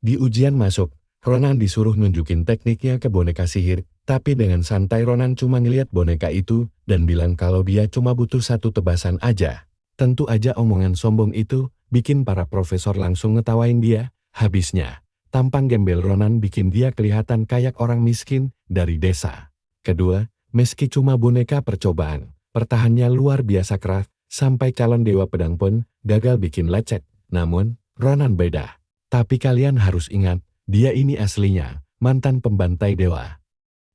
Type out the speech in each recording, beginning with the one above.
Di ujian masuk, Ronan disuruh nunjukin tekniknya ke boneka sihir, tapi dengan santai Ronan cuma ngeliat boneka itu dan bilang kalau dia cuma butuh satu tebasan aja. Tentu aja omongan sombong itu bikin para profesor langsung ngetawain dia. Habisnya, tampang gembel Ronan bikin dia kelihatan kayak orang miskin dari desa. Kedua, meski cuma boneka percobaan, pertahanannya luar biasa keras, sampai calon dewa pedang pun gagal bikin lecet. Namun, Ronan beda. Tapi kalian harus ingat, dia ini aslinya mantan pembantai dewa.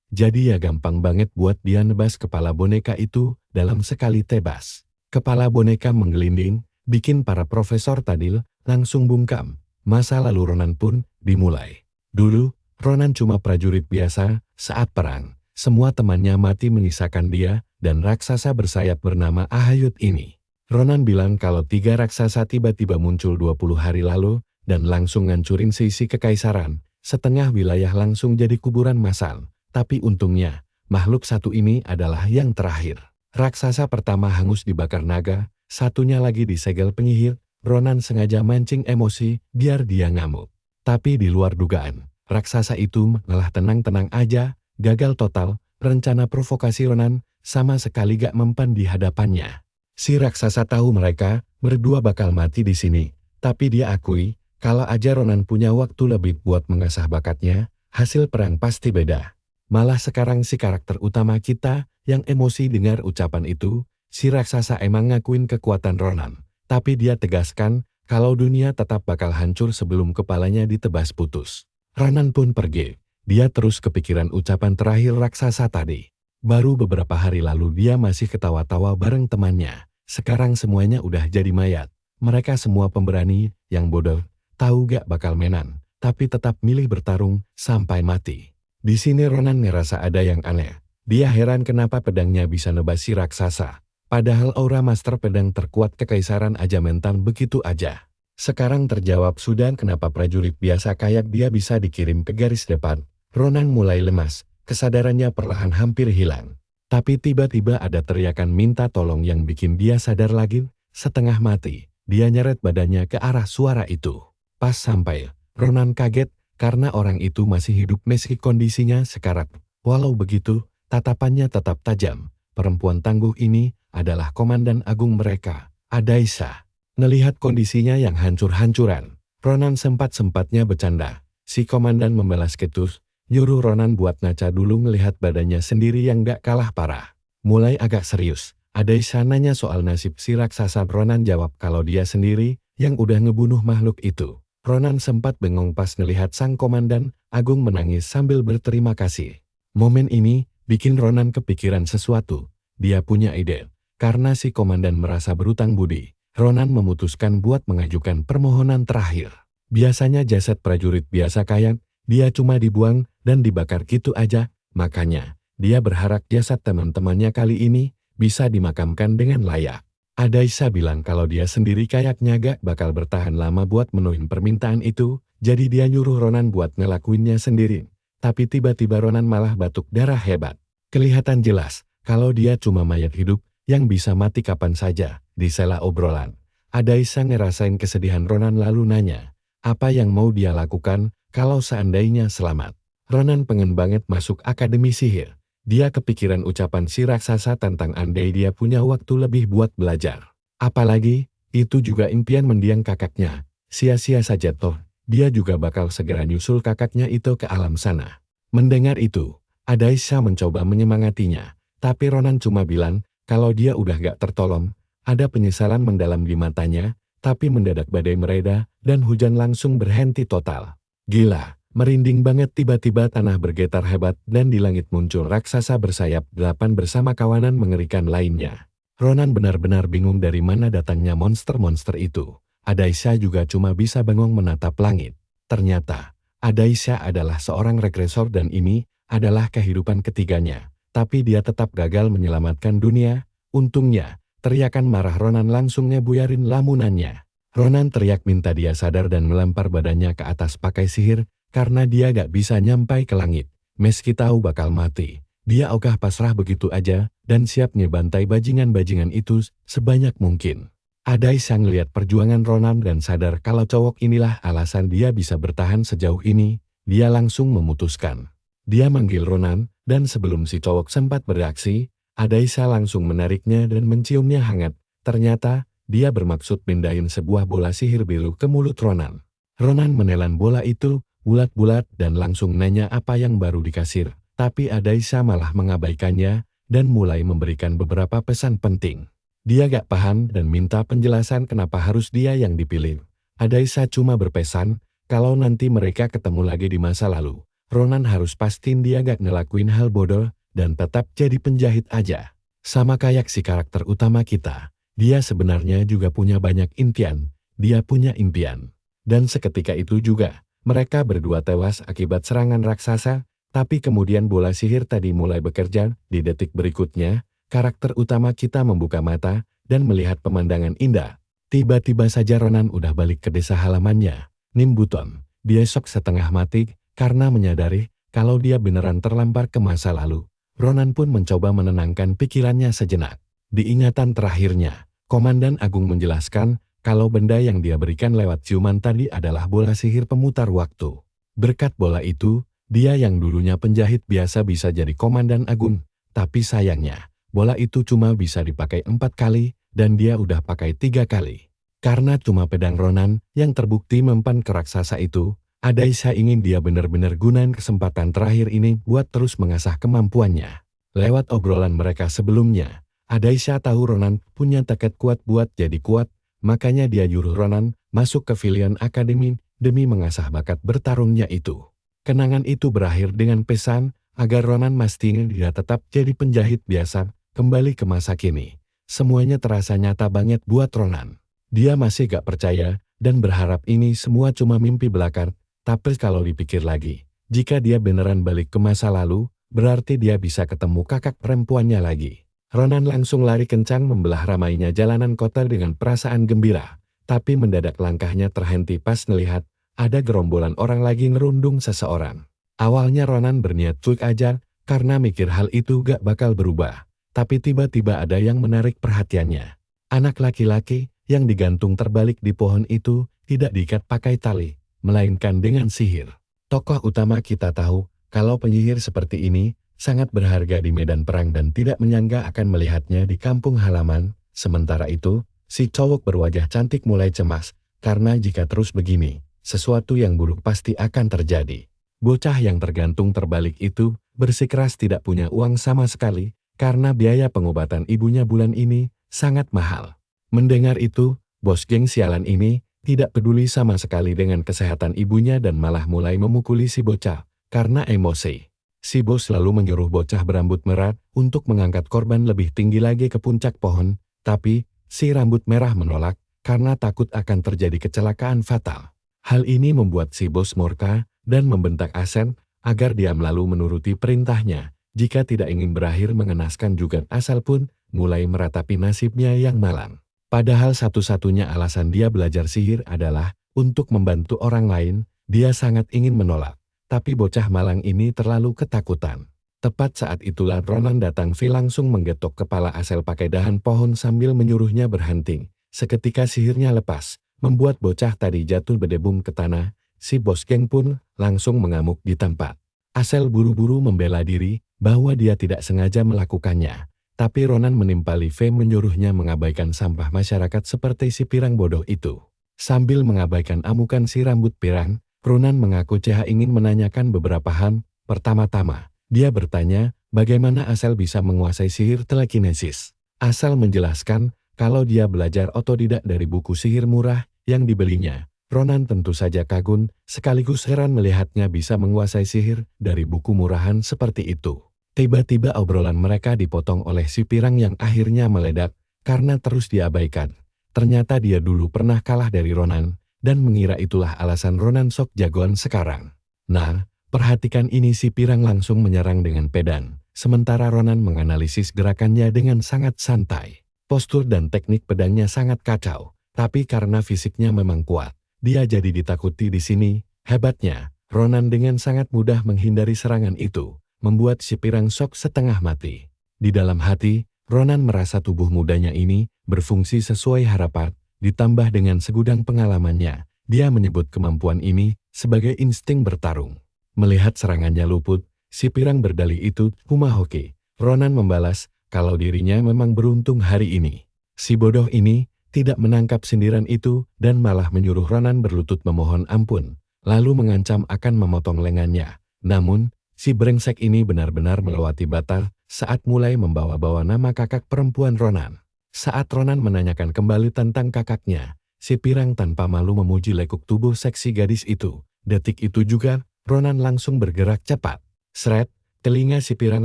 Jadi ya gampang banget buat dia nebas kepala boneka itu dalam sekali tebas. Kepala boneka menggelinding, bikin para profesor tadil langsung bungkam. Masa lalu Ronan pun dimulai. Dulu, Ronan cuma prajurit biasa saat perang. Semua temannya mati mengisahkan dia dan raksasa bersayap bernama Ahayut ini. Ronan bilang kalau 3 raksasa tiba-tiba muncul 20 hari lalu dan langsung ngancurin sisi kekaisaran. Setengah wilayah langsung jadi kuburan massal. Tapi untungnya, makhluk satu ini adalah yang terakhir. Raksasa pertama hangus dibakar naga, satunya lagi disegel penyihir. Ronan sengaja mancing emosi biar dia ngamuk. Tapi di luar dugaan, raksasa itu malah tenang-tenang aja, gagal total. Rencana provokasi Ronan sama sekali gak mempan di hadapannya. Si raksasa tahu mereka berdua bakal mati di sini, tapi dia akui kalau aja Ronan punya waktu lebih buat mengasah bakatnya, hasil perang pasti beda. Malah sekarang si karakter utama kita yang emosi dengar ucapan itu, si raksasa emang ngakuin kekuatan Ronan. Tapi dia tegaskan kalau dunia tetap bakal hancur sebelum kepalanya ditebas putus. Ronan pun pergi. Dia terus kepikiran ucapan terakhir raksasa tadi. Baru beberapa hari lalu dia masih ketawa-tawa bareng temannya. Sekarang semuanya udah jadi mayat. Mereka semua pemberani yang bodoh, tahu gak bakal menan, tapi tetap milih bertarung sampai mati. Di sini Ronan ngerasa ada yang aneh. Dia heran kenapa pedangnya bisa nebas si raksasa. Padahal aura master pedang terkuat kekaisaran aja mentan begitu aja. Sekarang terjawab sudah kenapa prajurit biasa kayak dia bisa dikirim ke garis depan. Ronan mulai lemas, kesadarannya perlahan hampir hilang. Tapi tiba-tiba ada teriakan minta tolong yang bikin dia sadar lagi. Setengah mati, dia nyeret badannya ke arah suara itu. Pas sampai, Ronan kaget karena orang itu masih hidup meski kondisinya sekarat. Walau begitu, tatapannya tetap tajam. Perempuan tangguh ini adalah komandan agung mereka, Adaisa. Ngelihat kondisinya yang hancur-hancuran, Ronan sempat-sempatnya bercanda. Si komandan membalas ketus, nyuruh Ronan buat ngaca dulu ngelihat badannya sendiri yang gak kalah parah. Mulai agak serius, Adaisa nanya soal nasib si raksasa. Ronan jawab kalau dia sendiri yang udah ngebunuh makhluk itu. Ronan sempat bengong pas ngelihat sang komandan agung menangis sambil berterima kasih. Momen ini bikin Ronan kepikiran sesuatu. Dia punya ide. Karena si komandan merasa berutang budi, Ronan memutuskan buat mengajukan permohonan terakhir. Biasanya jasad prajurit biasa kayak dia cuma dibuang dan dibakar gitu aja. Makanya, dia berharap jasad teman-temannya kali ini bisa dimakamkan dengan layak. Adaisa bilang kalau dia sendiri kayaknya gak bakal bertahan lama buat menuhin permintaan itu, jadi dia nyuruh Ronan buat ngelakuinnya sendiri. Tapi tiba-tiba Ronan malah batuk darah hebat. Kelihatan jelas kalau dia cuma mayat hidup yang bisa mati kapan saja. Di sela obrolan, Adaisa ngerasain kesedihan Ronan lalu nanya, apa yang mau dia lakukan kalau seandainya selamat. Ronan pengen banget masuk akademi sihir. Dia kepikiran ucapan si raksasa tentang andai dia punya waktu lebih buat belajar. Apalagi, itu juga impian mendiang kakaknya. Sia-sia saja toh, dia juga bakal segera nyusul kakaknya itu ke alam sana. Mendengar itu, Adaisa mencoba menyemangatinya. Tapi Ronan cuma bilang, kalau dia udah gak tertolong, ada penyesalan mendalam di matanya, tapi mendadak badai mereda, dan hujan langsung berhenti total. Gila. Merinding banget tiba-tiba tanah bergetar hebat dan di langit muncul raksasa bersayap 8 bersama kawanan mengerikan lainnya. Ronan benar-benar bingung dari mana datangnya monster-monster itu. Adaisa juga cuma bisa bengong menatap langit. Ternyata, Adaisa adalah seorang regresor dan ini adalah kehidupan ketiganya. Tapi dia tetap gagal menyelamatkan dunia. Untungnya, teriakan marah Ronan langsung ngebuyarin lamunannya. Ronan teriak minta dia sadar dan melempar badannya ke atas pakai sihir. Karena dia gak bisa nyampai ke langit, meski tahu bakal mati. Dia ogah pasrah begitu aja, dan siap ngebantai bajingan-bajingan itu sebanyak mungkin. Adaisa ngeliat perjuangan Ronan dan sadar kalau cowok inilah alasan dia bisa bertahan sejauh ini. Dia langsung memutuskan. Dia manggil Ronan, dan sebelum si cowok sempat bereaksi, Adaisa langsung menariknya dan menciumnya hangat. Ternyata, dia bermaksud pindahin sebuah bola sihir biru ke mulut Ronan. Ronan menelan bola itu, bulat-bulat dan langsung nanya apa yang baru dikasih. Tapi Adaisa malah mengabaikannya, dan mulai memberikan beberapa pesan penting. Dia gak paham dan minta penjelasan kenapa harus dia yang dipilih. Adaisa cuma berpesan, kalau nanti mereka ketemu lagi di masa lalu, Ronan harus pastiin dia gak ngelakuin hal bodoh, dan tetap jadi penjahit aja. Sama kayak si karakter utama kita, dia sebenarnya juga punya banyak impian. Dia punya impian. Dan seketika itu juga, mereka berdua tewas akibat serangan raksasa, tapi kemudian bola sihir tadi mulai bekerja. Di detik berikutnya, karakter utama kita membuka mata dan melihat pemandangan indah. Tiba-tiba saja Ronan udah balik ke desa halamannya, Nimbuton. Dia shock setengah mati karena menyadari kalau dia beneran terlempar ke masa lalu. Ronan pun mencoba menenangkan pikirannya sejenak. Di ingatan terakhirnya, Komandan Agung menjelaskan kalau benda yang dia berikan lewat ciuman tadi adalah bola sihir pemutar waktu. Berkat bola itu, dia yang dulunya penjahit biasa bisa jadi Komandan Agung, tapi sayangnya, bola itu cuma bisa dipakai 4 kali, dan dia udah pakai 3 kali. Karena cuma pedang Ronan yang terbukti mempan ke raksasa itu, Adaisa ingin dia benar-benar gunain kesempatan terakhir ini buat terus mengasah kemampuannya. Lewat obrolan mereka sebelumnya, Adaisa tahu Ronan punya tekad kuat buat jadi kuat, makanya dia nyuruh Ronan masuk ke Villian Academy demi mengasah bakat bertarungnya itu. Kenangan itu berakhir dengan pesan agar Ronan mastiin dia tetap jadi penjahit biasa. Kembali ke masa kini, semuanya terasa nyata banget buat Ronan. Dia masih gak percaya dan berharap ini semua cuma mimpi belaka, tapi kalau dipikir lagi, jika dia beneran balik ke masa lalu, berarti dia bisa ketemu kakak perempuannya lagi. Ronan langsung lari kencang membelah ramainya jalanan kota dengan perasaan gembira, tapi mendadak langkahnya terhenti pas melihat ada gerombolan orang lagi ngerundung seseorang. Awalnya Ronan berniat cuek aja karena mikir hal itu gak bakal berubah. Tapi tiba-tiba ada yang menarik perhatiannya. Anak laki-laki yang digantung terbalik di pohon itu tidak diikat pakai tali, melainkan dengan sihir. Tokoh utama kita tahu kalau penyihir seperti ini sangat berharga di medan perang dan tidak menyangka akan melihatnya di kampung halaman. Sementara itu, si cowok berwajah cantik mulai cemas, karena jika terus begini, sesuatu yang buruk pasti akan terjadi. Bocah yang tergantung terbalik itu bersikeras tidak punya uang sama sekali, karena biaya pengobatan ibunya bulan ini sangat mahal. Mendengar itu, bos geng sialan ini tidak peduli sama sekali dengan kesehatan ibunya dan malah mulai memukuli si bocah karena emosi. Si bos lalu menyuruh bocah berambut merah untuk mengangkat korban lebih tinggi lagi ke puncak pohon, tapi si rambut merah menolak karena takut akan terjadi kecelakaan fatal. Hal ini membuat si bos murka dan membentak Asen agar dia lalu menuruti perintahnya. Jika tidak ingin berakhir mengenaskan juga Asal pun mulai meratapi nasibnya yang malang. Padahal satu-satunya alasan dia belajar sihir adalah untuk membantu orang lain, dia sangat ingin menolak. Tapi bocah malang ini terlalu ketakutan. Tepat saat itulah Ronan datang. Langsung menggetok kepala Asal pakai dahan pohon sambil menyuruhnya berhenti. Seketika sihirnya lepas, membuat bocah tadi jatuh berdebum ke tanah. Si bos geng pun langsung mengamuk di tempat. Asal buru-buru membela diri bahwa dia tidak sengaja melakukannya. Tapi Ronan menimpali menyuruhnya mengabaikan sampah masyarakat seperti si pirang bodoh itu. Sambil mengabaikan amukan si rambut pirang, Ronan mengaku ingin menanyakan beberapa hal. Pertama-tama, dia bertanya bagaimana Asal bisa menguasai sihir telekinesis. Asal menjelaskan kalau dia belajar otodidak dari buku sihir murah yang dibelinya. Ronan tentu saja kagum, sekaligus heran melihatnya bisa menguasai sihir dari buku murahan seperti itu. Tiba-tiba obrolan mereka dipotong oleh si pirang yang akhirnya meledak karena terus diabaikan. Ternyata dia dulu pernah kalah dari Ronan, dan mengira itulah alasan Ronan sok jagoan sekarang. Nah, perhatikan ini, si pirang langsung menyerang dengan pedang, sementara Ronan menganalisis gerakannya dengan sangat santai. Postur dan teknik pedangnya sangat kacau, tapi karena fisiknya memang kuat, dia jadi ditakuti di sini. Hebatnya, Ronan dengan sangat mudah menghindari serangan itu, membuat si pirang sok setengah mati. Di dalam hati, Ronan merasa tubuh mudanya ini berfungsi sesuai harapan, ditambah dengan segudang pengalamannya. Dia menyebut kemampuan ini sebagai insting bertarung. Melihat serangannya luput, si pirang berdalih itu Humahoke. Ronan membalas kalau dirinya memang beruntung hari ini. Si bodoh ini tidak menangkap sindiran itu dan malah menyuruh Ronan berlutut memohon ampun, lalu mengancam akan memotong lengannya. Namun, si brengsek ini benar-benar melewati batas saat mulai membawa-bawa nama kakak perempuan Ronan. Saat Ronan menanyakan kembali tentang kakaknya, si pirang tanpa malu memuji lekuk tubuh seksi gadis itu. Detik itu juga, Ronan langsung bergerak cepat. Sret, telinga si pirang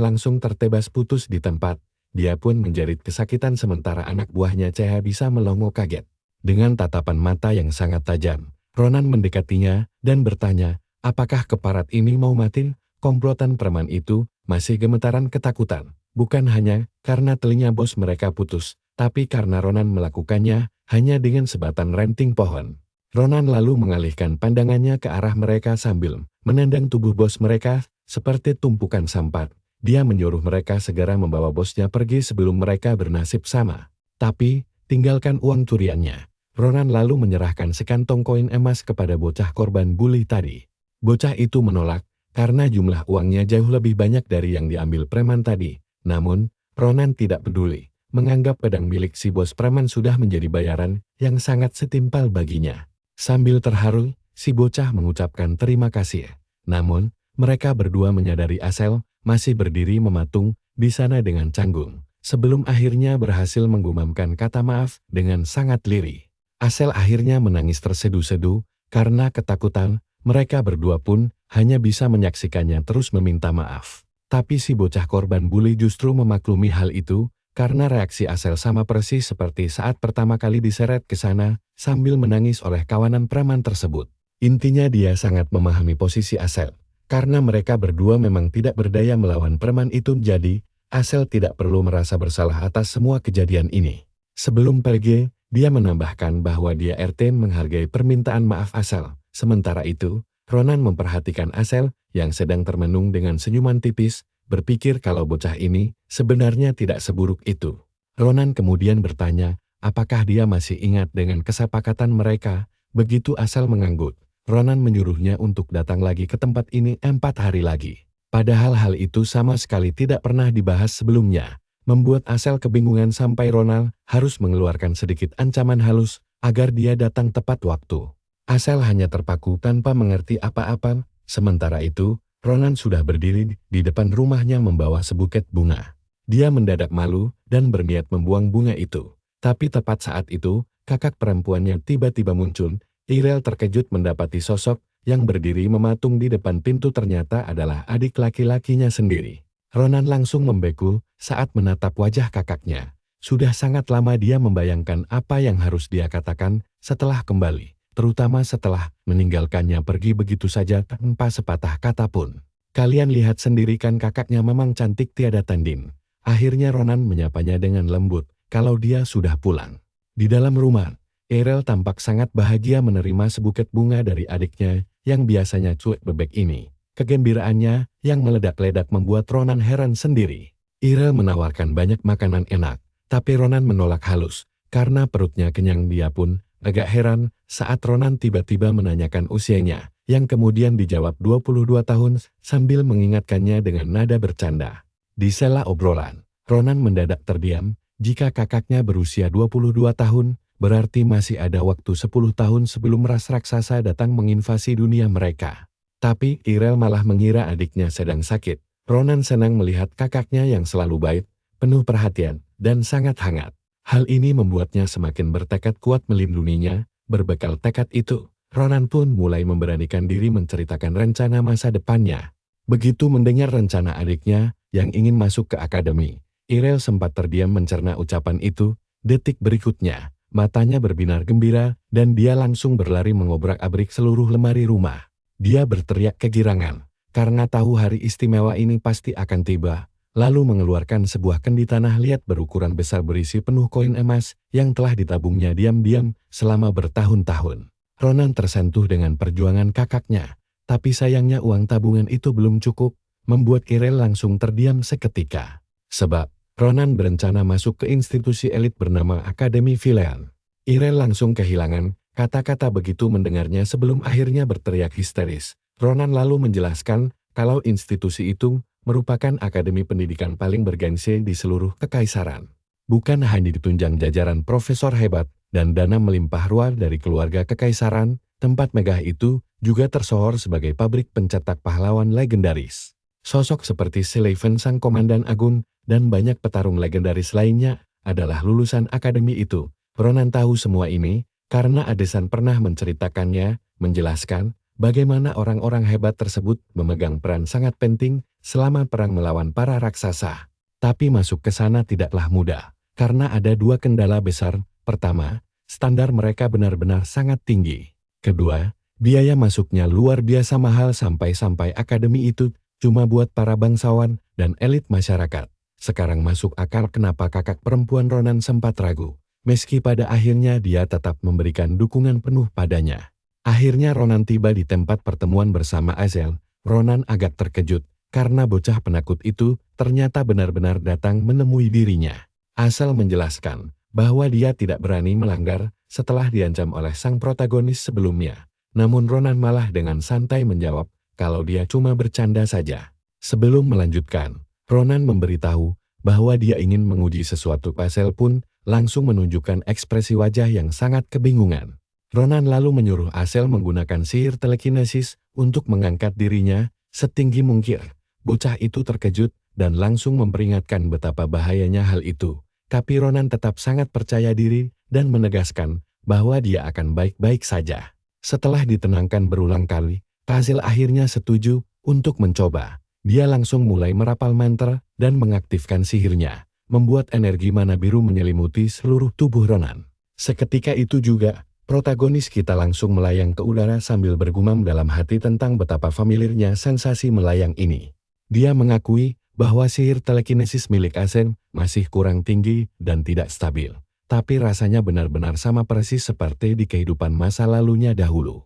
langsung tertebas putus di tempat. Dia pun menjerit kesakitan sementara anak buahnya Cheha bisa melongo kaget. Dengan tatapan mata yang sangat tajam, Ronan mendekatinya dan bertanya, apakah keparat ini mau mati? Komplotan preman itu masih gemetaran ketakutan. Bukan hanya karena telinga bos mereka putus, tapi karena Ronan melakukannya hanya dengan sebatang ranting pohon. Ronan lalu mengalihkan pandangannya ke arah mereka sambil menendang tubuh bos mereka seperti tumpukan sampah. Dia menyuruh mereka segera membawa bosnya pergi sebelum mereka bernasib sama. Tapi, tinggalkan uang curiannya. Ronan lalu menyerahkan sekantong koin emas kepada bocah korban bully tadi. Bocah itu menolak, karena jumlah uangnya jauh lebih banyak dari yang diambil preman tadi. Namun, Ronan tidak peduli, menganggap pedang milik si bos preman sudah menjadi bayaran yang sangat setimpal baginya. Sambil terharu, si bocah mengucapkan terima kasih. Namun, mereka berdua menyadari Asel masih berdiri mematung di sana dengan canggung, sebelum akhirnya berhasil menggumamkan kata maaf dengan sangat lirih. Asel akhirnya menangis terseduh-seduh, karena ketakutan, mereka berdua pun hanya bisa menyaksikannya terus meminta maaf. Tapi si bocah korban bully justru memaklumi hal itu, karena reaksi Asel sama persis seperti saat pertama kali diseret ke sana, sambil menangis oleh kawanan preman tersebut. Intinya dia sangat memahami posisi Asel. Karena mereka berdua memang tidak berdaya melawan preman itu, jadi Asel tidak perlu merasa bersalah atas semua kejadian ini. Sebelum pergi, dia menambahkan bahwa dia RT menghargai permintaan maaf Asel. Sementara itu, Ronan memperhatikan Asel yang sedang termenung dengan senyuman tipis, berpikir kalau bocah ini sebenarnya tidak seburuk itu. Ronan kemudian bertanya, apakah dia masih ingat dengan kesepakatan mereka? Begitu Asel mengangguk, Ronan menyuruhnya untuk datang lagi ke tempat ini 4 hari lagi. Padahal hal itu sama sekali tidak pernah dibahas sebelumnya, membuat Asel kebingungan sampai Ronan harus mengeluarkan sedikit ancaman halus agar dia datang tepat waktu. Asel hanya terpaku tanpa mengerti apa-apa. Sementara itu, Ronan sudah berdiri di depan rumahnya membawa sebuket bunga. Dia mendadak malu dan berniat membuang bunga itu. Tapi tepat saat itu, kakak perempuannya tiba-tiba muncul. Irel terkejut mendapati sosok yang berdiri mematung di depan pintu ternyata adalah adik laki-lakinya sendiri. Ronan langsung membeku saat menatap wajah kakaknya. Sudah sangat lama dia membayangkan apa yang harus dia katakan setelah kembali, terutama setelah meninggalkannya pergi begitu saja tanpa sepatah kata pun. Kalian lihat sendiri kan kakaknya memang cantik tiada tanding. Akhirnya Ronan menyapanya dengan lembut kalau dia sudah pulang. Di dalam rumah, Irel tampak sangat bahagia menerima sebuket bunga dari adiknya yang biasanya cuek bebek ini. Kegembiraannya yang meledak-ledak membuat Ronan heran sendiri. Irel menawarkan banyak makanan enak, tapi Ronan menolak halus. Karena perutnya kenyang, dia pun agak heran saat Ronan tiba-tiba menanyakan usianya, yang kemudian dijawab 22 tahun sambil mengingatkannya dengan nada bercanda. Di sela obrolan, Ronan mendadak terdiam. Jika kakaknya berusia 22 tahun, berarti masih ada waktu 10 tahun sebelum ras raksasa datang menginvasi dunia mereka. Tapi Irel malah mengira adiknya sedang sakit. Ronan senang melihat kakaknya yang selalu baik, penuh perhatian, dan sangat hangat. Hal ini membuatnya semakin bertekad kuat melindunginya. Berbekal tekad itu, Ronan pun mulai memberanikan diri menceritakan rencana masa depannya. Begitu mendengar rencana adiknya yang ingin masuk ke akademi, Irel sempat terdiam mencerna ucapan itu. Detik berikutnya, matanya berbinar gembira, dan dia langsung berlari mengobrak-abrik seluruh lemari rumah. Dia berteriak kegirangan, karena tahu hari istimewa ini pasti akan tiba, lalu mengeluarkan sebuah kendi tanah liat berukuran besar berisi penuh koin emas yang telah ditabungnya diam-diam selama bertahun-tahun. Ronan tersentuh dengan perjuangan kakaknya, tapi sayangnya uang tabungan itu belum cukup, membuat Irel langsung terdiam seketika. Sebab, Ronan berencana masuk ke institusi elit bernama Akademi Villain. Irel langsung kehilangan kata-kata begitu mendengarnya sebelum akhirnya berteriak histeris. Ronan lalu menjelaskan kalau institusi itu merupakan akademi pendidikan paling bergengsi di seluruh kekaisaran. Bukan hanya ditunjang jajaran profesor hebat dan dana melimpah ruah dari keluarga kekaisaran, tempat megah itu juga tersohor sebagai pabrik pencetak pahlawan legendaris. Sosok seperti Sylvain sang komandan agung dan banyak petarung legendaris lainnya adalah lulusan akademi itu. Ronan tahu semua ini karena Adesan pernah menceritakannya, menjelaskan bagaimana orang-orang hebat tersebut memegang peran sangat penting selama perang melawan para raksasa. Tapi masuk ke sana tidaklah mudah, karena ada dua kendala besar. Pertama, standar mereka benar-benar sangat tinggi. Kedua, biaya masuknya luar biasa mahal sampai-sampai akademi itu cuma buat para bangsawan dan elit masyarakat. Sekarang masuk akal kenapa kakak perempuan Ronan sempat ragu, meski pada akhirnya dia tetap memberikan dukungan penuh padanya. Akhirnya Ronan tiba di tempat pertemuan bersama Azel. Ronan agak terkejut, karena bocah penakut itu ternyata benar-benar datang menemui dirinya. Azel menjelaskan bahwa dia tidak berani melanggar setelah diancam oleh sang protagonis sebelumnya. Namun Ronan malah dengan santai menjawab kalau dia cuma bercanda saja. Sebelum melanjutkan, Ronan memberitahu bahwa dia ingin menguji sesuatu. Azel pun langsung menunjukkan ekspresi wajah yang sangat kebingungan. Ronan lalu menyuruh Azel menggunakan sihir telekinesis untuk mengangkat dirinya setinggi mungkin. Bocah itu terkejut dan langsung memperingatkan betapa bahayanya hal itu. Tapi Ronan tetap sangat percaya diri dan menegaskan bahwa dia akan baik-baik saja. Setelah ditenangkan berulang kali, Azel akhirnya setuju untuk mencoba. Dia langsung mulai merapal mantra dan mengaktifkan sihirnya, membuat energi mana biru menyelimuti seluruh tubuh Ronan. Seketika itu juga, protagonis kita langsung melayang ke udara sambil bergumam dalam hati tentang betapa familiarnya sensasi melayang ini. Dia mengakui bahwa sihir telekinesis milik Azel masih kurang tinggi dan tidak stabil, tapi rasanya benar-benar sama persis seperti di kehidupan masa lalunya dahulu.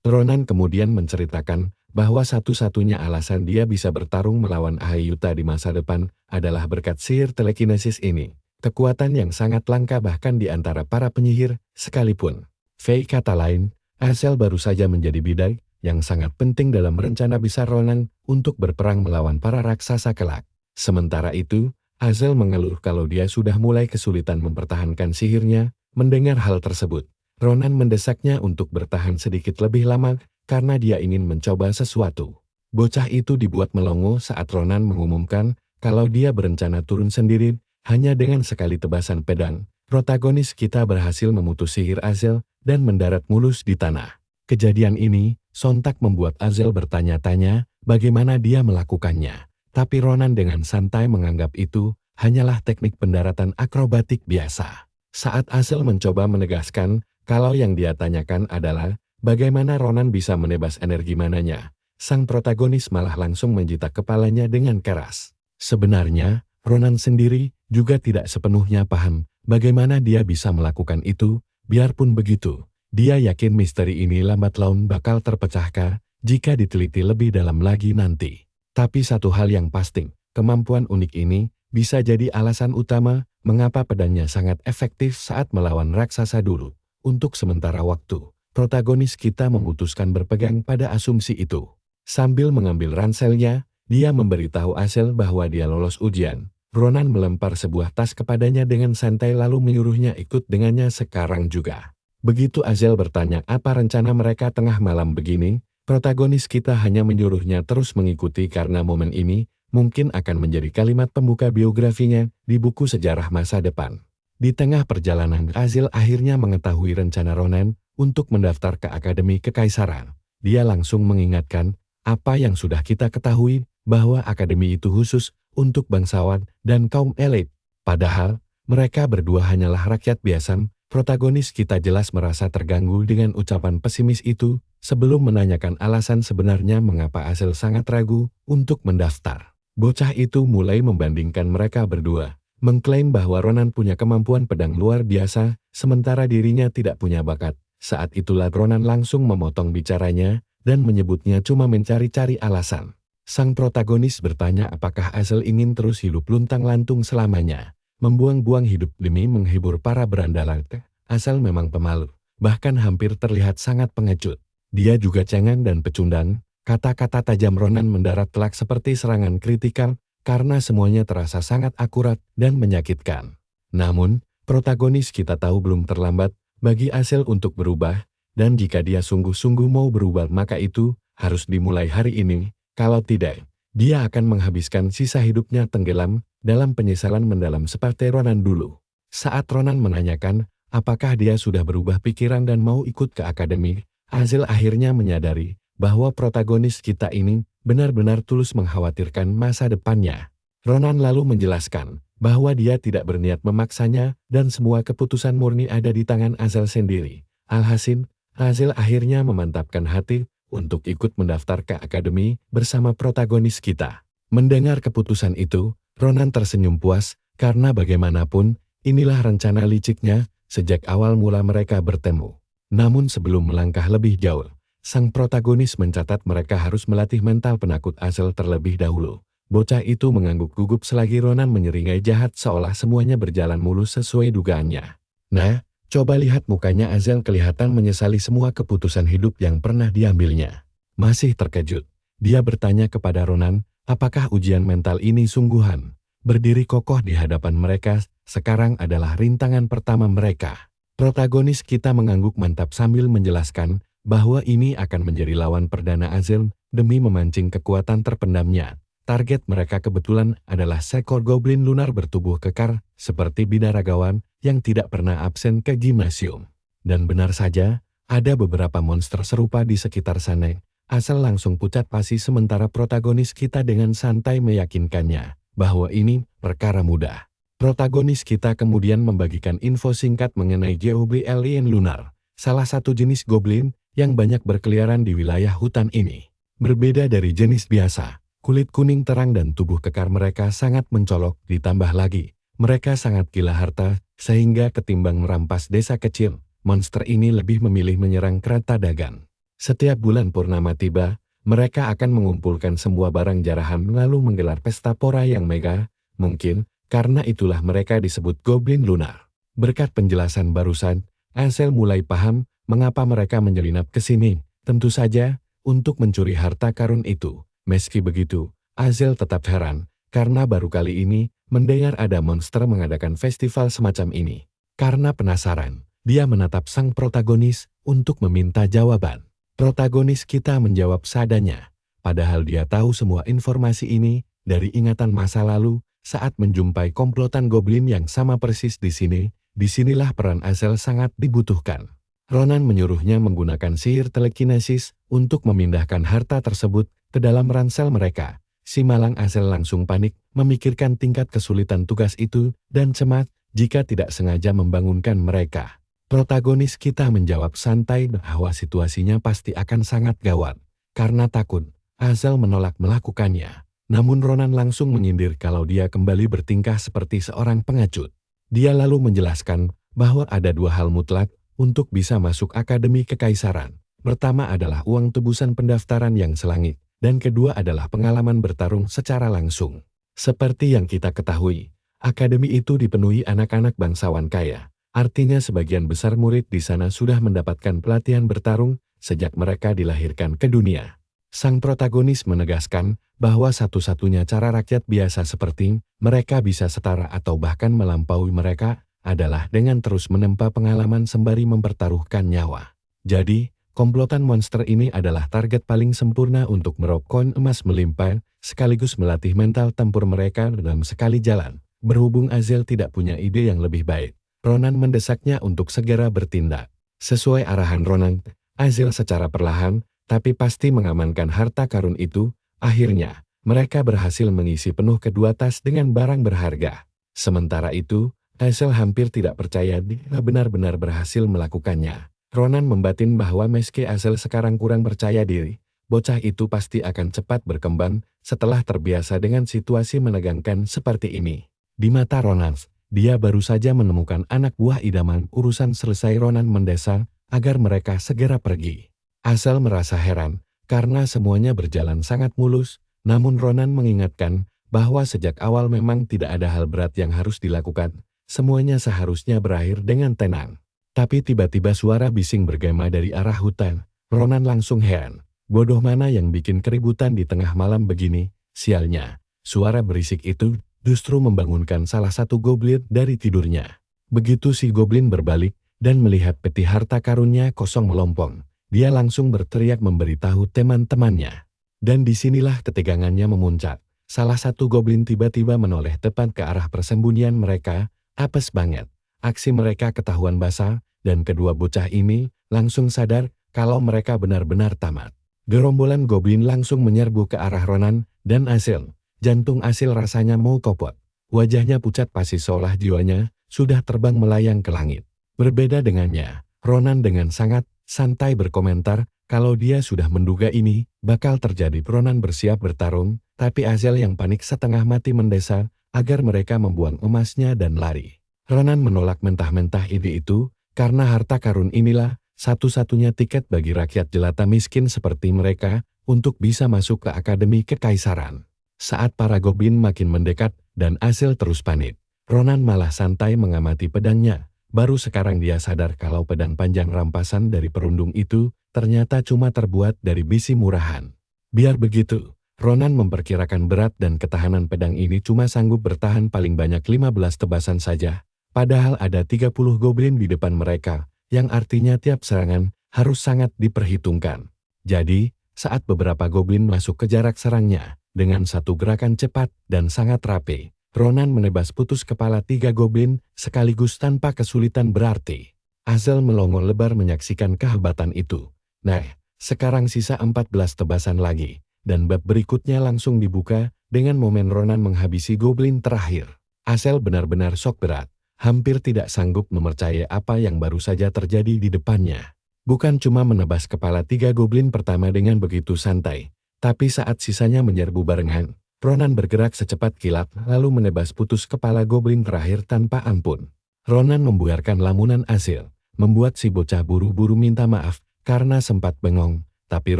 Ronan kemudian menceritakan bahwa satu-satunya alasan dia bisa bertarung melawan Ahayuta di masa depan adalah berkat sihir telekinesis ini. Kekuatan yang sangat langka bahkan di antara para penyihir sekalipun. Fei kata lain, Azel baru saja menjadi bidai yang sangat penting dalam rencana besar Ronan untuk berperang melawan para raksasa kelak. Sementara itu, Azel mengeluh kalau dia sudah mulai kesulitan mempertahankan sihirnya. Mendengar hal tersebut, Ronan mendesaknya untuk bertahan sedikit lebih lama karena dia ingin mencoba sesuatu. Bocah itu dibuat melongo saat Ronan mengumumkan kalau dia berencana turun sendiri hanya dengan sekali tebasan pedang. Protagonis kita berhasil memutus sihir Azel dan mendarat mulus di tanah. Kejadian ini sontak membuat Azel bertanya-tanya bagaimana dia melakukannya. Tapi Ronan dengan santai menganggap itu hanyalah teknik pendaratan akrobatik biasa. Saat Azel mencoba menegaskan kalau yang dia tanyakan adalah bagaimana Ronan bisa menebas energi mananya, sang protagonis malah langsung menjitak kepalanya dengan keras. Sebenarnya, Ronan sendiri juga tidak sepenuhnya paham bagaimana dia bisa melakukan itu. Biarpun begitu, dia yakin misteri ini lambat laun bakal terpecahkan jika diteliti lebih dalam lagi nanti. Tapi satu hal yang pasti, kemampuan unik ini bisa jadi alasan utama mengapa pedangnya sangat efektif saat melawan raksasa dulu. Untuk sementara waktu, protagonis kita memutuskan berpegang pada asumsi itu. Sambil mengambil ranselnya, dia memberitahu Azel bahwa dia lolos ujian. Ronan melempar sebuah tas kepadanya dengan santai lalu menyuruhnya ikut dengannya sekarang juga. Begitu Azel bertanya apa rencana mereka tengah malam begini, protagonis kita hanya menyuruhnya terus mengikuti karena momen ini mungkin akan menjadi kalimat pembuka biografinya di buku sejarah masa depan. Di tengah perjalanan, Azel akhirnya mengetahui rencana Ronan untuk mendaftar ke Akademi Kekaisaran. Dia langsung mengingatkan apa yang sudah kita ketahui bahwa akademi itu khusus untuk bangsawan dan kaum elit. Padahal, mereka berdua hanyalah rakyat biasa. Protagonis kita jelas merasa terganggu dengan ucapan pesimis itu sebelum menanyakan alasan sebenarnya mengapa Azel sangat ragu untuk mendaftar. Bocah itu mulai membandingkan mereka berdua, mengklaim bahwa Ronan punya kemampuan pedang luar biasa, sementara dirinya tidak punya bakat. Saat itulah Ronan langsung memotong bicaranya dan menyebutnya cuma mencari-cari alasan. Sang protagonis bertanya apakah Azel ingin terus hidup luntang-lantung selamanya, membuang-buang hidup demi menghibur para berandalan. Azel memang pemalu, bahkan hampir terlihat sangat pengecut. Dia juga cengeng dan pecundang, kata-kata tajam Ronan mendarat telak seperti serangan kritikal, karena semuanya terasa sangat akurat dan menyakitkan. Namun, protagonis kita tahu belum terlambat bagi Azel untuk berubah, dan jika dia sungguh-sungguh mau berubah maka itu harus dimulai hari ini. Kalau tidak, dia akan menghabiskan sisa hidupnya tenggelam dalam penyesalan mendalam seperti Ronan dulu. Saat Ronan menanyakan apakah dia sudah berubah pikiran dan mau ikut ke akademi, Azel akhirnya menyadari bahwa protagonis kita ini benar-benar tulus mengkhawatirkan masa depannya. Ronan lalu menjelaskan bahwa dia tidak berniat memaksanya dan semua keputusan murni ada di tangan Azel sendiri. Alhasil, Azel akhirnya memantapkan hati untuk ikut mendaftar ke akademi bersama protagonis kita. Mendengar keputusan itu, Ronan tersenyum puas karena bagaimanapun inilah rencana liciknya sejak awal mula mereka bertemu. Namun sebelum melangkah lebih jauh, sang protagonis mencatat mereka harus melatih mental penakut Azel terlebih dahulu. Bocah itu mengangguk gugup selagi Ronan menyeringai jahat seolah semuanya berjalan mulus sesuai dugaannya. Nah, coba lihat mukanya Azel kelihatan menyesali semua keputusan hidup yang pernah diambilnya. Masih terkejut, dia bertanya kepada Ronan, apakah ujian mental ini sungguhan? Berdiri kokoh di hadapan mereka, sekarang adalah rintangan pertama mereka. Protagonis kita mengangguk mantap sambil menjelaskan bahwa ini akan menjadi lawan perdana Azel demi memancing kekuatan terpendamnya. Target mereka kebetulan adalah seekor goblin lunar bertubuh kekar seperti binaragawan yang tidak pernah absen ke gimnasium. Dan benar saja, ada beberapa monster serupa di sekitar sana. Azel langsung pucat pasi sementara protagonis kita dengan santai meyakinkannya bahwa ini perkara mudah. Protagonis kita kemudian membagikan info singkat mengenai goblin lunar, salah satu jenis goblin yang banyak berkeliaran di wilayah hutan ini. Berbeda dari jenis biasa, kulit kuning terang dan tubuh kekar mereka sangat mencolok, ditambah lagi, mereka sangat gila harta, sehingga ketimbang merampas desa kecil, monster ini lebih memilih menyerang kereta dagang. Setiap bulan purnama tiba, mereka akan mengumpulkan semua barang jarahan lalu menggelar pesta pora yang mega, mungkin karena itulah mereka disebut goblin lunar. Berkat penjelasan barusan, Azel mulai paham mengapa mereka menyelinap ke sini, tentu saja untuk mencuri harta karun itu. Meski begitu, Azel tetap heran, karena baru kali ini mendengar ada monster mengadakan festival semacam ini. Karena penasaran, dia menatap sang protagonis untuk meminta jawaban. Protagonis kita menjawab seadanya, padahal dia tahu semua informasi ini dari ingatan masa lalu saat menjumpai komplotan goblin yang sama persis di sini. Disinilah peran Azel sangat dibutuhkan. Ronan menyuruhnya menggunakan sihir telekinesis untuk memindahkan harta tersebut ke dalam ransel mereka. Si malang Azel langsung panik, memikirkan tingkat kesulitan tugas itu, dan cemas jika tidak sengaja membangunkan mereka. Protagonis kita menjawab santai bahwa situasinya pasti akan sangat gawat. Karena takut, Azel menolak melakukannya. Namun Ronan langsung menyindir kalau dia kembali bertingkah seperti seorang pengecut. Dia lalu menjelaskan bahwa ada dua hal mutlak untuk bisa masuk Akademi Kekaisaran. Pertama adalah uang tebusan pendaftaran yang selangit. Dan kedua adalah pengalaman bertarung secara langsung. Seperti yang kita ketahui, akademi itu dipenuhi anak-anak bangsawan kaya. Artinya sebagian besar murid di sana sudah mendapatkan pelatihan bertarung sejak mereka dilahirkan ke dunia. Sang protagonis menegaskan bahwa satu-satunya cara rakyat biasa seperti mereka bisa setara atau bahkan melampaui mereka adalah dengan terus menempa pengalaman sembari mempertaruhkan nyawa. Jadi, komplotan monster ini adalah target paling sempurna untuk meraup koin emas melimpah, sekaligus melatih mental tempur mereka dalam sekali jalan. Berhubung Azel tidak punya ide yang lebih baik, Ronan mendesaknya untuk segera bertindak. Sesuai arahan Ronan, Azel secara perlahan, tapi pasti mengamankan harta karun itu. Akhirnya, mereka berhasil mengisi penuh kedua tas dengan barang berharga. Sementara itu, Azel hampir tidak percaya dia benar-benar berhasil melakukannya. Ronan membatin bahwa meski Azel sekarang kurang percaya diri, bocah itu pasti akan cepat berkembang setelah terbiasa dengan situasi menegangkan seperti ini. Di mata Ronan, dia baru saja menemukan anak buah idaman. Urusan selesai, Ronan mendesak agar mereka segera pergi. Azel merasa heran karena semuanya berjalan sangat mulus, Namun Ronan mengingatkan bahwa sejak awal memang tidak ada hal berat yang harus dilakukan. Semuanya seharusnya berakhir dengan tenang. Tapi tiba-tiba suara bising bergema dari arah hutan. Ronan langsung heran. Bodoh mana yang bikin keributan di tengah malam begini? Sialnya, suara berisik itu justru membangunkan salah satu goblin dari tidurnya. Begitu si goblin berbalik dan melihat peti harta karunnya kosong melompong, dia langsung berteriak memberitahu teman-temannya. Dan disinilah ketegangannya memuncak. Salah satu goblin tiba-tiba menoleh tepat ke arah persembunyian mereka. Apes banget. Aksi mereka ketahuan basah, dan kedua bocah ini langsung sadar kalau mereka benar-benar tamat. Gerombolan goblin langsung menyerbu ke arah Ronan dan Asil. Jantung Asil rasanya mau kopot. Wajahnya pucat pasi seolah jiwanya sudah terbang melayang ke langit. Berbeda dengannya, Ronan dengan sangat santai berkomentar kalau dia sudah menduga ini bakal terjadi. Ronan bersiap bertarung, tapi Asil yang panik setengah mati mendesar agar mereka membuang emasnya dan lari. Ronan menolak mentah-mentah ide itu, karena harta karun inilah satu-satunya tiket bagi rakyat jelata miskin seperti mereka untuk bisa masuk ke Akademi Kekaisaran. Saat para goblin makin mendekat dan Asil terus panik, Ronan malah santai mengamati pedangnya. Baru sekarang dia sadar kalau pedang panjang rampasan dari perundung itu ternyata cuma terbuat dari besi murahan. Biar begitu, Ronan memperkirakan berat dan ketahanan pedang ini cuma sanggup bertahan paling banyak 15 tebasan saja. Padahal ada 30 goblin di depan mereka, yang artinya tiap serangan harus sangat diperhitungkan. Jadi, saat beberapa goblin masuk ke jarak serangnya, dengan satu gerakan cepat dan sangat rapi, Ronan menebas putus kepala 3 goblin sekaligus tanpa kesulitan berarti. Azel melongo lebar menyaksikan kehebatan itu. Nah, sekarang sisa 14 tebasan lagi. Dan bab berikutnya langsung dibuka dengan momen Ronan menghabisi goblin terakhir. Azel benar-benar shock berat, hampir tidak sanggup mempercayai apa yang baru saja terjadi di depannya. Bukan cuma menebas kepala 3 goblin pertama dengan begitu santai, tapi saat sisanya menyerbu barengan, Ronan bergerak secepat kilat lalu menebas putus kepala goblin terakhir tanpa ampun. Ronan membuarkan lamunan Azel, membuat si bocah buru-buru minta maaf karena sempat bengong. Tapi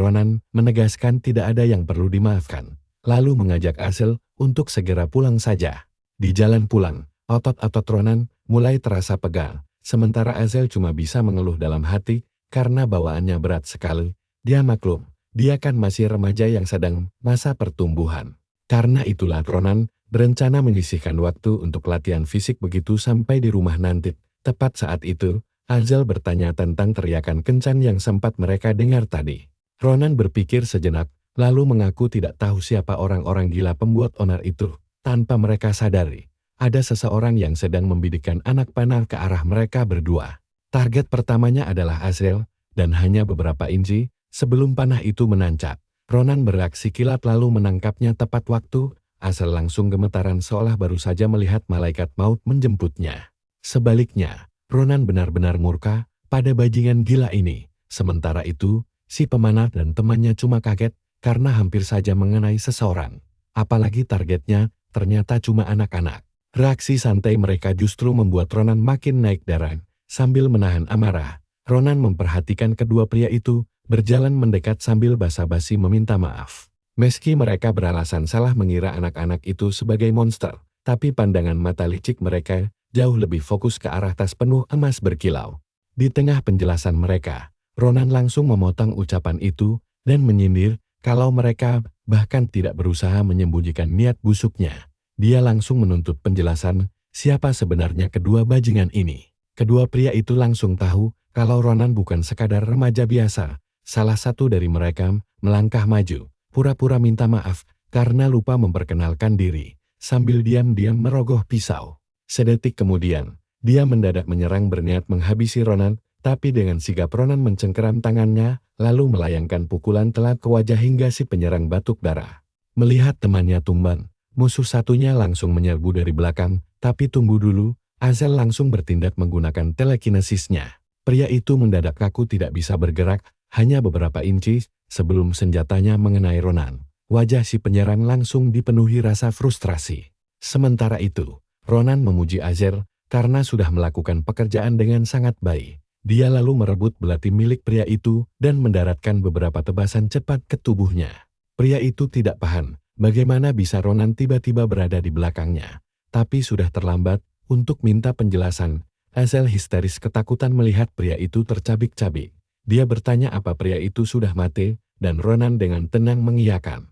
Ronan menegaskan tidak ada yang perlu dimaafkan, lalu mengajak Azel untuk segera pulang saja. Di jalan pulang, otot-otot Ronan mulai terasa pegal, sementara Azel cuma bisa mengeluh dalam hati karena bawaannya berat sekali. Dia maklum, dia kan masih remaja yang sedang masa pertumbuhan. Karena itulah Ronan berencana menyisihkan waktu untuk latihan fisik begitu sampai di rumah nanti. Tepat saat itu, Azel bertanya tentang teriakan kencan yang sempat mereka dengar tadi. Ronan berpikir sejenak, lalu mengaku tidak tahu siapa orang-orang gila pembuat onar itu. Tanpa mereka sadari, ada seseorang yang sedang membidikkan anak panah ke arah mereka berdua. Target pertamanya adalah Azel, dan hanya beberapa inci sebelum panah itu menancap. Ronan bereaksi kilat lalu menangkapnya tepat waktu. Azel langsung gemetaran seolah baru saja melihat malaikat maut menjemputnya. Sebaliknya, Ronan benar-benar murka pada bajingan gila ini. Sementara itu, si pemanah dan temannya cuma kaget karena hampir saja mengenai seseorang. Apalagi targetnya ternyata cuma anak-anak. Reaksi santai mereka justru membuat Ronan makin naik darah. Sambil menahan amarah, Ronan memperhatikan kedua pria itu berjalan mendekat sambil basa-basi meminta maaf. Meski mereka beralasan salah mengira anak-anak itu sebagai monster, tapi pandangan mata licik mereka jauh lebih fokus ke arah tas penuh emas berkilau. Di tengah penjelasan mereka, Ronan langsung memotong ucapan itu dan menyindir kalau mereka bahkan tidak berusaha menyembunyikan niat busuknya. Dia langsung menuntut penjelasan siapa sebenarnya kedua bajingan ini. Kedua pria itu langsung tahu kalau Ronan bukan sekadar remaja biasa. Salah satu dari mereka melangkah maju, pura-pura minta maaf karena lupa memperkenalkan diri, sambil diam-diam merogoh pisau. Sedetik kemudian, dia mendadak menyerang berniat menghabisi Ronan. Tapi dengan sigap Ronan mencengkeram tangannya, lalu melayangkan pukulan telak ke wajah hingga si penyerang batuk darah. Melihat temannya tumbang, musuh satunya langsung menyerbu dari belakang, tapi tunggu dulu, Azel langsung bertindak menggunakan telekinesisnya. Pria itu mendadak kaku tidak bisa bergerak, hanya beberapa inci sebelum senjatanya mengenai Ronan. Wajah si penyerang langsung dipenuhi rasa frustrasi. Sementara itu, Ronan memuji Azel karena sudah melakukan pekerjaan dengan sangat baik. Dia lalu merebut belati milik pria itu dan mendaratkan beberapa tebasan cepat ke tubuhnya. Pria itu tidak paham Bagaimana bisa Ronan tiba-tiba berada di belakangnya? Tapi sudah terlambat untuk minta penjelasan. Hazel histeris ketakutan melihat pria itu tercabik-cabik. Dia bertanya apa pria itu sudah mati, dan Ronan dengan tenang mengiyakan.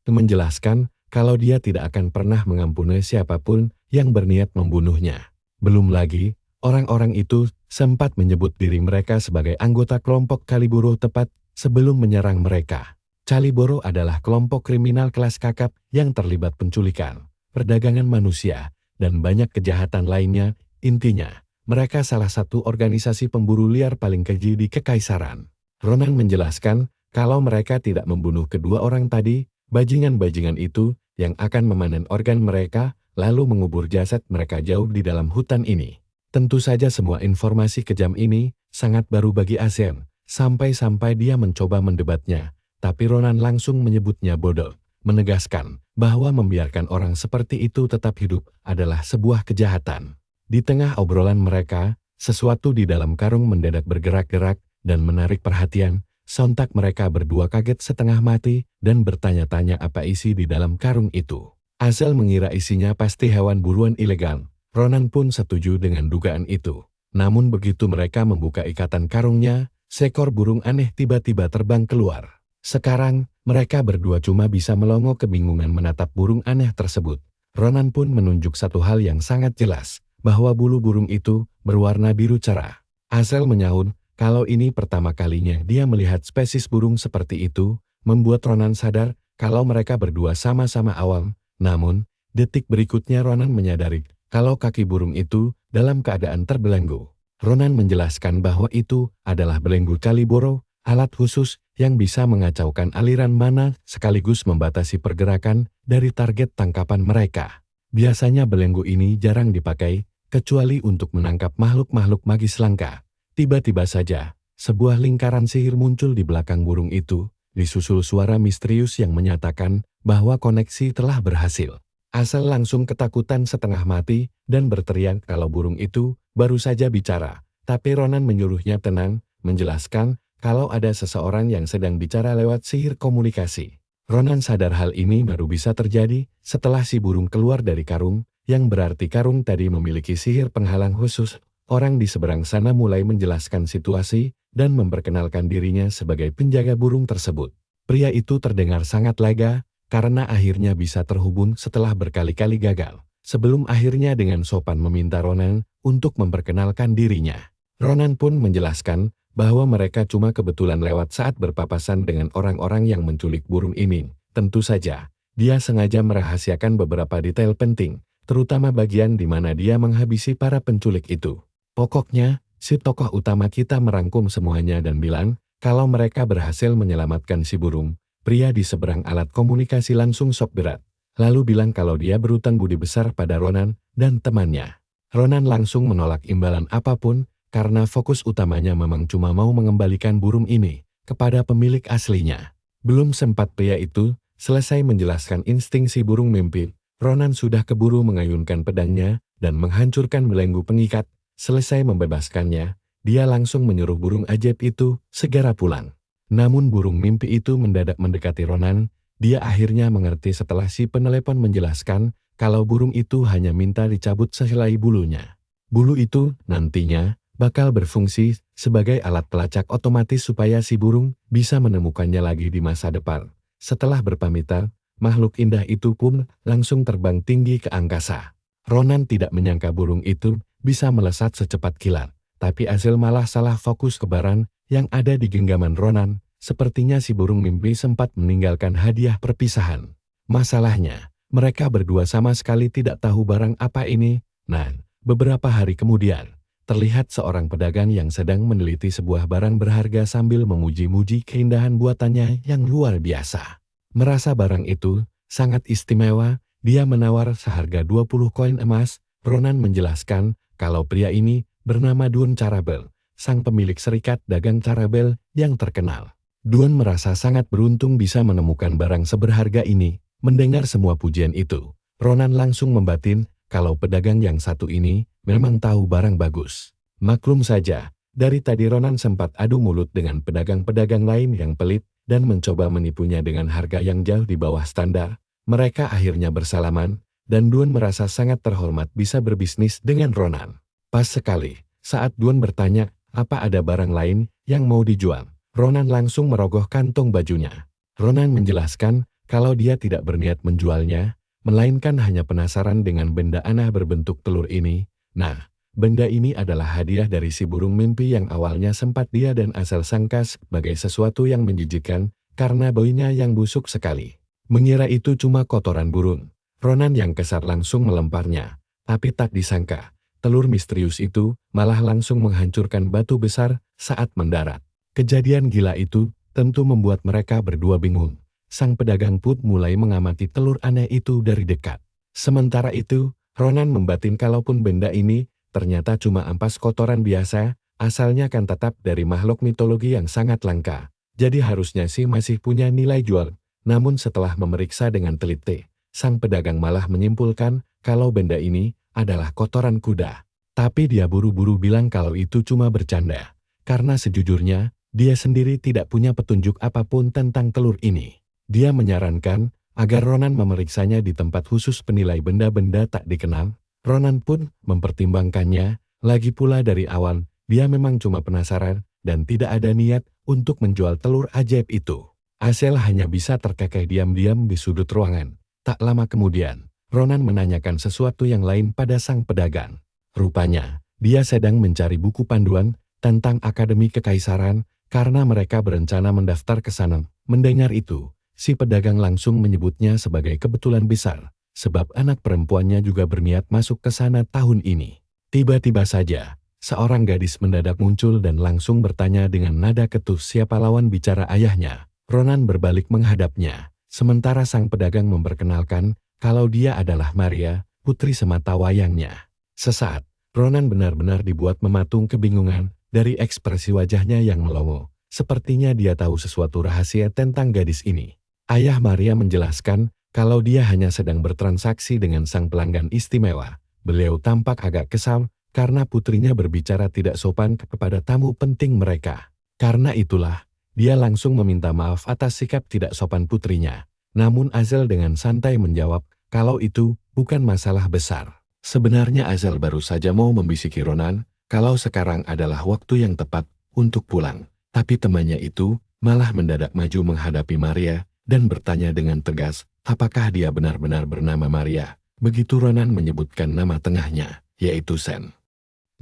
Menjelaskan kalau dia tidak akan pernah mengampuni siapapun yang berniat membunuhnya. Belum lagi, orang-orang itu sempat menyebut diri mereka sebagai anggota kelompok Kaliboro tepat sebelum menyerang mereka. Kaliboro adalah kelompok kriminal kelas kakap yang terlibat penculikan, perdagangan manusia, dan banyak kejahatan lainnya. Intinya, mereka salah satu organisasi pemburu liar paling keji di Kekaisaran. Ronan menjelaskan kalau mereka tidak membunuh kedua orang tadi, bajingan-bajingan itu yang akan memanen organ mereka, lalu mengubur jasad mereka jauh di dalam hutan ini. Tentu saja semua informasi kejam ini sangat baru bagi Asen, sampai-sampai dia mencoba mendebatnya, tapi Ronan langsung menyebutnya bodoh, menegaskan bahwa membiarkan orang seperti itu tetap hidup adalah sebuah kejahatan. Di tengah obrolan mereka, sesuatu di dalam karung mendadak bergerak-gerak dan menarik perhatian. Sontak mereka berdua kaget setengah mati dan bertanya-tanya apa isi di dalam karung itu. Hazel mengira isinya pasti hewan buruan ilegal. Ronan pun setuju dengan dugaan itu. Namun begitu mereka membuka ikatan karungnya, seekor burung aneh tiba-tiba terbang keluar. Sekarang, mereka berdua cuma bisa melongo kebingungan menatap burung aneh tersebut. Ronan pun menunjuk satu hal yang sangat jelas, bahwa bulu burung itu berwarna biru cerah. Hazel menyahut, kalau ini pertama kalinya dia melihat spesies burung seperti itu, membuat Ronan sadar kalau mereka berdua sama-sama awam. Namun, detik berikutnya Ronan menyadari kalau kaki burung itu dalam keadaan terbelenggu. Ronan menjelaskan bahwa itu adalah belenggu Kaliboro, alat khusus yang bisa mengacaukan aliran mana sekaligus membatasi pergerakan dari target tangkapan mereka. Biasanya belenggu ini jarang dipakai, kecuali untuk menangkap makhluk-makhluk magis langka. Tiba-tiba saja, sebuah lingkaran sihir muncul di belakang burung itu, disusul suara misterius yang menyatakan bahwa koneksi telah berhasil. Hazel langsung ketakutan setengah mati dan berteriak kalau burung itu baru saja bicara, tapi Ronan menyuruhnya tenang, menjelaskan kalau ada seseorang yang sedang bicara lewat sihir komunikasi. Ronan sadar hal ini baru bisa terjadi setelah si burung keluar dari karung, yang berarti karung tadi memiliki sihir penghalang khusus. Orang di seberang sana mulai menjelaskan situasi dan memperkenalkan dirinya sebagai penjaga burung tersebut. Pria itu terdengar sangat lega karena akhirnya bisa terhubung setelah berkali-kali gagal. Sebelum akhirnya dengan sopan meminta Ronan untuk memperkenalkan dirinya. Ronan pun menjelaskan bahwa mereka cuma kebetulan lewat saat berpapasan dengan orang-orang yang menculik burung ini. Tentu saja, dia sengaja merahasiakan beberapa detail penting, terutama bagian di mana dia menghabisi para penculik itu. Pokoknya, si tokoh utama kita merangkum semuanya dan bilang, kalau mereka berhasil menyelamatkan si burung, pria di seberang alat komunikasi langsung shock berat. Lalu bilang kalau dia berutang budi besar pada Ronan dan temannya. Ronan langsung menolak imbalan apapun, karena fokus utamanya memang cuma mau mengembalikan burung ini kepada pemilik aslinya. Belum sempat pria itu selesai menjelaskan insting si burung mimpi, Ronan sudah keburu mengayunkan pedangnya dan menghancurkan belenggu pengikat. Selesai membebaskannya, dia langsung menyuruh burung ajaib itu segera pulang. Namun burung mimpi itu mendadak mendekati Ronan. Dia akhirnya mengerti setelah si penelepon menjelaskan kalau burung itu hanya minta dicabut sehelai bulunya. Bulu itu nantinya bakal berfungsi sebagai alat pelacak otomatis supaya si burung bisa menemukannya lagi di masa depan. Setelah berpamitan, makhluk indah itu pun langsung terbang tinggi ke angkasa. Ronan tidak menyangka burung itu bisa melesat secepat kilat, tapi Hazel malah salah fokus ke barang yang ada di genggaman Ronan. Sepertinya si burung mimpi sempat meninggalkan hadiah perpisahan. Masalahnya, mereka berdua sama sekali tidak tahu barang apa ini. Nah, beberapa hari kemudian, terlihat seorang pedagang yang sedang meneliti sebuah barang berharga sambil memuji-muji keindahan buatannya yang luar biasa. Merasa barang itu sangat istimewa, dia menawar seharga 20 koin emas. Ronan menjelaskan kalau pria ini bernama Duan Carabel, sang pemilik serikat dagang Carabel yang terkenal. Duan merasa sangat beruntung bisa menemukan barang seberharga ini. Mendengar semua pujian itu, Ronan langsung membatin kalau pedagang yang satu ini memang tahu barang bagus. Maklum saja, dari tadi Ronan sempat adu mulut dengan pedagang-pedagang lain yang pelit dan mencoba menipunya dengan harga yang jauh di bawah standar. Mereka akhirnya bersalaman, dan Duan merasa sangat terhormat bisa berbisnis dengan Ronan. Pas sekali, saat Duan bertanya, apa ada barang lain yang mau dijual? Ronan langsung merogoh kantong bajunya. Ronan menjelaskan kalau dia tidak berniat menjualnya, melainkan hanya penasaran dengan benda aneh berbentuk telur ini. Nah, benda ini adalah hadiah dari si burung mimpi yang awalnya sempat dia dan Azel sangka sebagai sesuatu yang menjijikkan karena baunya yang busuk sekali. Mengira itu cuma kotoran burung. Ronan yang kesal langsung melemparnya. Tapi tak disangka, telur misterius itu malah langsung menghancurkan batu besar saat mendarat. Kejadian gila itu tentu membuat mereka berdua bingung. Sang pedagang pun mulai mengamati telur aneh itu dari dekat. Sementara itu, Ronan membatin kalaupun benda ini ternyata cuma ampas kotoran biasa, asalnya kan tetap dari makhluk mitologi yang sangat langka. Jadi harusnya sih masih punya nilai jual. Namun setelah memeriksa dengan teliti, sang pedagang malah menyimpulkan kalau benda ini adalah kotoran kuda. Tapi dia buru-buru bilang kalau itu cuma bercanda. Karena sejujurnya, dia sendiri tidak punya petunjuk apapun tentang telur ini. Dia menyarankan agar Ronan memeriksanya di tempat khusus penilai benda-benda tak dikenal. Ronan pun mempertimbangkannya, lagi pula dari awal, dia memang cuma penasaran dan tidak ada niat untuk menjual telur ajaib itu. Azel hanya bisa terkekeh diam-diam di sudut ruangan. Tak lama kemudian, Ronan menanyakan sesuatu yang lain pada sang pedagang. Rupanya, dia sedang mencari buku panduan tentang Akademi Kekaisaran karena mereka berencana mendaftar ke sana. Mendengar itu, si pedagang langsung menyebutnya sebagai kebetulan besar, sebab anak perempuannya juga berniat masuk ke sana tahun ini. Tiba-tiba saja, seorang gadis mendadak muncul dan langsung bertanya dengan nada ketus siapa lawan bicara ayahnya. Ronan berbalik menghadapnya, sementara sang pedagang memperkenalkan kalau dia adalah Maria, putri semata wayangnya. Sesaat, Ronan benar-benar dibuat mematung kebingungan dari ekspresi wajahnya yang melongo. Sepertinya dia tahu sesuatu rahasia tentang gadis ini. Ayah Maria menjelaskan kalau dia hanya sedang bertransaksi dengan sang pelanggan istimewa. Beliau tampak agak kesal karena putrinya berbicara tidak sopan kepada tamu penting mereka. Karena itulah, dia langsung meminta maaf atas sikap tidak sopan putrinya. Namun Azel dengan santai menjawab kalau itu bukan masalah besar. Sebenarnya Azel baru saja mau membisiki Ronan kalau sekarang adalah waktu yang tepat untuk pulang. Tapi temannya itu malah mendadak maju menghadapi Maria dan bertanya dengan tegas, apakah dia benar-benar bernama Maria? Begitu Ronan menyebutkan nama tengahnya, yaitu Sen.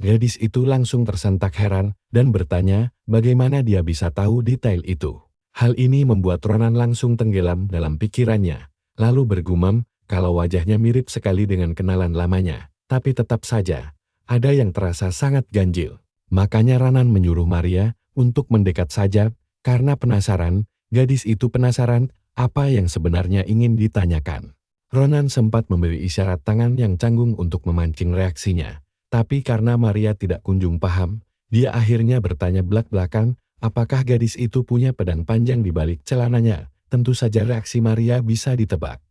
Gadis itu langsung tersentak heran dan bertanya bagaimana dia bisa tahu detail itu. Hal ini membuat Ronan langsung tenggelam dalam pikirannya, lalu bergumam kalau wajahnya mirip sekali dengan kenalan lamanya, tapi tetap saja ada yang terasa sangat ganjil. Makanya Ronan menyuruh Maria untuk mendekat saja karena penasaran, gadis itu penasaran apa yang sebenarnya ingin ditanyakan. Ronan sempat memberi isyarat tangan yang canggung untuk memancing reaksinya. Tapi karena Maria tidak kunjung paham, dia akhirnya bertanya belak-belakan, apakah gadis itu punya pedang panjang di balik celananya. Tentu saja reaksi Maria bisa ditebak.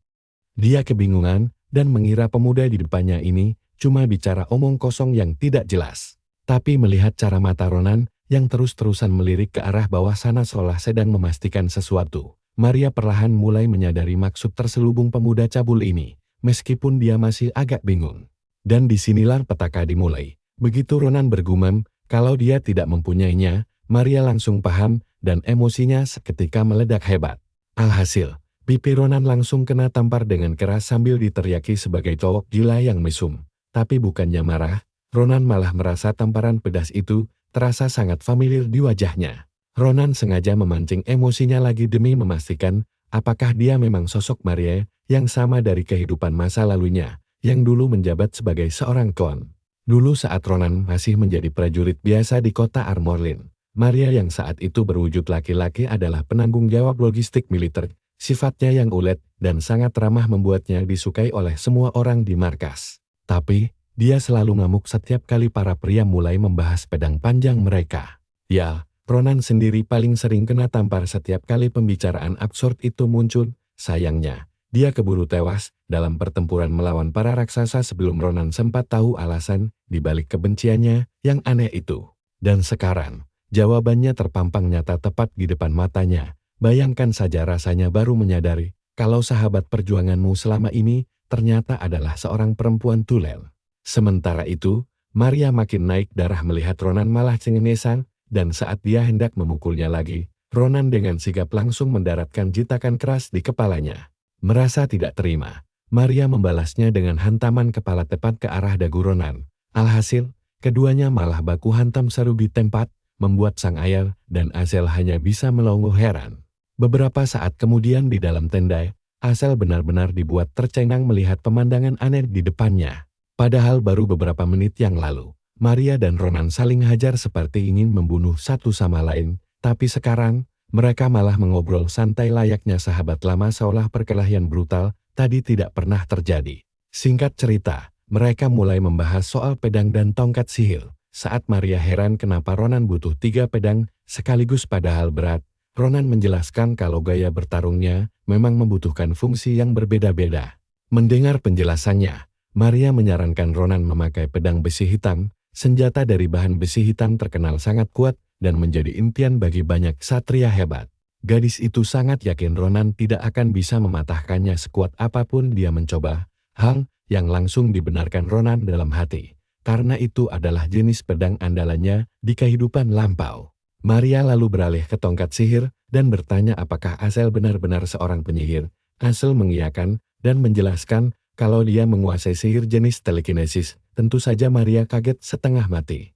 Dia kebingungan dan mengira pemuda di depannya ini cuma bicara omong kosong yang tidak jelas. Tapi melihat cara mata Ronan yang terus-terusan melirik ke arah bawah sana seolah sedang memastikan sesuatu, Maria perlahan mulai menyadari maksud terselubung pemuda cabul ini, meskipun dia masih agak bingung. Dan disinilah petaka dimulai. Begitu Ronan bergumam, kalau dia tidak mempunyainya, Maria langsung paham dan emosinya seketika meledak hebat. Alhasil, pipi Ronan langsung kena tampar dengan keras sambil diteriaki sebagai cowok gila yang mesum. Tapi bukannya marah, Ronan malah merasa tamparan pedas itu terasa sangat familiar di wajahnya. Ronan sengaja memancing emosinya lagi demi memastikan apakah dia memang sosok Maria yang sama dari kehidupan masa lalunya, yang dulu menjabat sebagai seorang kon. Dulu saat Ronan masih menjadi prajurit biasa di kota Armorlin, Maria yang saat itu berwujud laki-laki adalah penanggung jawab logistik militer. Sifatnya yang ulet dan sangat ramah membuatnya disukai oleh semua orang di markas. Tapi, dia selalu ngamuk setiap kali para pria mulai membahas pedang panjang mereka. Ya, Ronan sendiri paling sering kena tampar setiap kali pembicaraan absurd itu muncul. Sayangnya, dia keburu tewas dalam pertempuran melawan para raksasa sebelum Ronan sempat tahu alasan di balik kebenciannya yang aneh itu. Dan sekarang, jawabannya terpampang nyata tepat di depan matanya. Bayangkan saja rasanya baru menyadari kalau sahabat perjuanganmu selama ini ternyata adalah seorang perempuan tulel. Sementara itu, Maria makin naik darah melihat Ronan malah cengengesan, dan saat dia hendak memukulnya lagi, Ronan dengan sigap langsung mendaratkan jitakan keras di kepalanya. Merasa tidak terima, Maria membalasnya dengan hantaman kepala tepat ke arah dagu Ronan. Alhasil, keduanya malah baku hantam sarubi tempat, membuat sang ayah dan Azel hanya bisa melongo heran. Beberapa saat kemudian di dalam tenda, Azel benar-benar dibuat tercengang melihat pemandangan aneh di depannya. Padahal baru beberapa menit yang lalu, Maria dan Ronan saling hajar seperti ingin membunuh satu sama lain, tapi sekarang, mereka malah mengobrol santai layaknya sahabat lama seolah perkelahian brutal tadi tidak pernah terjadi. Singkat cerita, mereka mulai membahas soal pedang dan tongkat sihir. Saat Maria heran kenapa Ronan butuh 3 pedang sekaligus padahal berat, Ronan menjelaskan kalau gaya bertarungnya memang membutuhkan fungsi yang berbeda-beda. Mendengar penjelasannya, Maria menyarankan Ronan memakai pedang besi hitam, senjata dari bahan besi hitam terkenal sangat kuat dan menjadi impian bagi banyak ksatria hebat. Gadis itu sangat yakin Ronan tidak akan bisa mematahkannya sekuat apapun dia mencoba, hal yang langsung dibenarkan Ronan dalam hati. Karena itu adalah jenis pedang andalannya di kehidupan lampau. Maria lalu beralih ke tongkat sihir dan bertanya apakah Azel benar-benar seorang penyihir. Azel mengiyakan dan menjelaskan kalau dia menguasai sihir jenis telekinesis. Tentu saja Maria kaget setengah mati.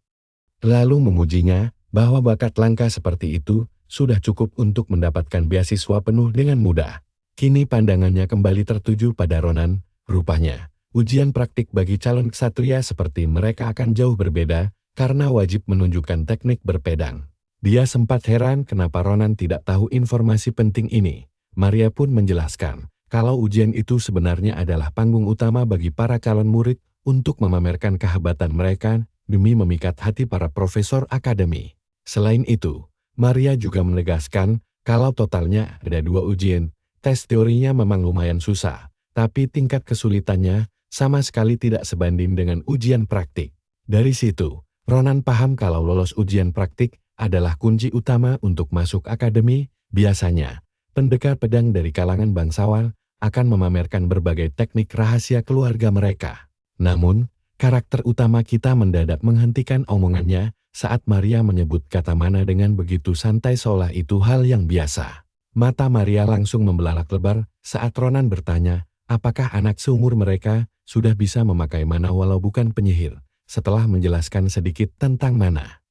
Lalu memujinya bahwa bakat langka seperti itu sudah cukup untuk mendapatkan beasiswa penuh dengan mudah. Kini pandangannya kembali tertuju pada Ronan. Rupanya, ujian praktik bagi calon ksatria seperti mereka akan jauh berbeda, karena wajib menunjukkan teknik berpedang. Dia sempat heran kenapa Ronan tidak tahu informasi penting ini. Maria pun menjelaskan, kalau ujian itu sebenarnya adalah panggung utama bagi para calon murid untuk memamerkan kehebatan mereka demi memikat hati para profesor akademi. Selain itu, Maria juga menegaskan kalau totalnya ada 2 ujian. Tes teorinya memang lumayan susah, tapi tingkat kesulitannya sama sekali tidak sebanding dengan ujian praktik. Dari situ, Ronan paham kalau lolos ujian praktik adalah kunci utama untuk masuk akademi. Biasanya, pendekar pedang dari kalangan bangsawan akan memamerkan berbagai teknik rahasia keluarga mereka. Namun, karakter utama kita mendadak menghentikan omongannya saat Maria menyebut kata mana dengan begitu santai seolah itu hal yang biasa. Mata Maria langsung membelalak lebar saat Ronan bertanya, apakah anak seumur mereka sudah bisa memakai mana walau bukan penyihir. Setelah menjelaskan sedikit tentang mana,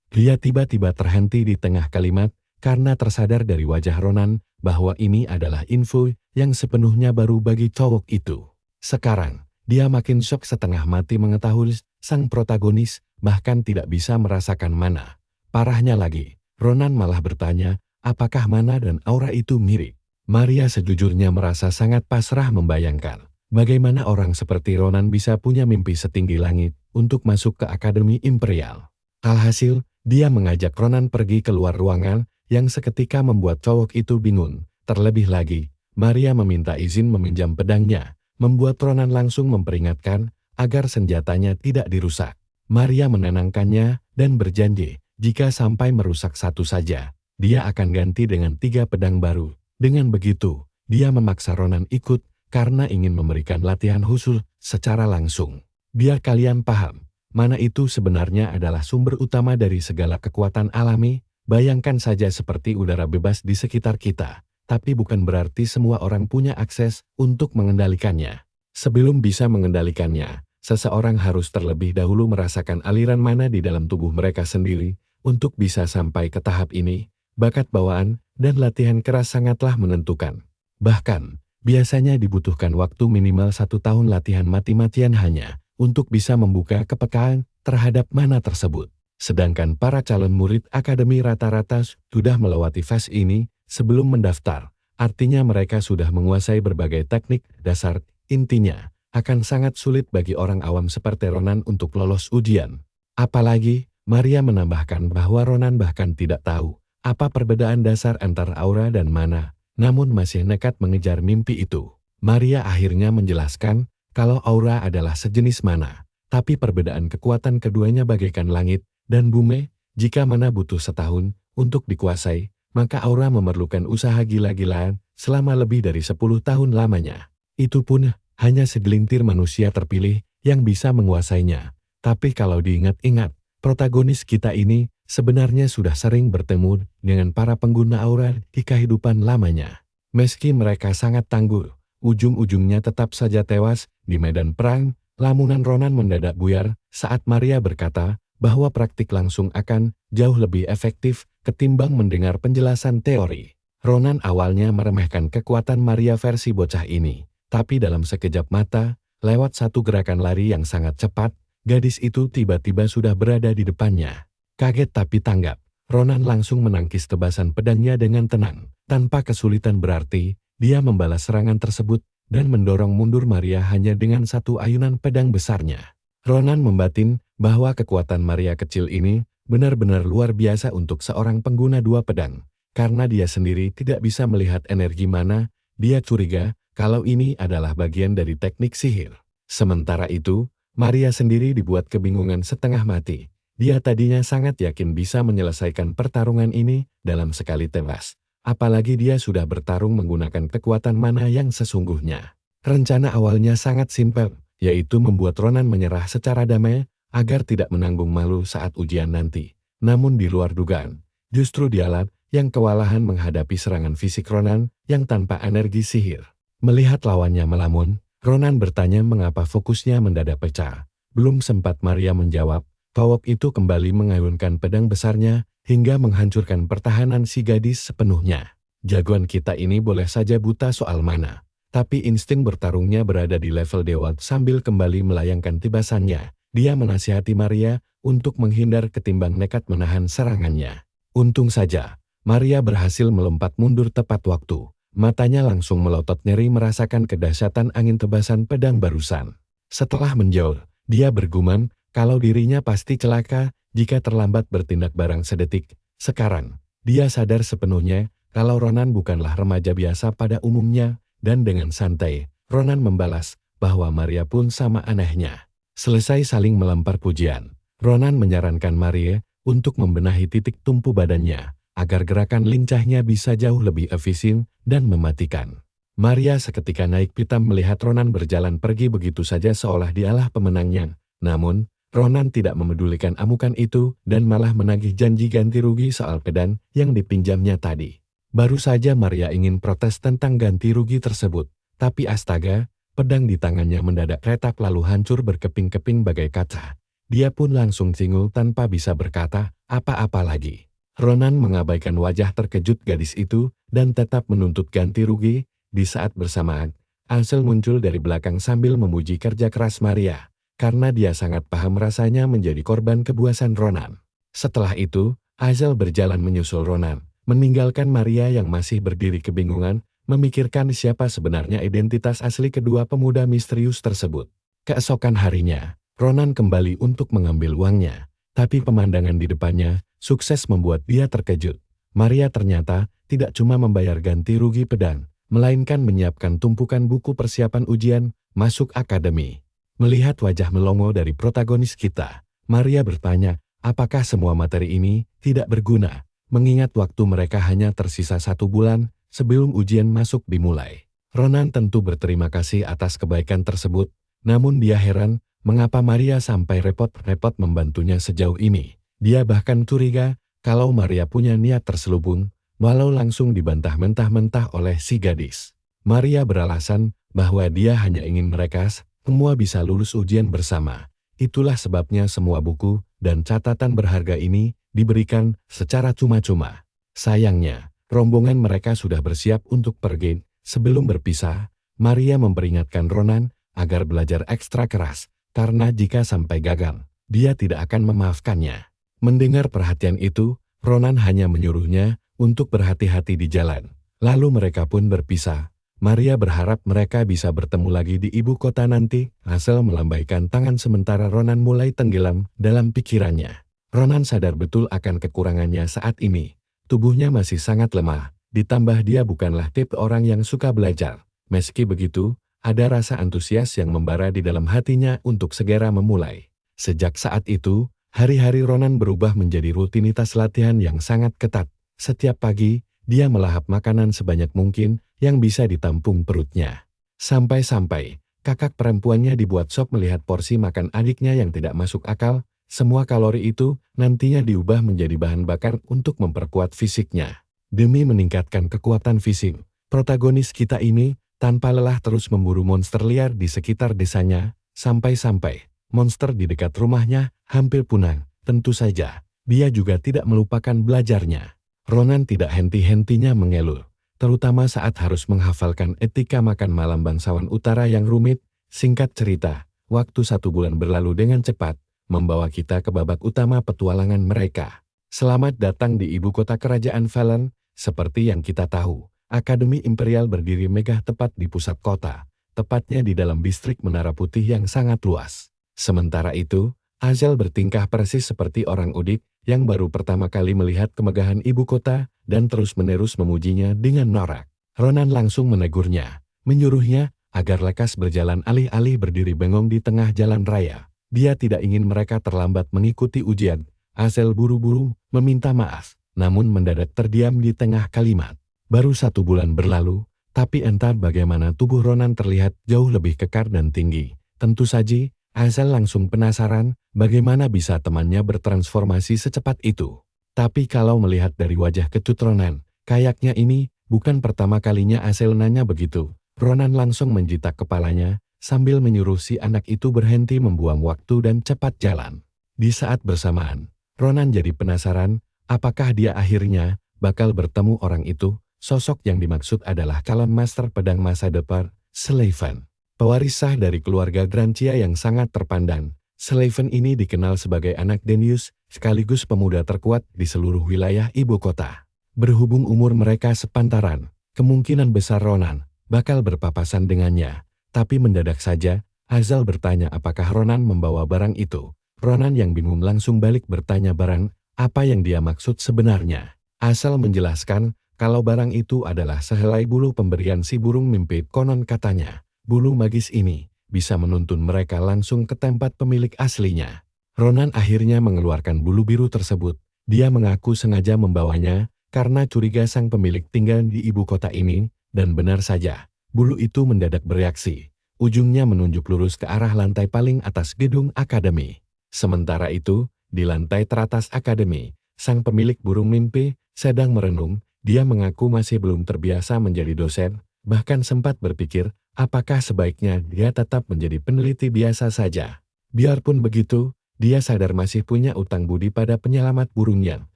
dia tiba-tiba terhenti di tengah kalimat karena tersadar dari wajah Ronan bahwa ini adalah info yang sepenuhnya baru bagi cowok itu. Sekarang, dia makin syok setengah mati mengetahui sang protagonis bahkan tidak bisa merasakan mana. Parahnya lagi, Ronan malah bertanya, apakah mana dan aura itu mirip? Maria sejujurnya merasa sangat pasrah membayangkan bagaimana orang seperti Ronan bisa punya mimpi setinggi langit untuk masuk ke Akademi Imperial. Alhasil, dia mengajak Ronan pergi keluar ruangan yang seketika membuat cowok itu bingung. Terlebih lagi, Maria meminta izin meminjam pedangnya, membuat Ronan langsung memperingatkan agar senjatanya tidak dirusak. Maria menenangkannya dan berjanji, jika sampai merusak satu saja, dia akan ganti dengan 3 pedang baru. Dengan begitu, dia memaksa Ronan ikut karena ingin memberikan latihan khusus secara langsung. Biar kalian paham, mana itu sebenarnya adalah sumber utama dari segala kekuatan alami. Bayangkan saja seperti udara bebas di sekitar kita, tapi bukan berarti semua orang punya akses untuk mengendalikannya. Sebelum bisa mengendalikannya, seseorang harus terlebih dahulu merasakan aliran mana di dalam tubuh mereka sendiri. Untuk bisa sampai ke tahap ini, bakat bawaan dan latihan keras sangatlah menentukan. Bahkan, biasanya dibutuhkan waktu minimal 1 tahun latihan mati-matian hanya untuk bisa membuka kepekaan terhadap mana tersebut. Sedangkan para calon murid akademi rata-rata sudah melewati fase ini sebelum mendaftar. Artinya mereka sudah menguasai berbagai teknik dasar. Intinya, akan sangat sulit bagi orang awam seperti Ronan untuk lolos ujian. Apalagi, Maria menambahkan bahwa Ronan bahkan tidak tahu apa perbedaan dasar antara aura dan mana, namun masih nekat mengejar mimpi itu. Maria akhirnya menjelaskan kalau aura adalah sejenis mana, tapi perbedaan kekuatan keduanya bagaikan langit dan bumi. Jika mana butuh setahun untuk dikuasai, maka Aura memerlukan usaha gila-gilaan selama lebih dari 10 tahun lamanya. Itu pun hanya segelintir manusia terpilih yang bisa menguasainya. Tapi kalau diingat-ingat, protagonis kita ini sebenarnya sudah sering bertemu dengan para pengguna aura di kehidupan lamanya. Meski mereka sangat tangguh, ujung-ujungnya tetap saja tewas di medan perang. Lamunan Ronan mendadak buyar saat Maria berkata bahwa praktik langsung akan jauh lebih efektif ketimbang mendengar penjelasan teori. Ronan awalnya meremehkan kekuatan Maria versi bocah ini, tapi dalam sekejap mata, lewat satu gerakan lari yang sangat cepat, gadis itu tiba-tiba sudah berada di depannya. Kaget tapi tanggap, Ronan langsung menangkis tebasan pedangnya dengan tenang. Tanpa kesulitan berarti, dia membalas serangan tersebut dan mendorong mundur Maria hanya dengan satu ayunan pedang besarnya. Ronan membatin bahwa kekuatan Maria kecil ini benar-benar luar biasa untuk seorang pengguna dua pedang. Karena dia sendiri tidak bisa melihat energi mana, dia curiga kalau ini adalah bagian dari teknik sihir. Sementara itu, Maria sendiri dibuat kebingungan setengah mati. Dia tadinya sangat yakin bisa menyelesaikan pertarungan ini dalam sekali tebas. Apalagi dia sudah bertarung menggunakan kekuatan mana yang sesungguhnya. Rencana awalnya sangat simpel, yaitu membuat Ronan menyerah secara damai agar tidak menanggung malu saat ujian nanti. Namun di luar dugaan, justru dialah yang kewalahan menghadapi serangan fisik Ronan yang tanpa energi sihir. Melihat lawannya melamun, Ronan bertanya mengapa fokusnya mendadak pecah. Belum sempat Maria menjawab, Pawok itu kembali mengayunkan pedang besarnya hingga menghancurkan pertahanan si gadis sepenuhnya. Jagoan kita ini boleh saja buta soal mana, tapi insting bertarungnya berada di level dewa. Sambil kembali melayangkan tibasannya, dia menasihati Maria untuk menghindar ketimbang nekat menahan serangannya. Untung saja, Maria berhasil melompat mundur tepat waktu. Matanya langsung melotot nyeri merasakan kedahsyatan angin tebasan pedang barusan. Setelah menjauh, dia bergumam kalau dirinya pasti celaka jika terlambat bertindak barang sedetik. Sekarang, dia sadar sepenuhnya kalau Ronan bukanlah remaja biasa pada umumnya, dan dengan santai, Ronan membalas bahwa Maria pun sama anehnya. Selesai saling melempar pujian, Ronan menyarankan Maria untuk membenahi titik tumpu badannya, agar gerakan lincahnya bisa jauh lebih efisien dan mematikan. Maria seketika naik pitam melihat Ronan berjalan pergi begitu saja seolah dialah pemenangnya. Namun, Ronan tidak memedulikan amukan itu dan malah menagih janji ganti rugi soal pedang yang dipinjamnya tadi. Baru saja Maria ingin protes tentang ganti rugi tersebut, tapi astaga, pedang di tangannya mendadak retak lalu hancur berkeping-keping bagai kaca. Dia pun langsung cingul tanpa bisa berkata apa-apa lagi. Ronan mengabaikan wajah terkejut gadis itu dan tetap menuntut ganti rugi. Di saat bersamaan, Ansel muncul dari belakang sambil memuji kerja keras Maria. Karena dia sangat paham rasanya menjadi korban kebuasan Ronan. Setelah itu, Azel berjalan menyusul Ronan, meninggalkan Maria yang masih berdiri kebingungan, memikirkan siapa sebenarnya identitas asli kedua pemuda misterius tersebut. Keesokan harinya, Ronan kembali untuk mengambil uangnya, tapi pemandangan di depannya sukses membuat dia terkejut. Maria ternyata tidak cuma membayar ganti rugi pedang, melainkan menyiapkan tumpukan buku persiapan ujian masuk akademi. Melihat wajah melongo dari protagonis kita, Maria bertanya, apakah semua materi ini tidak berguna, mengingat waktu mereka hanya tersisa 1 bulan sebelum ujian masuk dimulai. Ronan tentu berterima kasih atas kebaikan tersebut, namun dia heran mengapa Maria sampai repot-repot membantunya sejauh ini. Dia bahkan curiga kalau Maria punya niat terselubung, walau langsung dibantah mentah-mentah oleh si gadis. Maria beralasan bahwa dia hanya ingin mereka semua bisa lulus ujian bersama. Itulah sebabnya semua buku dan catatan berharga ini diberikan secara cuma-cuma. Sayangnya, rombongan mereka sudah bersiap untuk pergi. Sebelum berpisah, Maria memperingatkan Ronan agar belajar ekstra keras, karena jika sampai gagal, dia tidak akan memaafkannya. Mendengar perhatian itu, Ronan hanya menyuruhnya untuk berhati-hati di jalan. Lalu mereka pun berpisah. Maria berharap mereka bisa bertemu lagi di ibu kota nanti. Hasil melambaikan tangan sementara Ronan mulai tenggelam dalam pikirannya. Ronan sadar betul akan kekurangannya saat ini. Tubuhnya masih sangat lemah, ditambah dia bukanlah tipe orang yang suka belajar. Meski begitu, ada rasa antusias yang membara di dalam hatinya untuk segera memulai. Sejak saat itu, hari-hari Ronan berubah menjadi rutinitas latihan yang sangat ketat. Setiap pagi, dia melahap makanan sebanyak mungkin yang bisa ditampung perutnya. Sampai-sampai, kakak perempuannya dibuat shock melihat porsi makan adiknya yang tidak masuk akal. Semua kalori itu nantinya diubah menjadi bahan bakar untuk memperkuat fisiknya. Demi meningkatkan kekuatan fisik, protagonis kita ini tanpa lelah terus memburu monster liar di sekitar desanya, sampai-sampai monster di dekat rumahnya hampir punah. Tentu saja, dia juga tidak melupakan belajarnya. Ronan tidak henti-hentinya mengeluh, terutama saat harus menghafalkan etika makan malam bangsawan utara yang rumit. Singkat cerita, waktu 1 bulan berlalu dengan cepat, membawa kita ke babak utama petualangan mereka. Selamat datang di ibu kota kerajaan Velen. Seperti yang kita tahu, Akademi Imperial berdiri megah tepat di pusat kota, tepatnya di dalam distrik Menara Putih yang sangat luas. Sementara itu, Azel bertingkah persis seperti orang udik yang baru pertama kali melihat kemegahan ibu kota dan terus-menerus memujinya dengan norak. Ronan langsung menegurnya, menyuruhnya agar lekas berjalan alih-alih berdiri bengong di tengah jalan raya. Dia tidak ingin mereka terlambat mengikuti ujian. Azel buru-buru meminta maaf, namun mendadak terdiam di tengah kalimat. Baru 1 bulan berlalu, tapi entah bagaimana tubuh Ronan terlihat jauh lebih kekar dan tinggi. Tentu saja, Azel langsung penasaran bagaimana bisa temannya bertransformasi secepat itu. Tapi kalau melihat dari wajah kecut Ronan, kayaknya ini bukan pertama kalinya Azel nanya begitu. Ronan langsung menjitak kepalanya sambil menyuruh si anak itu berhenti membuang waktu dan cepat jalan. Di saat bersamaan, Ronan jadi penasaran apakah dia akhirnya bakal bertemu orang itu. Sosok yang dimaksud adalah calon master pedang masa depan, Sleifen. Pewaris sah dari keluarga Grancia yang sangat terpandang. Sleifen ini dikenal sebagai anak Denius, sekaligus pemuda terkuat di seluruh wilayah ibu kota. Berhubung umur mereka sepantaran, kemungkinan besar Ronan bakal berpapasan dengannya. Tapi mendadak saja, Azel bertanya apakah Ronan membawa barang itu. Ronan yang bingung langsung balik bertanya barang apa yang dia maksud sebenarnya. Azel menjelaskan kalau barang itu adalah sehelai bulu pemberian si burung mimpi. Konon katanya, bulu magis ini bisa menuntun mereka langsung ke tempat pemilik aslinya. Ronan akhirnya mengeluarkan bulu biru tersebut. Dia mengaku sengaja membawanya karena curiga sang pemilik tinggal di ibu kota ini, dan benar saja, bulu itu mendadak bereaksi. Ujungnya menunjuk lurus ke arah lantai paling atas gedung akademi. Sementara itu, di lantai teratas akademi, sang pemilik burung mimpi sedang merenung. Dia mengaku masih belum terbiasa menjadi dosen, bahkan sempat berpikir apakah sebaiknya dia tetap menjadi peneliti biasa saja. Biarpun begitu, dia sadar masih punya utang budi pada penyelamat burungnya.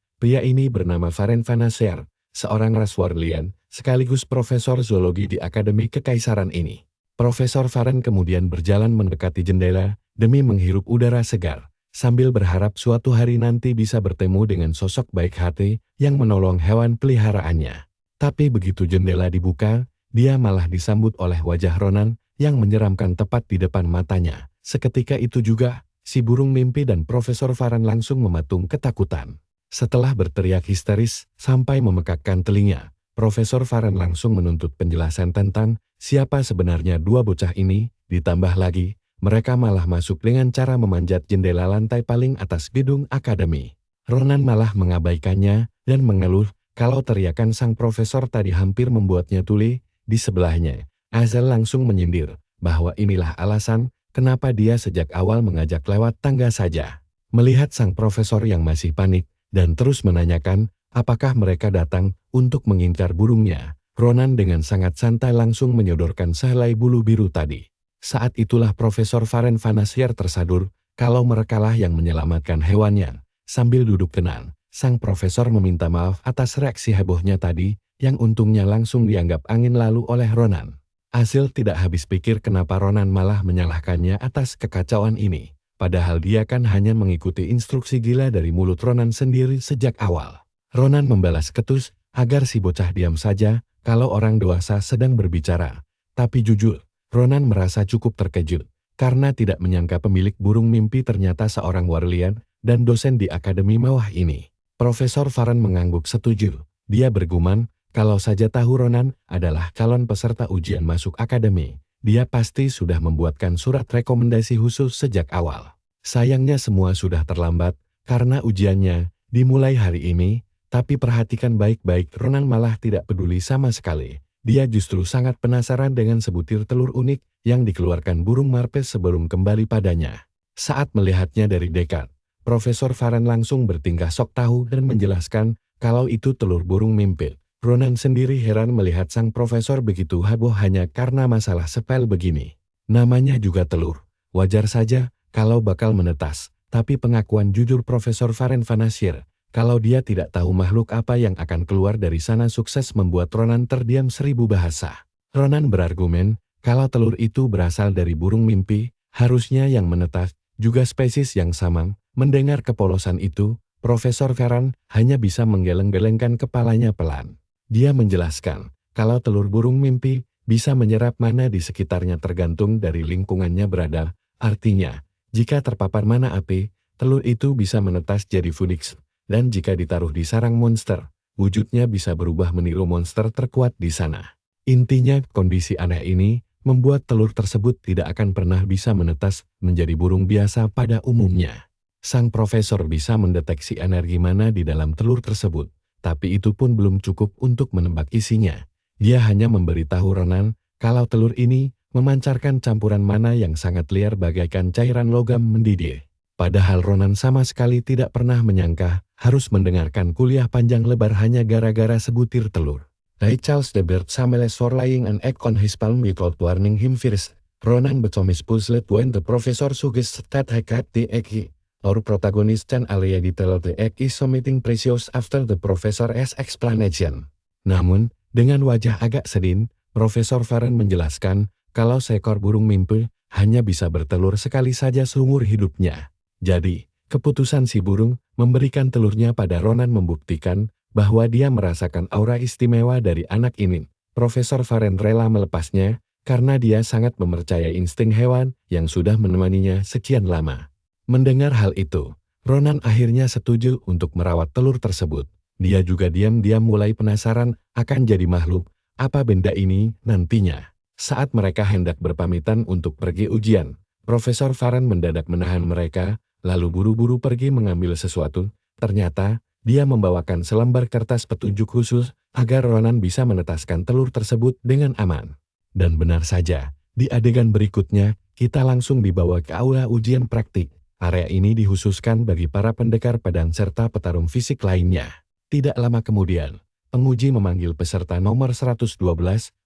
Pria ini bernama Faren Vanaser, seorang Raswarlian, sekaligus profesor zoologi di Akademi Kekaisaran ini. Profesor Faren kemudian berjalan mendekati jendela demi menghirup udara segar, sambil berharap suatu hari nanti bisa bertemu dengan sosok baik hati yang menolong hewan peliharaannya. Tapi begitu jendela dibuka, dia malah disambut oleh wajah Ronan yang menyeramkan tepat di depan matanya. Seketika itu juga, si burung mimpi dan Profesor Faren langsung mematung ketakutan. Setelah berteriak histeris sampai memekakkan telinga, Profesor Faren langsung menuntut penjelasan tentang siapa sebenarnya dua bocah ini. Ditambah lagi, mereka malah masuk dengan cara memanjat jendela lantai paling atas gedung akademi. Ronan malah mengabaikannya dan mengeluh kalau teriakan sang profesor tadi hampir membuatnya tuli. Di sebelahnya, Azel langsung menyindir bahwa inilah alasan kenapa dia sejak awal mengajak lewat tangga saja. Melihat sang profesor yang masih panik dan terus menanyakan apakah mereka datang untuk mengincar burungnya, Ronan dengan sangat santai langsung menyodorkan sehelai bulu biru tadi. Saat itulah Profesor Faren Vanaser tersadur kalau merekalah yang menyelamatkan hewannya. Sambil duduk tenang, sang profesor meminta maaf atas reaksi hebohnya tadi, yang untungnya langsung dianggap angin lalu oleh Ronan. Azel tidak habis pikir kenapa Ronan malah menyalahkannya atas kekacauan ini. Padahal dia kan hanya mengikuti instruksi gila dari mulut Ronan sendiri sejak awal. Ronan membalas ketus agar si bocah diam saja kalau orang dewasa sedang berbicara. Tapi jujur, Ronan merasa cukup terkejut karena tidak menyangka pemilik burung mimpi ternyata seorang Warlian dan dosen di akademi mewah ini. Profesor Faren mengangguk setuju. Dia bergumam, kalau saja tahu Ronan adalah calon peserta ujian masuk akademi, dia pasti sudah membuatkan surat rekomendasi khusus sejak awal. Sayangnya semua sudah terlambat karena ujiannya dimulai hari ini, Tapi perhatikan baik-baik, Ronan malah tidak peduli sama sekali. Dia justru sangat penasaran dengan sebutir telur unik yang dikeluarkan burung marpes sebelum kembali padanya. Saat melihatnya dari dekat, Profesor Varren langsung bertingkah sok tahu dan menjelaskan kalau itu telur burung mimpi. Ronan sendiri heran melihat sang profesor begitu heboh hanya karena masalah sepele begini. Namanya juga telur. Wajar saja kalau bakal menetas. Tapi pengakuan jujur Profesor Varren Vanasier, kalau dia tidak tahu makhluk apa yang akan keluar dari sana sukses membuat Ronan terdiam 1000 bahasa. Ronan berargumen, kalau telur itu berasal dari burung mimpi, harusnya yang menetas juga spesies yang sama. Mendengar kepolosan itu, Profesor Varren hanya bisa menggeleng-gelengkan kepalanya pelan. Dia menjelaskan, kalau telur burung mimpi bisa menyerap mana di sekitarnya tergantung dari lingkungannya berada. Artinya, jika terpapar mana api, telur itu bisa menetas jadi phoenix. Dan jika ditaruh di sarang monster, wujudnya bisa berubah meniru monster terkuat di sana. Intinya, kondisi aneh ini membuat telur tersebut tidak akan pernah bisa menetas menjadi burung biasa pada umumnya. Sang profesor bisa mendeteksi energi mana di dalam telur tersebut. Tapi itu pun belum cukup untuk menebak isinya. Dia hanya memberitahu Ronan kalau telur ini memancarkan campuran mana yang sangat liar bagaikan cairan logam mendidih. Padahal Ronan sama sekali tidak pernah menyangka harus mendengarkan kuliah panjang lebar hanya gara-gara sebutir telur. Charles the Bird Samuels for laying an egg on his palm without warning him first. Ronan became puzzled when the professor suggested that he cut the egg. Our protagonist can already tell the egg is something precious after the professor's explanation. Namun, dengan wajah agak sedih, Profesor Varren menjelaskan kalau seekor burung mimpi hanya bisa bertelur sekali saja seumur hidupnya. Jadi, keputusan si burung memberikan telurnya pada Ronan membuktikan bahwa dia merasakan aura istimewa dari anak ini. Profesor Varren rela melepasnya karena dia sangat mempercayai insting hewan yang sudah menemaninya sekian lama. Mendengar hal itu, Ronan akhirnya setuju untuk merawat telur tersebut. Dia juga diam-diam mulai penasaran akan jadi makhluk apa benda ini nantinya. Saat mereka hendak berpamitan untuk pergi ujian, Profesor Varren mendadak menahan mereka, lalu buru-buru pergi mengambil sesuatu. Ternyata, dia membawakan selembar kertas petunjuk khusus agar Ronan bisa menetaskan telur tersebut dengan aman. Dan benar saja, di adegan berikutnya, kita langsung dibawa ke aula ujian praktik. Area ini dikhususkan bagi para pendekar pedang serta petarung fisik lainnya. Tidak lama kemudian, penguji memanggil peserta nomor 112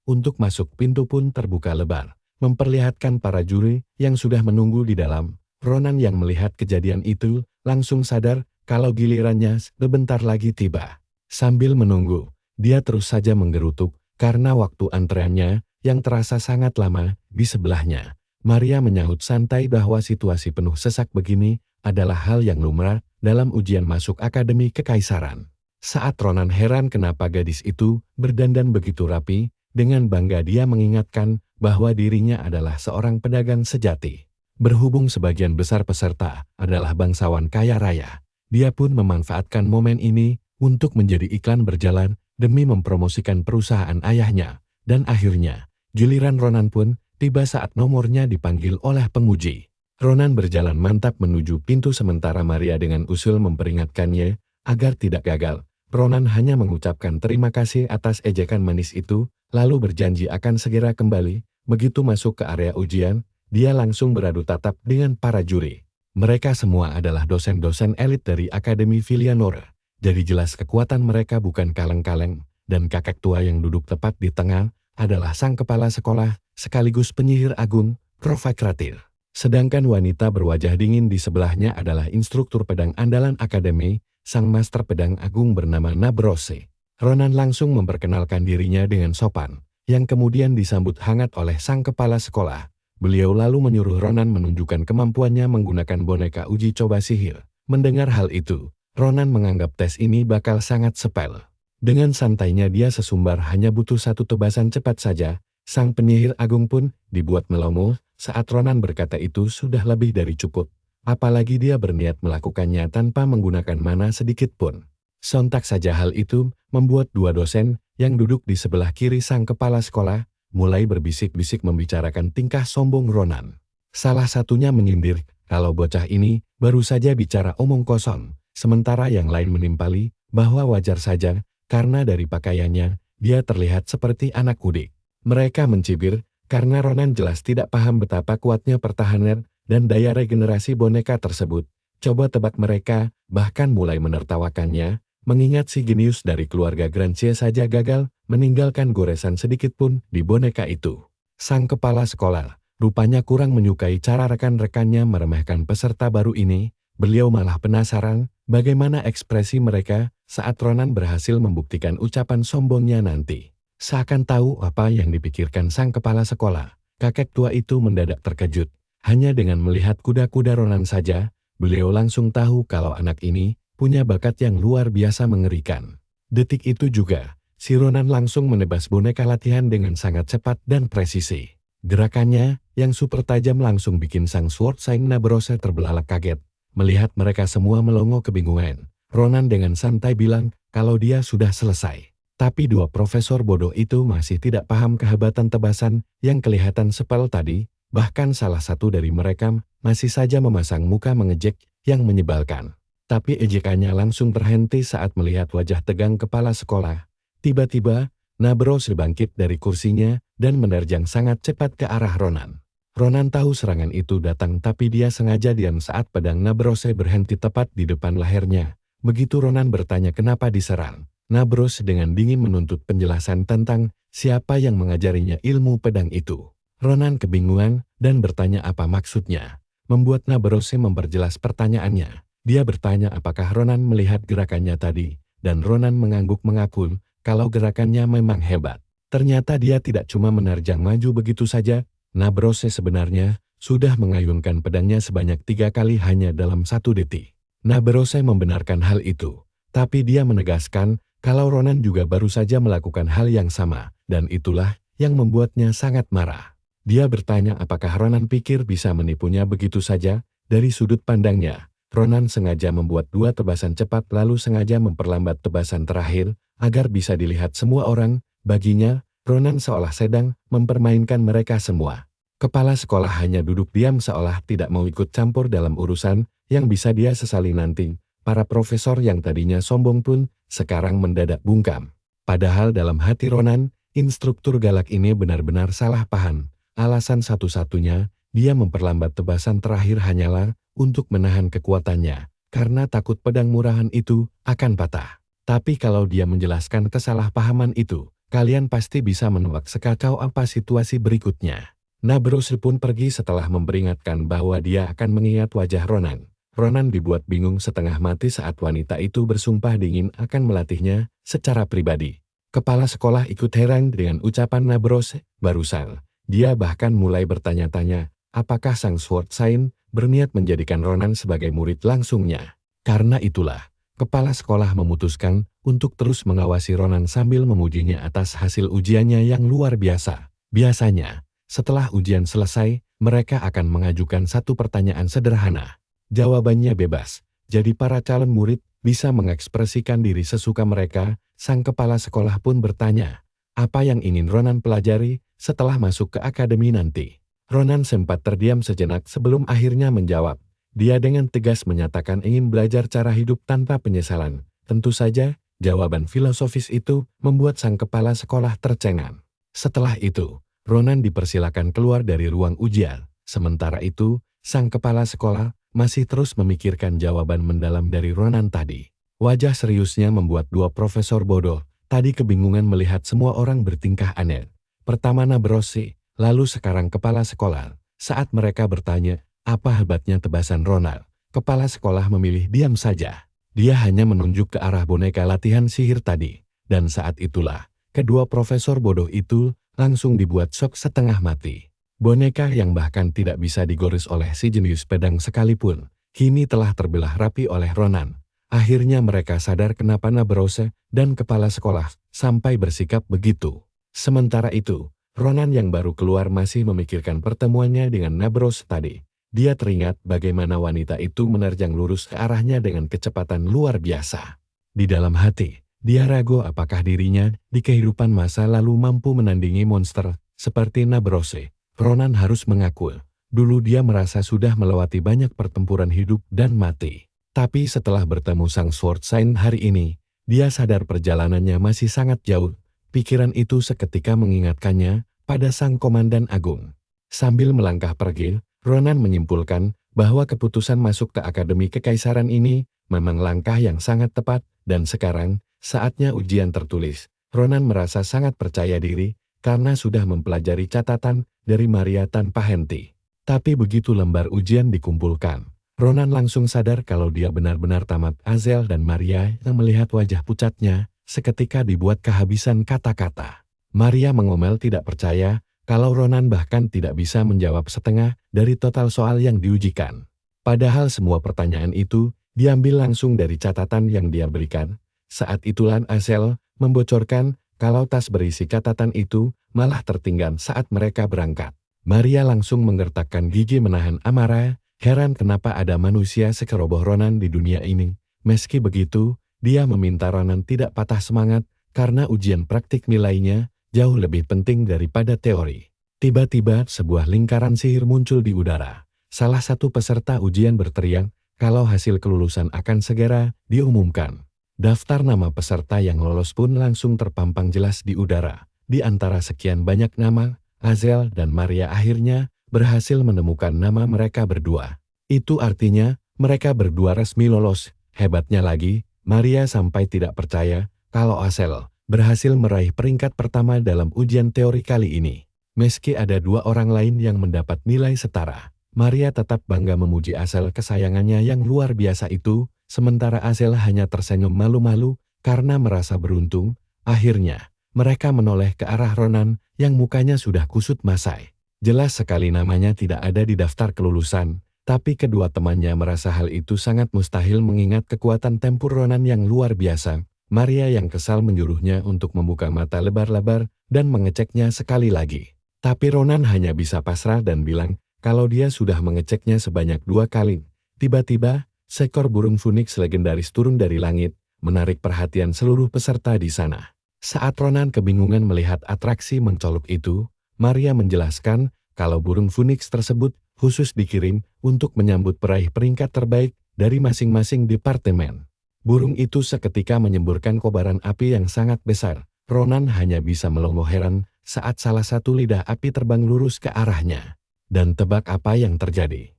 untuk masuk. Pintu pun terbuka lebar, memperlihatkan para juri yang sudah menunggu di dalam. Ronan yang melihat kejadian itu langsung sadar kalau gilirannya sebentar lagi tiba. Sambil menunggu, dia terus saja menggerutuk karena waktu antreannya yang terasa sangat lama di sebelahnya. Maria menyahut santai bahwa situasi penuh sesak begini adalah hal yang lumrah dalam ujian masuk Akademi Kekaisaran. Saat Ronan heran kenapa gadis itu berdandan begitu rapi, dengan bangga dia mengingatkan bahwa dirinya adalah seorang pedagang sejati. Berhubung sebagian besar peserta adalah bangsawan kaya raya, dia pun memanfaatkan momen ini untuk menjadi iklan berjalan demi mempromosikan perusahaan ayahnya. Dan akhirnya, giliran Ronan pun tiba saat nomornya dipanggil oleh penguji. Ronan berjalan mantap menuju pintu sementara Maria dengan usul memperingatkannya agar tidak gagal. Ronan hanya mengucapkan terima kasih atas ejekan manis itu, lalu berjanji akan segera kembali. Begitu masuk ke area ujian, dia langsung beradu tatap dengan para juri. Mereka semua adalah dosen-dosen elit dari Akademi Filianora. Jadi jelas kekuatan mereka bukan kaleng-kaleng, dan kakek tua yang duduk tepat di tengah adalah sang kepala sekolah, sekaligus penyihir agung, Krovakratir. Sedangkan wanita berwajah dingin di sebelahnya adalah instruktur pedang andalan akademi, sang master pedang agung bernama Nabrose. Ronan langsung memperkenalkan dirinya dengan sopan, yang kemudian disambut hangat oleh sang kepala sekolah. Beliau lalu menyuruh Ronan menunjukkan kemampuannya menggunakan boneka uji coba sihir. Mendengar hal itu, Ronan menganggap tes ini bakal sangat sepele. Dengan santainya dia sesumbar hanya butuh satu tebasan cepat saja. Sang penyihir agung pun dibuat melongo saat Ronan berkata itu sudah lebih dari cukup. Apalagi dia berniat melakukannya tanpa menggunakan mana sedikit pun. Sontak saja hal itu membuat dua dosen yang duduk di sebelah kiri sang kepala sekolah mulai berbisik-bisik membicarakan tingkah sombong Ronan. Salah satunya menyindir kalau bocah ini baru saja bicara omong kosong, sementara yang lain menimpali bahwa wajar saja, karena dari pakaiannya, dia terlihat seperti anak udik. Mereka mencibir, karena Ronan jelas tidak paham betapa kuatnya pertahanan dan daya regenerasi boneka tersebut. Coba tebak mereka, bahkan mulai menertawakannya, mengingat si genius dari keluarga Grancie saja gagal meninggalkan goresan sedikit pun di boneka itu. Sang kepala sekolah rupanya kurang menyukai cara rekan-rekannya meremehkan peserta baru ini. Beliau malah penasaran bagaimana ekspresi mereka saat Ronan berhasil membuktikan ucapan sombongnya nanti. Seakan tahu apa yang dipikirkan sang kepala sekolah, kakek tua itu mendadak terkejut. Hanya dengan melihat kuda-kuda Ronan saja, beliau langsung tahu kalau anak ini punya bakat yang luar biasa mengerikan. Detik itu juga, si Ronan langsung menebas boneka latihan dengan sangat cepat dan presisi. Gerakannya yang super tajam langsung bikin sang Sword Sign Nabrose terbelalak kaget. Melihat mereka semua melongo kebingungan, Ronan dengan santai bilang kalau dia sudah selesai. Tapi dua profesor bodoh itu masih tidak paham kehebatan tebasan yang kelihatan sepel tadi, bahkan salah satu dari mereka masih saja memasang muka mengejek yang menyebalkan. Tapi ejekannya langsung terhenti saat melihat wajah tegang kepala sekolah. Tiba-tiba, Nabrose bangkit dari kursinya dan menerjang sangat cepat ke arah Ronan. Ronan tahu serangan itu datang tapi dia sengaja diam saat pedang Nabrose berhenti tepat di depan lehernya. Begitu Ronan bertanya kenapa diserang, Nabrose dengan dingin menuntut penjelasan tentang siapa yang mengajarinya ilmu pedang itu. Ronan kebingungan dan bertanya apa maksudnya. Membuat Nabrose memperjelas pertanyaannya. Dia bertanya apakah Ronan melihat gerakannya tadi, dan Ronan mengangguk mengaku kalau gerakannya memang hebat. Ternyata dia tidak cuma menerjang maju begitu saja, Nabrose sebenarnya sudah mengayunkan pedangnya sebanyak 3 kali hanya dalam 1 detik. Nabrose membenarkan hal itu, tapi dia menegaskan kalau Ronan juga baru saja melakukan hal yang sama, dan itulah yang membuatnya sangat marah. Dia bertanya apakah Ronan pikir bisa menipunya begitu saja. Dari sudut pandangnya, Ronan sengaja membuat 2 tebasan cepat lalu sengaja memperlambat tebasan terakhir, agar bisa dilihat semua orang. Baginya, Ronan seolah sedang mempermainkan mereka semua. Kepala sekolah hanya duduk diam seolah tidak mau ikut campur dalam urusan yang bisa dia sesali nanti. Para profesor yang tadinya sombong pun sekarang mendadak bungkam. Padahal dalam hati Ronan, instruktur galak ini benar-benar salah paham. Alasan satu-satunya, dia memperlambat tebasan terakhir hanyalah untuk menahan kekuatannya, karena takut pedang murahan itu akan patah. Tapi kalau dia menjelaskan kesalahpahaman itu, kalian pasti bisa menebak sekacau apa situasi berikutnya. Nabrose pun pergi setelah memperingatkan bahwa dia akan mengingat wajah Ronan. Ronan dibuat bingung setengah mati saat wanita itu bersumpah dingin akan melatihnya secara pribadi. Kepala sekolah ikut heran dengan ucapan Nabrose barusan. Dia bahkan mulai bertanya-tanya, apakah sang Sword Sign berniat menjadikan Ronan sebagai murid langsungnya. Karena itulah, kepala sekolah memutuskan untuk terus mengawasi Ronan sambil memujinya atas hasil ujiannya yang luar biasa. Biasanya, setelah ujian selesai, mereka akan mengajukan satu pertanyaan sederhana. Jawabannya bebas, jadi para calon murid bisa mengekspresikan diri sesuka mereka. Sang kepala sekolah pun bertanya, apa yang ingin Ronan pelajari setelah masuk ke akademi nanti. Ronan sempat terdiam sejenak sebelum akhirnya menjawab. Dia dengan tegas menyatakan ingin belajar cara hidup tanpa penyesalan. Tentu saja, jawaban filosofis itu membuat sang kepala sekolah tercengang. Setelah itu, Ronan dipersilakan keluar dari ruang ujian. Sementara itu, sang kepala sekolah masih terus memikirkan jawaban mendalam dari Ronan tadi. Wajah seriusnya membuat 2 profesor bodoh tadi kebingungan melihat semua orang bertingkah aneh. Pertama Nabrose, lalu sekarang kepala sekolah. Saat mereka bertanya, apa hebatnya tebasan Ronan, kepala sekolah memilih diam saja. Dia hanya menunjuk ke arah boneka latihan sihir tadi. Dan saat itulah, kedua profesor bodoh itu langsung dibuat shock setengah mati. Boneka yang bahkan tidak bisa digores oleh si jenius pedang sekalipun, kini telah terbelah rapi oleh Ronan. Akhirnya mereka sadar kenapa Nabrose dan kepala sekolah sampai bersikap begitu. Sementara itu, Ronan yang baru keluar masih memikirkan pertemuannya dengan Nabrose tadi. Dia teringat bagaimana wanita itu menerjang lurus ke arahnya dengan kecepatan luar biasa. Di dalam hati, dia ragu apakah dirinya di kehidupan masa lalu mampu menandingi monster seperti Nabrose. Ronan harus mengaku, dulu dia merasa sudah melewati banyak pertempuran hidup dan mati. Tapi setelah bertemu sang Sword Sign hari ini, Dia sadar perjalanannya masih sangat jauh. Pikiran itu seketika mengingatkannya pada sang komandan agung. Sambil melangkah pergi, Ronan menyimpulkan bahwa keputusan masuk ke Akademi Kekaisaran ini memang langkah yang sangat tepat, dan sekarang, saatnya ujian tertulis. Ronan merasa sangat percaya diri karena sudah mempelajari catatan dari Maria tanpa henti. Tapi begitu lembar ujian dikumpulkan, Ronan langsung sadar kalau dia benar-benar tamat. Azel dan Maria yang melihat wajah pucatnya, seketika dibuat kehabisan kata-kata. Maria mengomel tidak percaya kalau Ronan bahkan tidak bisa menjawab setengah dari total soal yang diujikan. Padahal semua pertanyaan itu diambil langsung dari catatan yang dia berikan. Saat itulah Azel membocorkan kalau tas berisi catatan itu malah tertinggal saat mereka berangkat. Maria langsung menggertakkan gigi menahan amarah, heran kenapa ada manusia sekeroboh Ronan di dunia ini. Meski begitu, dia meminta Ronan tidak patah semangat karena ujian praktik nilainya jauh lebih penting daripada teori. Tiba-tiba sebuah lingkaran sihir muncul di udara. Salah satu peserta ujian berteriak kalau hasil kelulusan akan segera diumumkan. Daftar nama peserta yang lolos pun langsung terpampang jelas di udara. Di antara sekian banyak nama, Azel dan Maria akhirnya berhasil menemukan nama mereka berdua. Itu artinya mereka berdua resmi lolos. Hebatnya lagi, Maria sampai tidak percaya kalau Azel berhasil meraih peringkat pertama dalam ujian teori kali ini. Meski ada dua orang lain yang mendapat nilai setara, Maria tetap bangga memuji Azel kesayangannya yang luar biasa itu, sementara Azel hanya tersenyum malu-malu karena merasa beruntung. Akhirnya, mereka menoleh ke arah Ronan yang mukanya sudah kusut masai. Jelas sekali namanya tidak ada di daftar kelulusan, tapi kedua temannya merasa hal itu sangat mustahil mengingat kekuatan tempur Ronan yang luar biasa. Maria yang kesal menyuruhnya untuk membuka mata lebar-lebar dan mengeceknya sekali lagi. Tapi Ronan hanya bisa pasrah dan bilang kalau dia sudah mengeceknya sebanyak 2 kali. Tiba-tiba, seekor burung Phoenix legendaris turun dari langit, menarik perhatian seluruh peserta di sana. Saat Ronan kebingungan melihat atraksi mencolok itu, Maria menjelaskan kalau burung Phoenix tersebut khusus dikirim untuk menyambut peraih peringkat terbaik dari masing-masing departemen. Burung itu seketika menyemburkan kobaran api yang sangat besar. Ronan hanya bisa melongo heran saat salah satu lidah api terbang lurus ke arahnya. Dan tebak apa yang terjadi?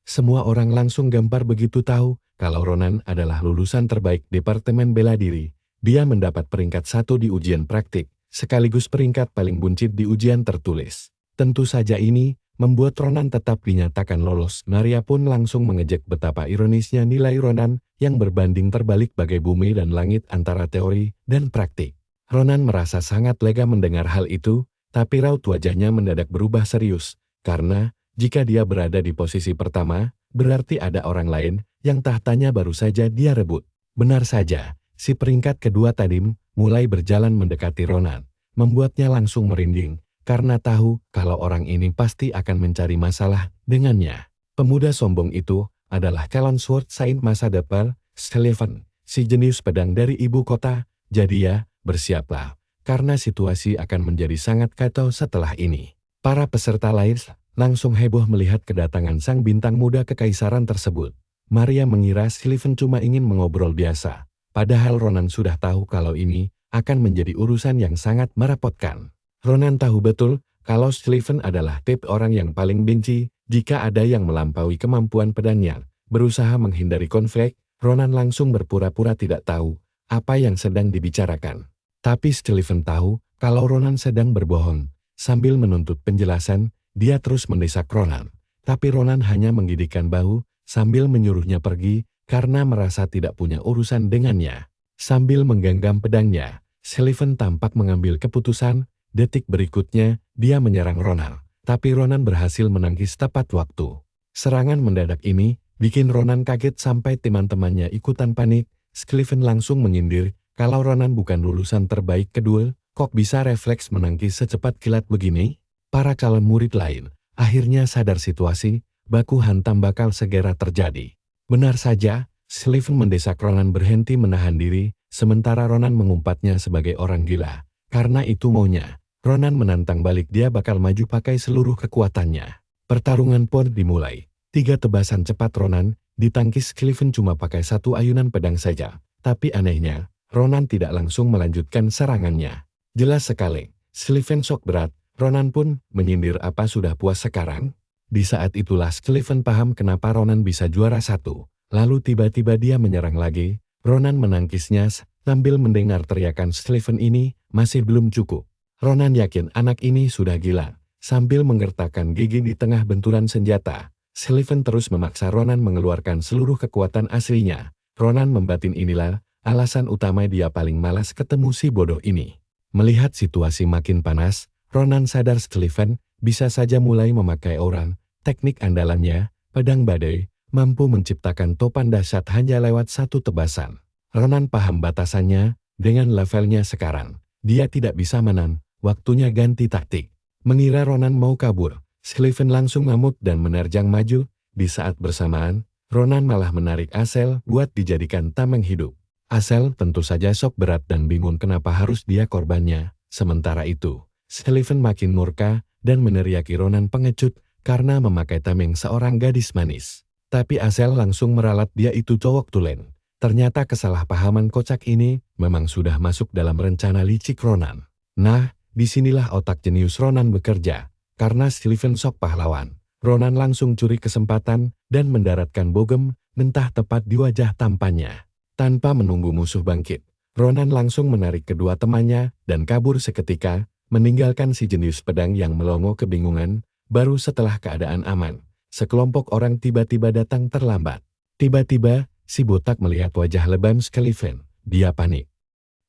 Semua orang langsung gempar begitu tahu kalau Ronan adalah lulusan terbaik Departemen Bela Diri. Dia mendapat peringkat 1 di ujian praktik, sekaligus peringkat paling buncit di ujian tertulis. Tentu saja ini membuat Ronan tetap dinyatakan lolos. Maria pun langsung mengejek betapa ironisnya nilai Ronan yang berbanding terbalik bagai bumi dan langit antara teori dan praktik. Ronan merasa sangat lega mendengar hal itu, tapi raut wajahnya mendadak berubah serius, karena jika dia berada di posisi pertama, berarti ada orang lain yang tahtanya baru saja dia rebut. Benar saja, si peringkat kedua tadi mulai berjalan mendekati Ronan, membuatnya langsung merinding, karena tahu kalau orang ini pasti akan mencari masalah dengannya. Pemuda sombong itu adalah calon Sword Saint masa depan, Sullivan, si jenius pedang dari ibu kota. Jadi ya, bersiaplah, karena situasi akan menjadi sangat kacau setelah ini. Para peserta lain langsung heboh melihat kedatangan sang bintang muda kekaisaran tersebut. Maria mengira Sullivan cuma ingin mengobrol biasa, padahal Ronan sudah tahu kalau ini akan menjadi urusan yang sangat merepotkan. Ronan tahu betul kalau Sullivan adalah tipe orang yang paling benci jika ada yang melampaui kemampuan pedangnya. Berusaha menghindari konflik, Ronan langsung berpura-pura tidak tahu apa yang sedang dibicarakan. Tapi Sullivan tahu kalau Ronan sedang berbohong. Sambil menuntut penjelasan, dia terus mendesak Ronan. Tapi Ronan hanya menggigitkan bahu sambil menyuruhnya pergi karena merasa tidak punya urusan dengannya. Sambil menggenggam pedangnya, Sullivan tampak mengambil keputusan. Detik berikutnya, dia menyerang Ronan. Tapi Ronan berhasil menangkis tepat waktu. Serangan mendadak ini bikin Ronan kaget sampai teman-temannya ikutan panik. Sullivan langsung menyindir kalau Ronan bukan lulusan terbaik kedua, kok bisa refleks menangkis secepat kilat begini? Para calon murid lain akhirnya sadar situasi, baku hantam bakal segera terjadi. Benar saja, Sullivan mendesak Ronan berhenti menahan diri, sementara Ronan mengumpatnya sebagai orang gila. Karena itu maunya, Ronan menantang balik dia bakal maju pakai seluruh kekuatannya. Pertarungan pun dimulai. 3 tebasan cepat Ronan ditangkis Sullivan cuma pakai 1 ayunan pedang saja. Tapi anehnya, Ronan tidak langsung melanjutkan serangannya. Jelas sekali, Sliven shock berat. Ronan pun menyindir apa sudah puas sekarang. Di saat itulah Sliven paham kenapa Ronan bisa juara 1. Lalu tiba-tiba dia menyerang lagi. Ronan menangkisnya sambil mendengar teriakan Sliven ini masih belum cukup. Ronan yakin anak ini sudah gila. Sambil menggertakkan gigi di tengah benturan senjata, Sliven terus memaksa Ronan mengeluarkan seluruh kekuatan aslinya. Ronan membatin inilah alasan utama dia paling malas ketemu si bodoh ini. Melihat situasi makin panas, Ronan sadar Sliven bisa saja mulai memakai orang. Teknik andalannya, pedang badai, mampu menciptakan topan dahsyat hanya lewat satu tebasan. Ronan paham batasannya, dengan levelnya sekarang. Dia tidak bisa menang, waktunya ganti taktik. Mengira Ronan mau kabur, Sliven langsung ngamuk dan menerjang maju. Di saat bersamaan, Ronan malah menarik Asel buat dijadikan tameng hidup. Asel tentu saja shock berat dan bingung kenapa harus dia korbannya. Sementara itu, Sliven makin murka dan meneriaki Ronan pengecut karena memakai tameng seorang gadis manis. Tapi Asel langsung meralat dia itu cowok tulen. Ternyata kesalahpahaman kocak ini memang sudah masuk dalam rencana licik Ronan. Nah, disinilah otak jenius Ronan bekerja. Karena Sliven shock pahlawan, Ronan langsung curi kesempatan dan mendaratkan bogem mentah tepat di wajah tampannya. Tanpa menunggu musuh bangkit, Ronan langsung menarik kedua temannya dan kabur seketika, meninggalkan si jenius pedang yang melongo kebingungan. Baru setelah keadaan aman, sekelompok orang tiba-tiba datang terlambat. Tiba-tiba, si botak melihat wajah lebam Sliven. Dia panik.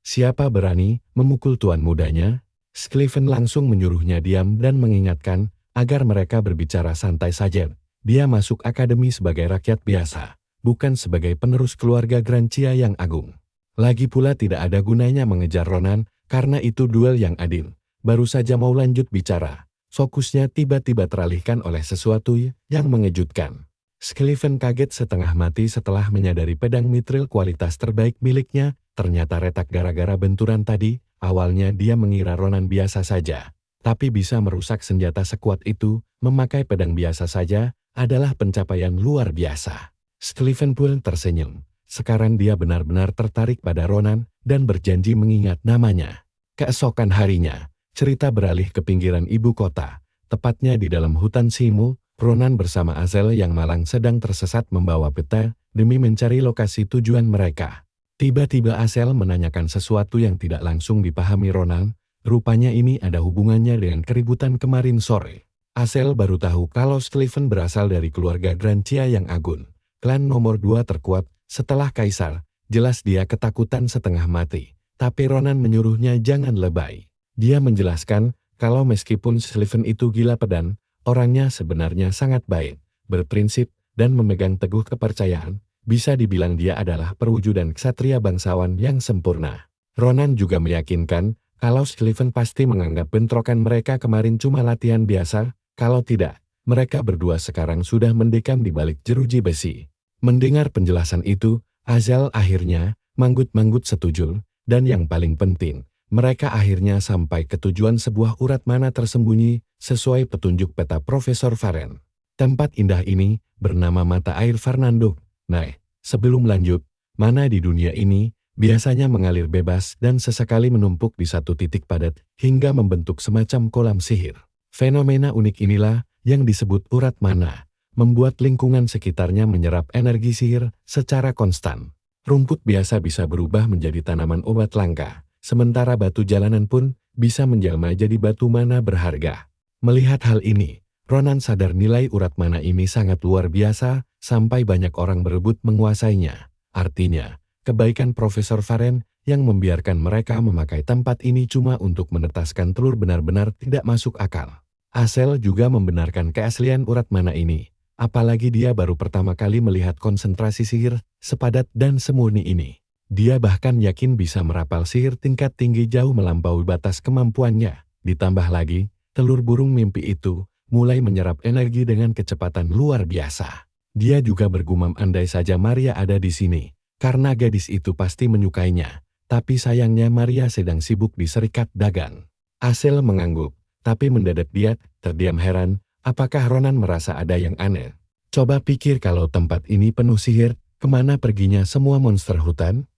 Siapa berani memukul tuan mudanya? Sliven langsung menyuruhnya diam dan mengingatkan agar mereka berbicara santai saja. Dia masuk akademi sebagai rakyat biasa, bukan sebagai penerus keluarga Grancia yang agung. Lagi pula tidak ada gunanya mengejar Ronan, karena itu duel yang adil. Baru saja mau lanjut bicara, fokusnya tiba-tiba teralihkan oleh sesuatu yang mengejutkan. Sliven kaget setengah mati setelah menyadari pedang mitril kualitas terbaik miliknya, ternyata retak gara-gara benturan tadi. Awalnya dia mengira Ronan biasa saja, tapi bisa merusak senjata sekuat itu, memakai pedang biasa saja, adalah pencapaian luar biasa. Sliven pun tersenyum. Sekarang dia benar-benar tertarik pada Ronan dan berjanji mengingat namanya. Keesokan harinya, cerita beralih ke pinggiran ibu kota. Tepatnya di dalam hutan Simu, Ronan bersama Asel yang malang sedang tersesat membawa peta demi mencari lokasi tujuan mereka. Tiba-tiba Asel menanyakan sesuatu yang tidak langsung dipahami Ronan. Rupanya ini ada hubungannya dengan keributan kemarin sore. Asel baru tahu kalau Sliven berasal dari keluarga Grancia yang agung. Klan nomor 2 terkuat setelah Kaisar. Jelas dia ketakutan setengah mati. Tapi Ronan menyuruhnya jangan lebay. Dia menjelaskan kalau meskipun Sliven itu gila pedang, orangnya sebenarnya sangat baik, berprinsip, dan memegang teguh kepercayaan. Bisa dibilang dia adalah perwujudan ksatria bangsawan yang sempurna. Ronan juga meyakinkan kalau Sliven pasti menganggap bentrokan mereka kemarin cuma latihan biasa. Kalau tidak, mereka berdua sekarang sudah mendekam di balik jeruji besi. Mendengar penjelasan itu, Asel akhirnya manggut-manggut setuju, dan yang paling penting, mereka akhirnya sampai ke tujuan sebuah urat mana tersembunyi sesuai petunjuk peta Profesor Varen. Tempat indah ini bernama Mata Air Fernando. Nah, sebelum lanjut, mana di dunia ini biasanya mengalir bebas dan sesekali menumpuk di satu titik padat hingga membentuk semacam kolam sihir. Fenomena unik inilah yang disebut urat mana, membuat lingkungan sekitarnya menyerap energi sihir secara konstan. Rumput biasa bisa berubah menjadi tanaman obat langka, sementara batu jalanan pun bisa menjelma jadi batu mana berharga. Melihat hal ini, Ronan sadar nilai urat mana ini sangat luar biasa, sampai banyak orang berebut menguasainya. Artinya, kebaikan Profesor Varen yang membiarkan mereka memakai tempat ini cuma untuk menetaskan telur benar-benar tidak masuk akal. Asel juga membenarkan keaslian urat mana ini, apalagi dia baru pertama kali melihat konsentrasi sihir sepadat dan semurni ini. Dia bahkan yakin bisa merapal sihir tingkat tinggi jauh melampaui batas kemampuannya. Ditambah lagi, telur burung mimpi itu mulai menyerap energi dengan kecepatan luar biasa. Dia juga bergumam andai saja Maria ada di sini, karena gadis itu pasti menyukainya. Tapi sayangnya Maria sedang sibuk di serikat dagang. Asel mengangguk, tapi mendadak dia terdiam heran, apakah Ronan merasa ada yang aneh? Coba pikir kalau tempat ini penuh sihir, kemana perginya semua monster hutan?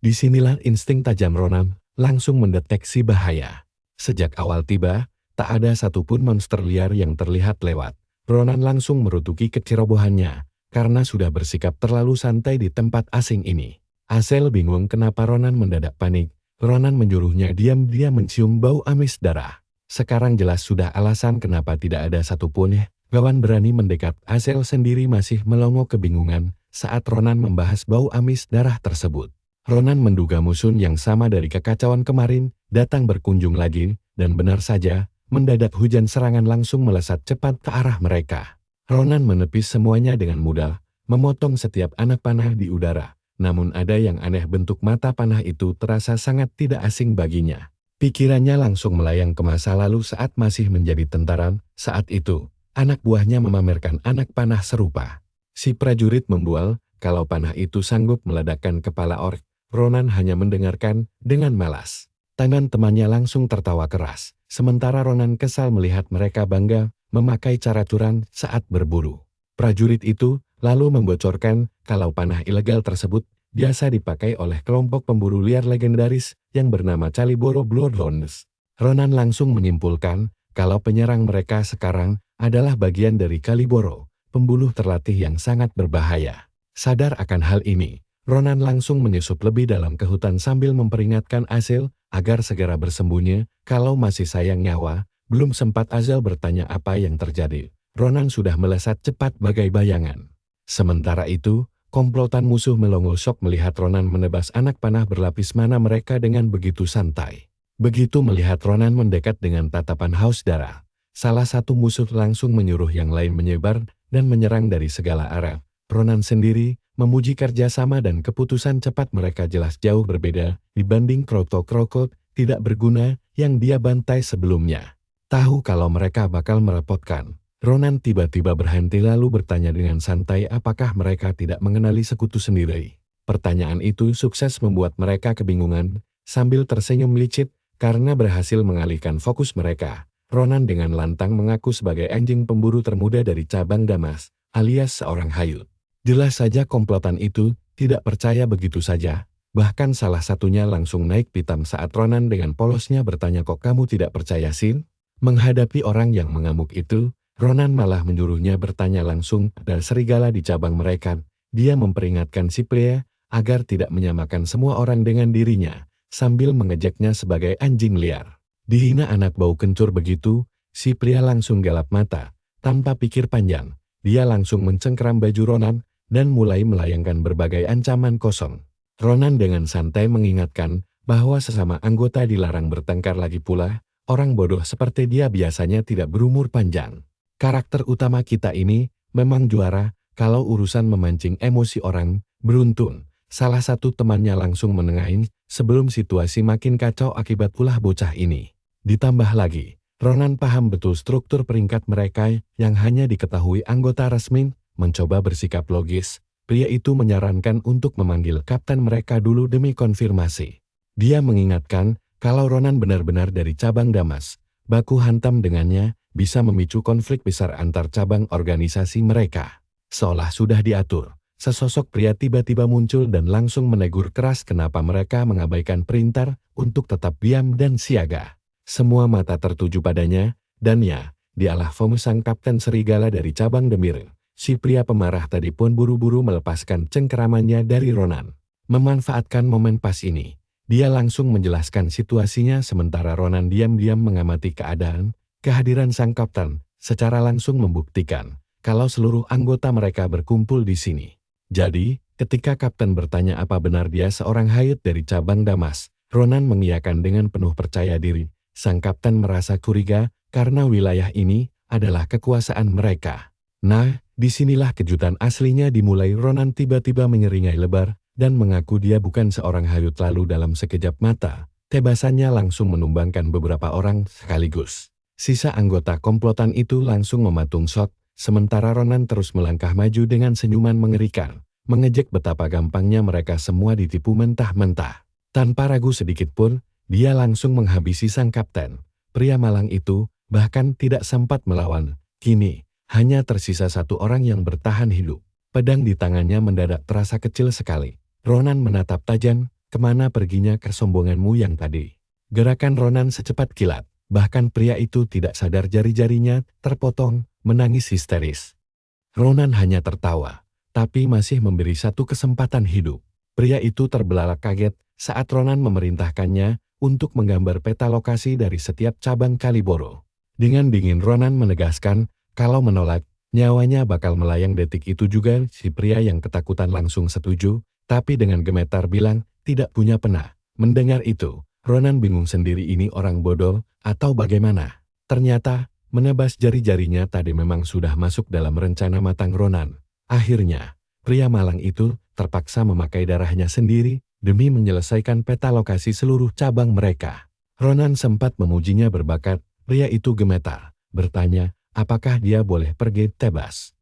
Disinilah insting tajam Ronan langsung mendeteksi bahaya. Sejak awal tiba, tak ada satupun monster liar yang terlihat lewat. Ronan langsung merutuki kecerobohannya, karena sudah bersikap terlalu santai di tempat asing ini. Azel bingung kenapa Ronan mendadak panik. Ronan menyuruhnya diam-diam mencium bau amis darah. Sekarang jelas sudah alasan kenapa tidak ada satupun kawan berani mendekat. Azel sendiri masih melongo kebingungan saat Ronan membahas bau amis darah tersebut. Ronan menduga musuh yang sama dari kekacauan kemarin datang berkunjung lagi, dan benar saja, mendadak hujan serangan langsung melesat cepat ke arah mereka. Ronan menepis semuanya dengan mudah, memotong setiap anak panah di udara. Namun ada yang aneh, bentuk mata panah itu terasa sangat tidak asing baginya. Pikirannya langsung melayang ke masa lalu saat masih menjadi tentara. Saat itu, anak buahnya memamerkan anak panah serupa. Si prajurit membual kalau panah itu sanggup meledakkan kepala orc. Ronan hanya mendengarkan dengan malas. Tangan temannya langsung tertawa keras, sementara Ronan kesal melihat mereka bangga memakai cara curang saat berburu. Prajurit itu lalu membocorkan kalau panah ilegal tersebut biasa dipakai oleh kelompok pemburu liar legendaris yang bernama Caliboro Bloodhounds. Ronan langsung menyimpulkan kalau penyerang mereka sekarang adalah bagian dari Caliboro, pembuluh terlatih yang sangat berbahaya. Sadar akan hal ini, Ronan langsung menyusup lebih dalam ke hutan sambil memperingatkan Azel agar segera bersembunyi kalau masih sayang nyawa. Belum sempat Azel bertanya apa yang terjadi, Ronan sudah melesat cepat bagai bayangan. Sementara itu, komplotan musuh melongo shock melihat Ronan menebas anak panah berlapis mana mereka dengan begitu santai. Begitu melihat Ronan mendekat dengan tatapan haus darah, salah satu musuh langsung menyuruh yang lain menyebar dan menyerang dari segala arah. Ronan sendiri memuji kerjasama dan keputusan cepat mereka jelas jauh berbeda dibanding kroto-krokot tidak berguna yang dia bantai sebelumnya. Tahu kalau mereka bakal merepotkan, Ronan tiba-tiba berhenti lalu bertanya dengan santai apakah mereka tidak mengenali sekutu sendiri. Pertanyaan itu sukses membuat mereka kebingungan, sambil tersenyum licit karena berhasil mengalihkan fokus mereka. Ronan dengan lantang mengaku sebagai anjing pemburu termuda dari cabang Damas, alias seorang hayut. Jelas saja komplotan itu tidak percaya begitu saja, bahkan salah satunya langsung naik pitam saat Ronan dengan polosnya bertanya kok kamu tidak percaya Sin? Menghadapi orang yang mengamuk itu, Ronan malah menyuruhnya bertanya langsung pada serigala di cabang mereka. Dia memperingatkan si pria agar tidak menyamakan semua orang dengan dirinya, sambil mengejeknya sebagai anjing liar. Dihina anak bau kencur begitu, si pria langsung gelap mata, tanpa pikir panjang. Dia langsung mencengkeram baju Ronan, dan mulai melayangkan berbagai ancaman kosong. Ronan dengan santai mengingatkan bahwa sesama anggota dilarang bertengkar lagi pula, orang bodoh seperti dia biasanya tidak berumur panjang. Karakter utama kita ini memang juara kalau urusan memancing emosi orang. Beruntung, salah satu temannya langsung menengahin sebelum situasi makin kacau akibat ulah bocah ini. Ditambah lagi, Ronan paham betul struktur peringkat mereka yang hanya diketahui anggota resmi. Mencoba bersikap logis, pria itu menyarankan untuk memanggil kapten mereka dulu demi konfirmasi. Dia mengingatkan kalau Ronan benar-benar dari cabang Damas, baku hantam dengannya bisa memicu konflik besar antar cabang organisasi mereka. Seolah sudah diatur, sesosok pria tiba-tiba muncul dan langsung menegur keras kenapa mereka mengabaikan perintah untuk tetap diam dan siaga. Semua mata tertuju padanya, dan ya, dialah Fomu sang kapten serigala dari cabang Demir. Si pria pemarah tadi pun buru-buru melepaskan cengkeramannya dari Ronan. Memanfaatkan momen pas ini, dia langsung menjelaskan situasinya sementara Ronan diam-diam mengamati keadaan. Kehadiran sang kapten secara langsung membuktikan kalau seluruh anggota mereka berkumpul di sini. Jadi, ketika kapten bertanya apa benar dia seorang hayut dari cabang Damas, Ronan mengiyakan dengan penuh percaya diri. Sang kapten merasa curiga karena wilayah ini adalah kekuasaan mereka. Nah, disinilah kejutan aslinya dimulai. Ronan tiba-tiba menyeringai lebar dan mengaku dia bukan seorang hayut lalu dalam sekejap mata. Tebasannya langsung menumbangkan beberapa orang sekaligus. Sisa anggota komplotan itu langsung mematung shot, sementara Ronan terus melangkah maju dengan senyuman mengerikan, mengejek betapa gampangnya mereka semua ditipu mentah-mentah. Tanpa ragu sedikit pun, dia langsung menghabisi sang kapten. Pria malang itu bahkan tidak sempat melawan. Kini, hanya tersisa satu orang yang bertahan hidup. Pedang di tangannya mendadak terasa kecil sekali. Ronan menatap tajam kemana perginya kesombonganmu yang tadi? Gerakan Ronan secepat kilat, bahkan pria itu tidak sadar jari-jarinya terpotong, menangis histeris. Ronan hanya tertawa, tapi masih memberi satu kesempatan hidup. Pria itu terbelalak kaget saat Ronan memerintahkannya untuk menggambar peta lokasi dari setiap cabang Kaliboro. Dengan dingin Ronan menegaskan, kalau menolak, nyawanya bakal melayang. Detik itu juga si pria yang ketakutan langsung setuju, tapi dengan gemetar bilang, tidak punya pena. Mendengar itu, Ronan bingung sendiri, ini orang bodoh atau bagaimana. Ternyata, menebas jari-jarinya tadi memang sudah masuk dalam rencana matang Ronan. Akhirnya, pria malang itu terpaksa memakai darahnya sendiri demi menyelesaikan peta lokasi seluruh cabang mereka. Ronan sempat memujinya berbakat, pria itu gemetar, bertanya, apakah dia boleh pergi tebas?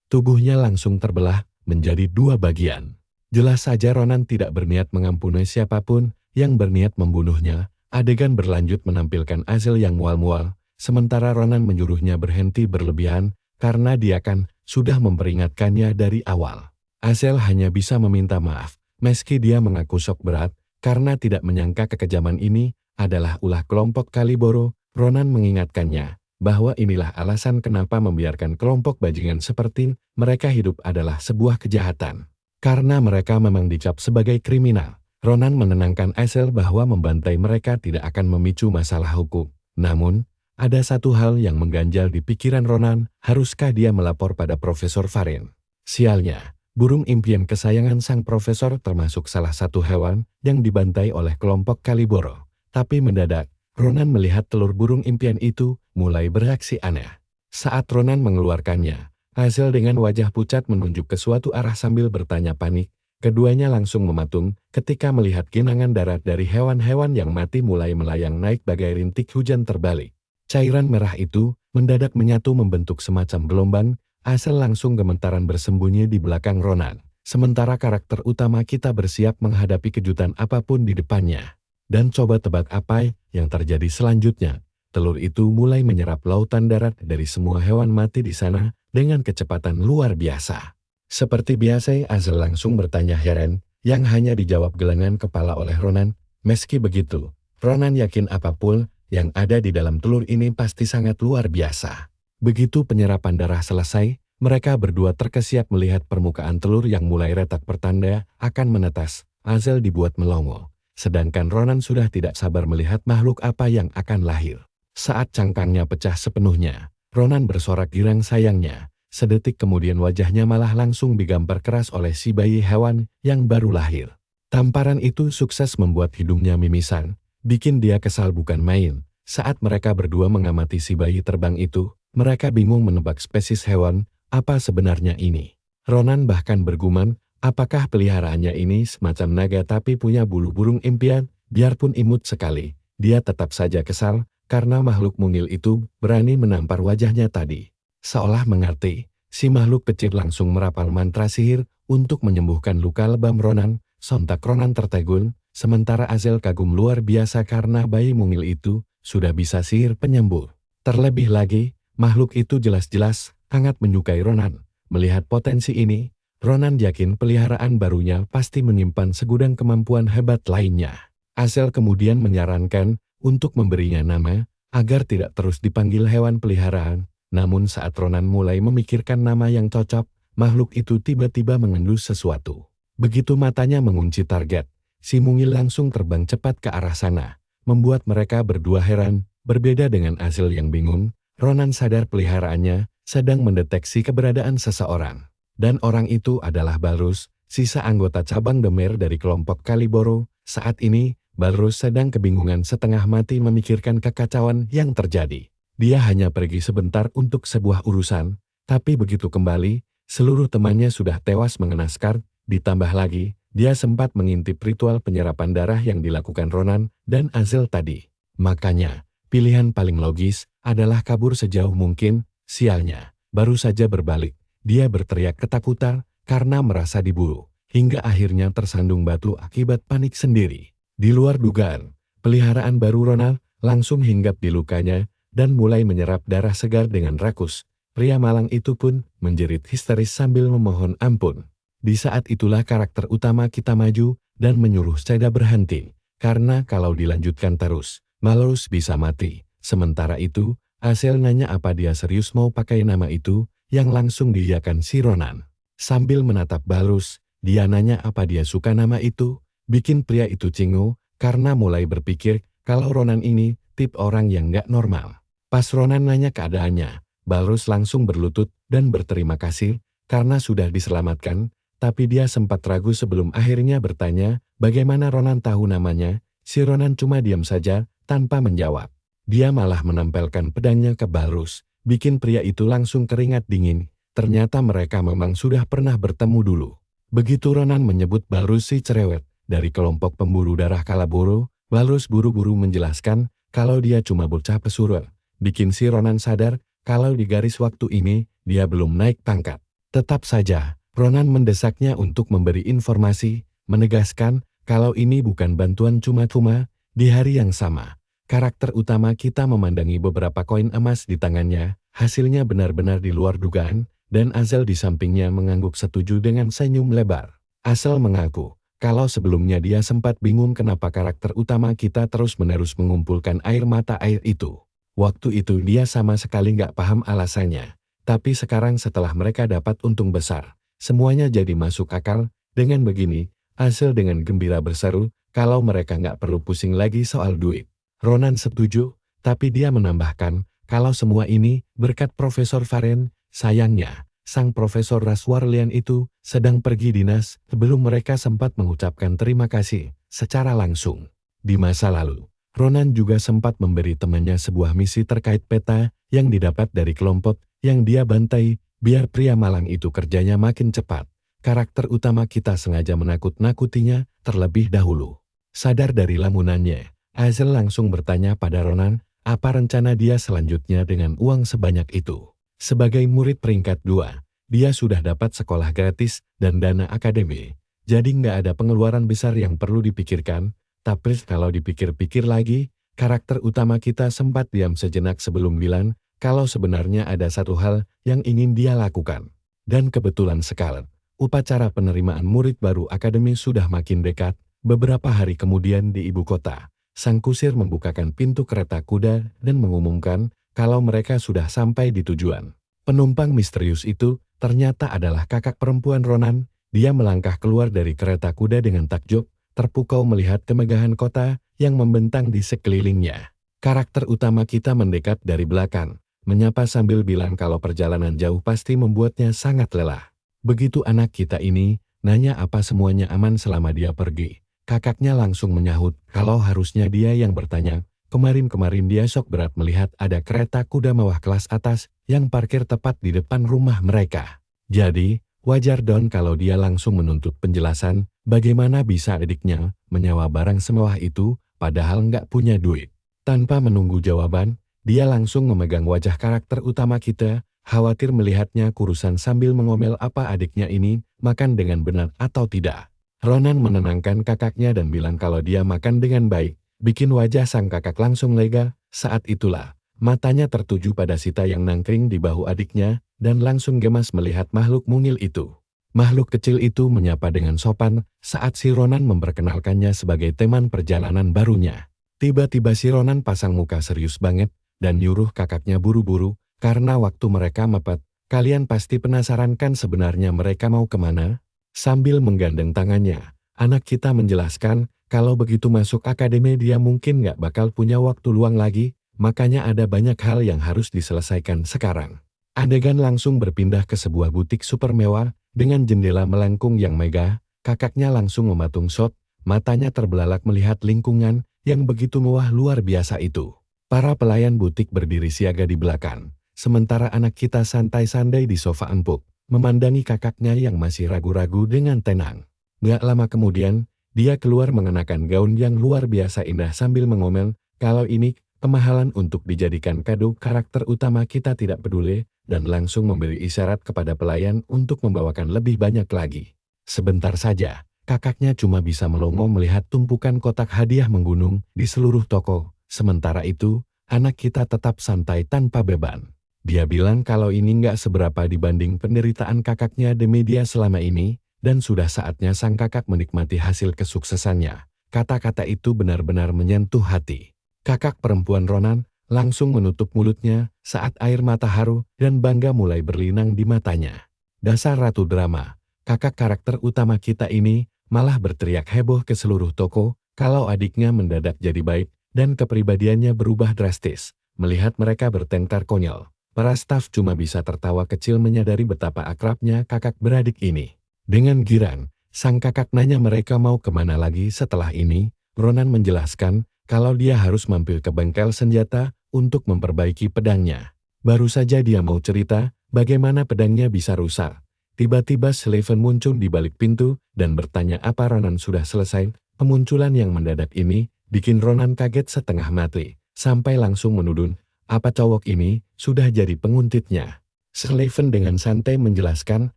Tubuhnya langsung terbelah menjadi dua bagian. Jelas saja Ronan tidak berniat mengampuni siapapun yang berniat membunuhnya. Adegan berlanjut menampilkan Azel yang mual-mual, sementara Ronan menyuruhnya berhenti berlebihan karena dia kan sudah memperingatkannya dari awal. Azel hanya bisa meminta maaf, meski dia mengaku shock berat karena tidak menyangka kekejaman ini adalah ulah kelompok Kaliboro. Ronan mengingatkannya bahwa inilah alasan kenapa membiarkan kelompok bajingan seperti mereka hidup adalah sebuah kejahatan. Karena mereka memang dicap sebagai kriminal. Ronan menenangkan Azel bahwa membantai mereka tidak akan memicu masalah hukum. Namun, ada satu hal yang mengganjal di pikiran Ronan, haruskah dia melapor pada Profesor Farin? Sialnya, burung impian kesayangan sang profesor termasuk salah satu hewan yang dibantai oleh kelompok Kaliboro. Tapi mendadak, Ronan melihat telur burung impian itu mulai bereaksi aneh. Saat Ronan mengeluarkannya, Azel dengan wajah pucat menunjuk ke suatu arah sambil bertanya panik. Keduanya langsung mematung ketika melihat genangan darat dari hewan-hewan yang mati mulai melayang naik bagai rintik hujan terbalik. Cairan merah itu mendadak menyatu membentuk semacam gelombang. Azel langsung gemetaran bersembunyi di belakang Ronan. Sementara karakter utama kita bersiap menghadapi kejutan apapun di depannya. Dan coba tebak apa yang terjadi selanjutnya. Telur itu mulai menyerap lautan darat dari semua hewan mati di sana dengan kecepatan luar biasa. Seperti biasa, Azel langsung bertanya heran, yang hanya dijawab gelengan kepala oleh Ronan. Meski begitu, Ronan yakin apapun yang ada di dalam telur ini pasti sangat luar biasa. Begitu penyerapan darah selesai, mereka berdua terkesiap melihat permukaan telur yang mulai retak pertanda akan menetas. Azel dibuat melongo. Sedangkan Ronan sudah tidak sabar melihat makhluk apa yang akan lahir. Saat cangkangnya pecah sepenuhnya, Ronan bersorak girang sayangnya. Sedetik kemudian wajahnya malah langsung digambar keras oleh si bayi hewan yang baru lahir. Tamparan itu sukses membuat hidungnya mimisan, bikin dia kesal bukan main. Saat mereka berdua mengamati si bayi terbang itu, mereka bingung menebak spesies hewan apa sebenarnya ini. Ronan bahkan bergumam, apakah peliharaannya ini semacam naga tapi punya bulu burung impian? Biarpun imut sekali, dia tetap saja kesal karena makhluk mungil itu berani menampar wajahnya tadi. Seolah mengerti, si makhluk kecil langsung merapal mantra sihir untuk menyembuhkan luka lebam Ronan. Sontak Ronan tertegun, sementara Azel kagum luar biasa karena bayi mungil itu sudah bisa sihir penyembuh. Terlebih lagi, makhluk itu jelas-jelas sangat menyukai Ronan. Melihat potensi ini, Ronan yakin peliharaan barunya pasti menyimpan segudang kemampuan hebat lainnya. Azel kemudian menyarankan untuk memberinya nama, agar tidak terus dipanggil hewan peliharaan. Namun saat Ronan mulai memikirkan nama yang cocok, makhluk itu tiba-tiba mengendus sesuatu. Begitu matanya mengunci target, si mungil langsung terbang cepat ke arah sana, membuat mereka berdua heran. Berbeda dengan Azel yang bingung, Ronan sadar peliharaannya sedang mendeteksi keberadaan seseorang. Dan orang itu adalah Balrus, sisa anggota cabang Demer dari kelompok Kaliboro. Saat ini, Balrus sedang kebingungan setengah mati memikirkan kekacauan yang terjadi. Dia hanya pergi sebentar untuk sebuah urusan, tapi begitu kembali, seluruh temannya sudah tewas mengenaskan. Ditambah lagi, dia sempat mengintip ritual penyerapan darah yang dilakukan Ronan dan Azel tadi. Makanya, pilihan paling logis adalah kabur sejauh mungkin. Sialnya, baru saja berbalik. Dia berteriak ketakutan karena merasa diburu, hingga akhirnya tersandung batu akibat panik sendiri. Di luar dugaan, peliharaan baru Ronan langsung hinggap di lukanya dan mulai menyerap darah segar dengan rakus. Pria malang itu pun menjerit histeris sambil memohon ampun. Di saat itulah karakter utama kita maju dan menyuruh Seda berhenti. Karena kalau dilanjutkan terus, Balrus bisa mati. Sementara itu, Azel nanya apa dia serius mau pakai nama itu, yang langsung diiyakan si Ronan. Sambil menatap Balrus, dia nanya apa dia suka nama itu, bikin pria itu cingu, karena mulai berpikir kalau Ronan ini tip orang yang gak normal. Pas Ronan nanya keadaannya, Balrus langsung berlutut dan berterima kasih karena sudah diselamatkan, tapi dia sempat ragu sebelum akhirnya bertanya bagaimana Ronan tahu namanya. Si Ronan cuma diam saja tanpa menjawab. Dia malah menempelkan pedangnya ke Balrus, bikin pria itu langsung keringat dingin. Ternyata mereka memang sudah pernah bertemu dulu. Begitu Ronan menyebut Balrus si cerewet dari kelompok pemburu darah Kalaboro, Balrus buru-buru menjelaskan kalau dia cuma bocah pesuruh. Bikin si Ronan sadar kalau di garis waktu ini dia belum naik pangkat. Tetap saja, Ronan mendesaknya untuk memberi informasi, menegaskan kalau ini bukan bantuan cuma-cuma. Di hari yang sama, karakter utama kita memandangi beberapa koin emas di tangannya, hasilnya benar-benar di luar dugaan, dan Azel di sampingnya mengangguk setuju dengan senyum lebar. Azel mengaku kalau sebelumnya dia sempat bingung kenapa karakter utama kita terus-menerus mengumpulkan air mata air itu. Waktu itu dia sama sekali nggak paham alasannya, tapi sekarang setelah mereka dapat untung besar, semuanya jadi masuk akal. Dengan begini, Azel dengan gembira berseru kalau mereka nggak perlu pusing lagi soal duit. Ronan setuju, tapi dia menambahkan kalau semua ini berkat Profesor Varen. Sayangnya, sang Profesor Raswarlian itu sedang pergi dinas sebelum mereka sempat mengucapkan terima kasih secara langsung. Di masa lalu, Ronan juga sempat memberi temannya sebuah misi terkait peta yang didapat dari kelompok yang dia bantai, biar pria malang itu kerjanya makin cepat. Karakter utama kita sengaja menakut-nakutinya terlebih dahulu. Sadar dari lamunannya, Azel langsung bertanya pada Ronan, apa rencana dia selanjutnya dengan uang sebanyak itu. Sebagai murid peringkat 2, dia sudah dapat sekolah gratis dan dana akademi. Jadi nggak ada pengeluaran besar yang perlu dipikirkan. Tapi kalau dipikir-pikir lagi, karakter utama kita sempat diam sejenak sebelum bilang kalau sebenarnya ada satu hal yang ingin dia lakukan. Dan kebetulan sekali, upacara penerimaan murid baru akademi sudah makin dekat. Beberapa hari kemudian di ibu kota, sang kusir membukakan pintu kereta kuda dan mengumumkan kalau mereka sudah sampai di tujuan. Penumpang misterius itu ternyata adalah kakak perempuan Ronan. Dia melangkah keluar dari kereta kuda dengan takjub, terpukau melihat kemegahan kota yang membentang di sekelilingnya. Karakter utama kita mendekat dari belakang, menyapa sambil bilang kalau perjalanan jauh pasti membuatnya sangat lelah. Begitu anak kita ini nanya apa semuanya aman selama dia pergi, kakaknya langsung menyahut kalau harusnya dia yang bertanya. Kemarin-kemarin dia shock berat melihat ada kereta kuda mewah kelas atas yang parkir tepat di depan rumah mereka. Jadi, wajar dong kalau dia langsung menuntut penjelasan bagaimana bisa adiknya menyewa barang semewah itu padahal nggak punya duit. Tanpa menunggu jawaban, dia langsung memegang wajah karakter utama kita, khawatir melihatnya kurusan sambil mengomel apa adiknya ini makan dengan benar atau tidak. Ronan menenangkan kakaknya dan bilang kalau dia makan dengan baik, bikin wajah sang kakak langsung lega. Saat itulah, matanya tertuju pada Sita yang nangkring di bahu adiknya, dan langsung gemas melihat makhluk mungil itu. Makhluk kecil itu menyapa dengan sopan saat si Ronan memperkenalkannya sebagai teman perjalanan barunya. Tiba-tiba si Ronan pasang muka serius banget dan nyuruh kakaknya buru-buru, karena waktu mereka mepet. Kalian pasti penasaran kan sebenarnya mereka mau kemana? Sambil menggandeng tangannya, anak kita menjelaskan kalau begitu masuk akademi dia mungkin nggak bakal punya waktu luang lagi, makanya ada banyak hal yang harus diselesaikan sekarang. Adegan langsung berpindah ke sebuah butik super mewah, dengan jendela melengkung yang megah. Kakaknya langsung mematung shot, matanya terbelalak melihat lingkungan yang begitu mewah luar biasa itu. Para pelayan butik berdiri siaga di belakang, sementara anak kita santai-santai di sofa empuk, memandangi kakaknya yang masih ragu-ragu dengan tenang. Gak lama kemudian, dia keluar mengenakan gaun yang luar biasa indah sambil mengomel, kalau ini kemahalan untuk dijadikan kado. Karakter utama kita tidak peduli, dan langsung memberi isyarat kepada pelayan untuk membawakan lebih banyak lagi. Sebentar saja, kakaknya cuma bisa melongo melihat tumpukan kotak hadiah menggunung di seluruh toko. Sementara itu, anak kita tetap santai tanpa beban. Dia bilang kalau ini nggak seberapa dibanding penderitaan kakaknya demi dia selama ini, dan sudah saatnya sang kakak menikmati hasil kesuksesannya. Kata-kata itu benar-benar menyentuh hati. Kakak perempuan Ronan langsung menutup mulutnya saat air mata haru dan bangga mulai berlinang di matanya. Dasar ratu drama, kakak karakter utama kita ini malah berteriak heboh ke seluruh toko kalau adiknya mendadak jadi baik dan kepribadiannya berubah drastis. Melihat mereka bertengkar konyol, para staf cuma bisa tertawa kecil menyadari betapa akrabnya kakak beradik ini. Dengan girang, sang kakak nanya mereka mau kemana lagi setelah ini. Ronan menjelaskan kalau dia harus mampir ke bengkel senjata untuk memperbaiki pedangnya. Baru saja dia mau cerita bagaimana pedangnya bisa rusak. Tiba-tiba Sullivan muncul di balik pintu dan bertanya apa Ronan sudah selesai. Kemunculan yang mendadak ini bikin Ronan kaget setengah mati, sampai langsung menuduh, apa cowok ini sudah jadi penguntitnya. Sullivan dengan santai menjelaskan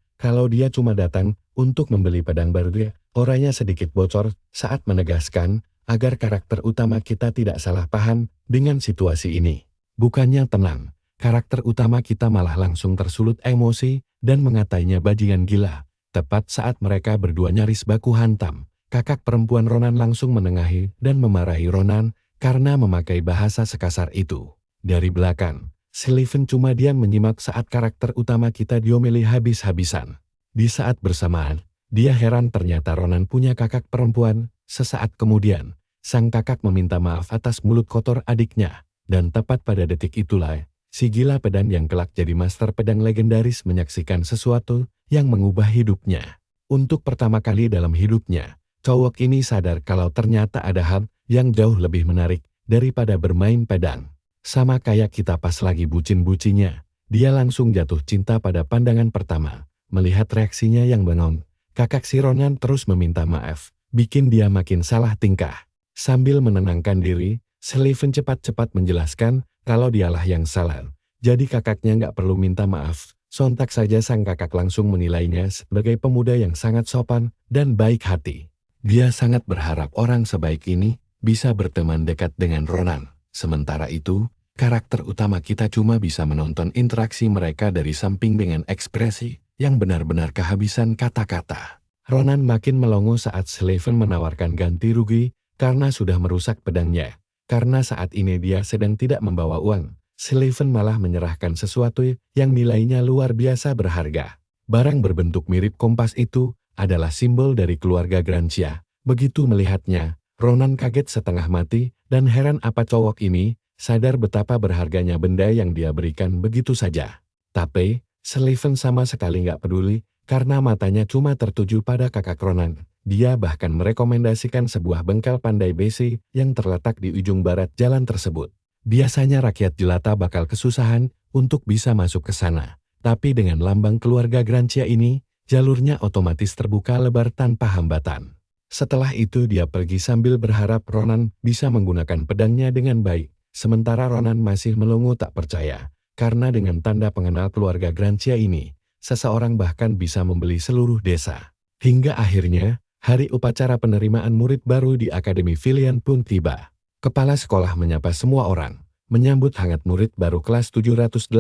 kalau dia cuma datang untuk membeli pedang baru. Orangnya sedikit bocor saat menegaskan agar karakter utama kita tidak salah paham dengan situasi ini. Bukannya tenang, karakter utama kita malah langsung tersulut emosi dan mengatainya bajingan gila. Tepat saat mereka berdua nyaris baku hantam, kakak perempuan Ronan langsung menengahi dan memarahi Ronan karena memakai bahasa sekasar itu. Dari belakang, Sullivan cuma diam menyimak saat karakter utama kita diomeli habis-habisan. Di saat bersamaan, dia heran ternyata Ronan punya kakak perempuan. Sesaat kemudian, sang kakak meminta maaf atas mulut kotor adiknya. Dan tepat pada detik itulah, si gila pedang yang kelak jadi master pedang legendaris menyaksikan sesuatu yang mengubah hidupnya. Untuk pertama kali dalam hidupnya, cowok ini sadar kalau ternyata ada hal yang jauh lebih menarik daripada bermain pedang. Sama kayak kita pas lagi bucin-bucinnya, dia langsung jatuh cinta pada pandangan pertama. Melihat reaksinya yang bengong, kakak si Ronan terus meminta maaf, bikin dia makin salah tingkah. Sambil menenangkan diri, Sullivan cepat-cepat menjelaskan kalau dialah yang salah. Jadi kakaknya nggak perlu minta maaf. Sontak saja sang kakak langsung menilainya sebagai pemuda yang sangat sopan dan baik hati. Dia sangat berharap orang sebaik ini bisa berteman dekat dengan Ronan. Sementara itu, karakter utama kita cuma bisa menonton interaksi mereka dari samping dengan ekspresi yang benar-benar kehabisan kata-kata. Ronan makin melongo saat Sullivan menawarkan ganti rugi karena sudah merusak pedangnya. Karena saat ini dia sedang tidak membawa uang, Sullivan malah menyerahkan sesuatu yang nilainya luar biasa berharga. Barang berbentuk mirip kompas itu adalah simbol dari keluarga Grancia. Begitu melihatnya, Ronan kaget setengah mati dan heran apa cowok ini sadar betapa berharganya benda yang dia berikan begitu saja. Tapi, Sullivan sama sekali nggak peduli karena matanya cuma tertuju pada kakak Ronan. Dia bahkan merekomendasikan sebuah bengkel pandai besi yang terletak di ujung barat jalan tersebut. Biasanya rakyat jelata bakal kesusahan untuk bisa masuk ke sana. Tapi dengan lambang keluarga Grancia ini, jalurnya otomatis terbuka lebar tanpa hambatan. Setelah itu dia pergi sambil berharap Ronan bisa menggunakan pedangnya dengan baik. Sementara Ronan masih melongo tak percaya. Karena dengan tanda pengenal keluarga Grancia ini, seseorang bahkan bisa membeli seluruh desa. Hingga akhirnya, hari upacara penerimaan murid baru di Akademi Filian pun tiba. Kepala sekolah menyapa semua orang, menyambut hangat murid baru kelas 787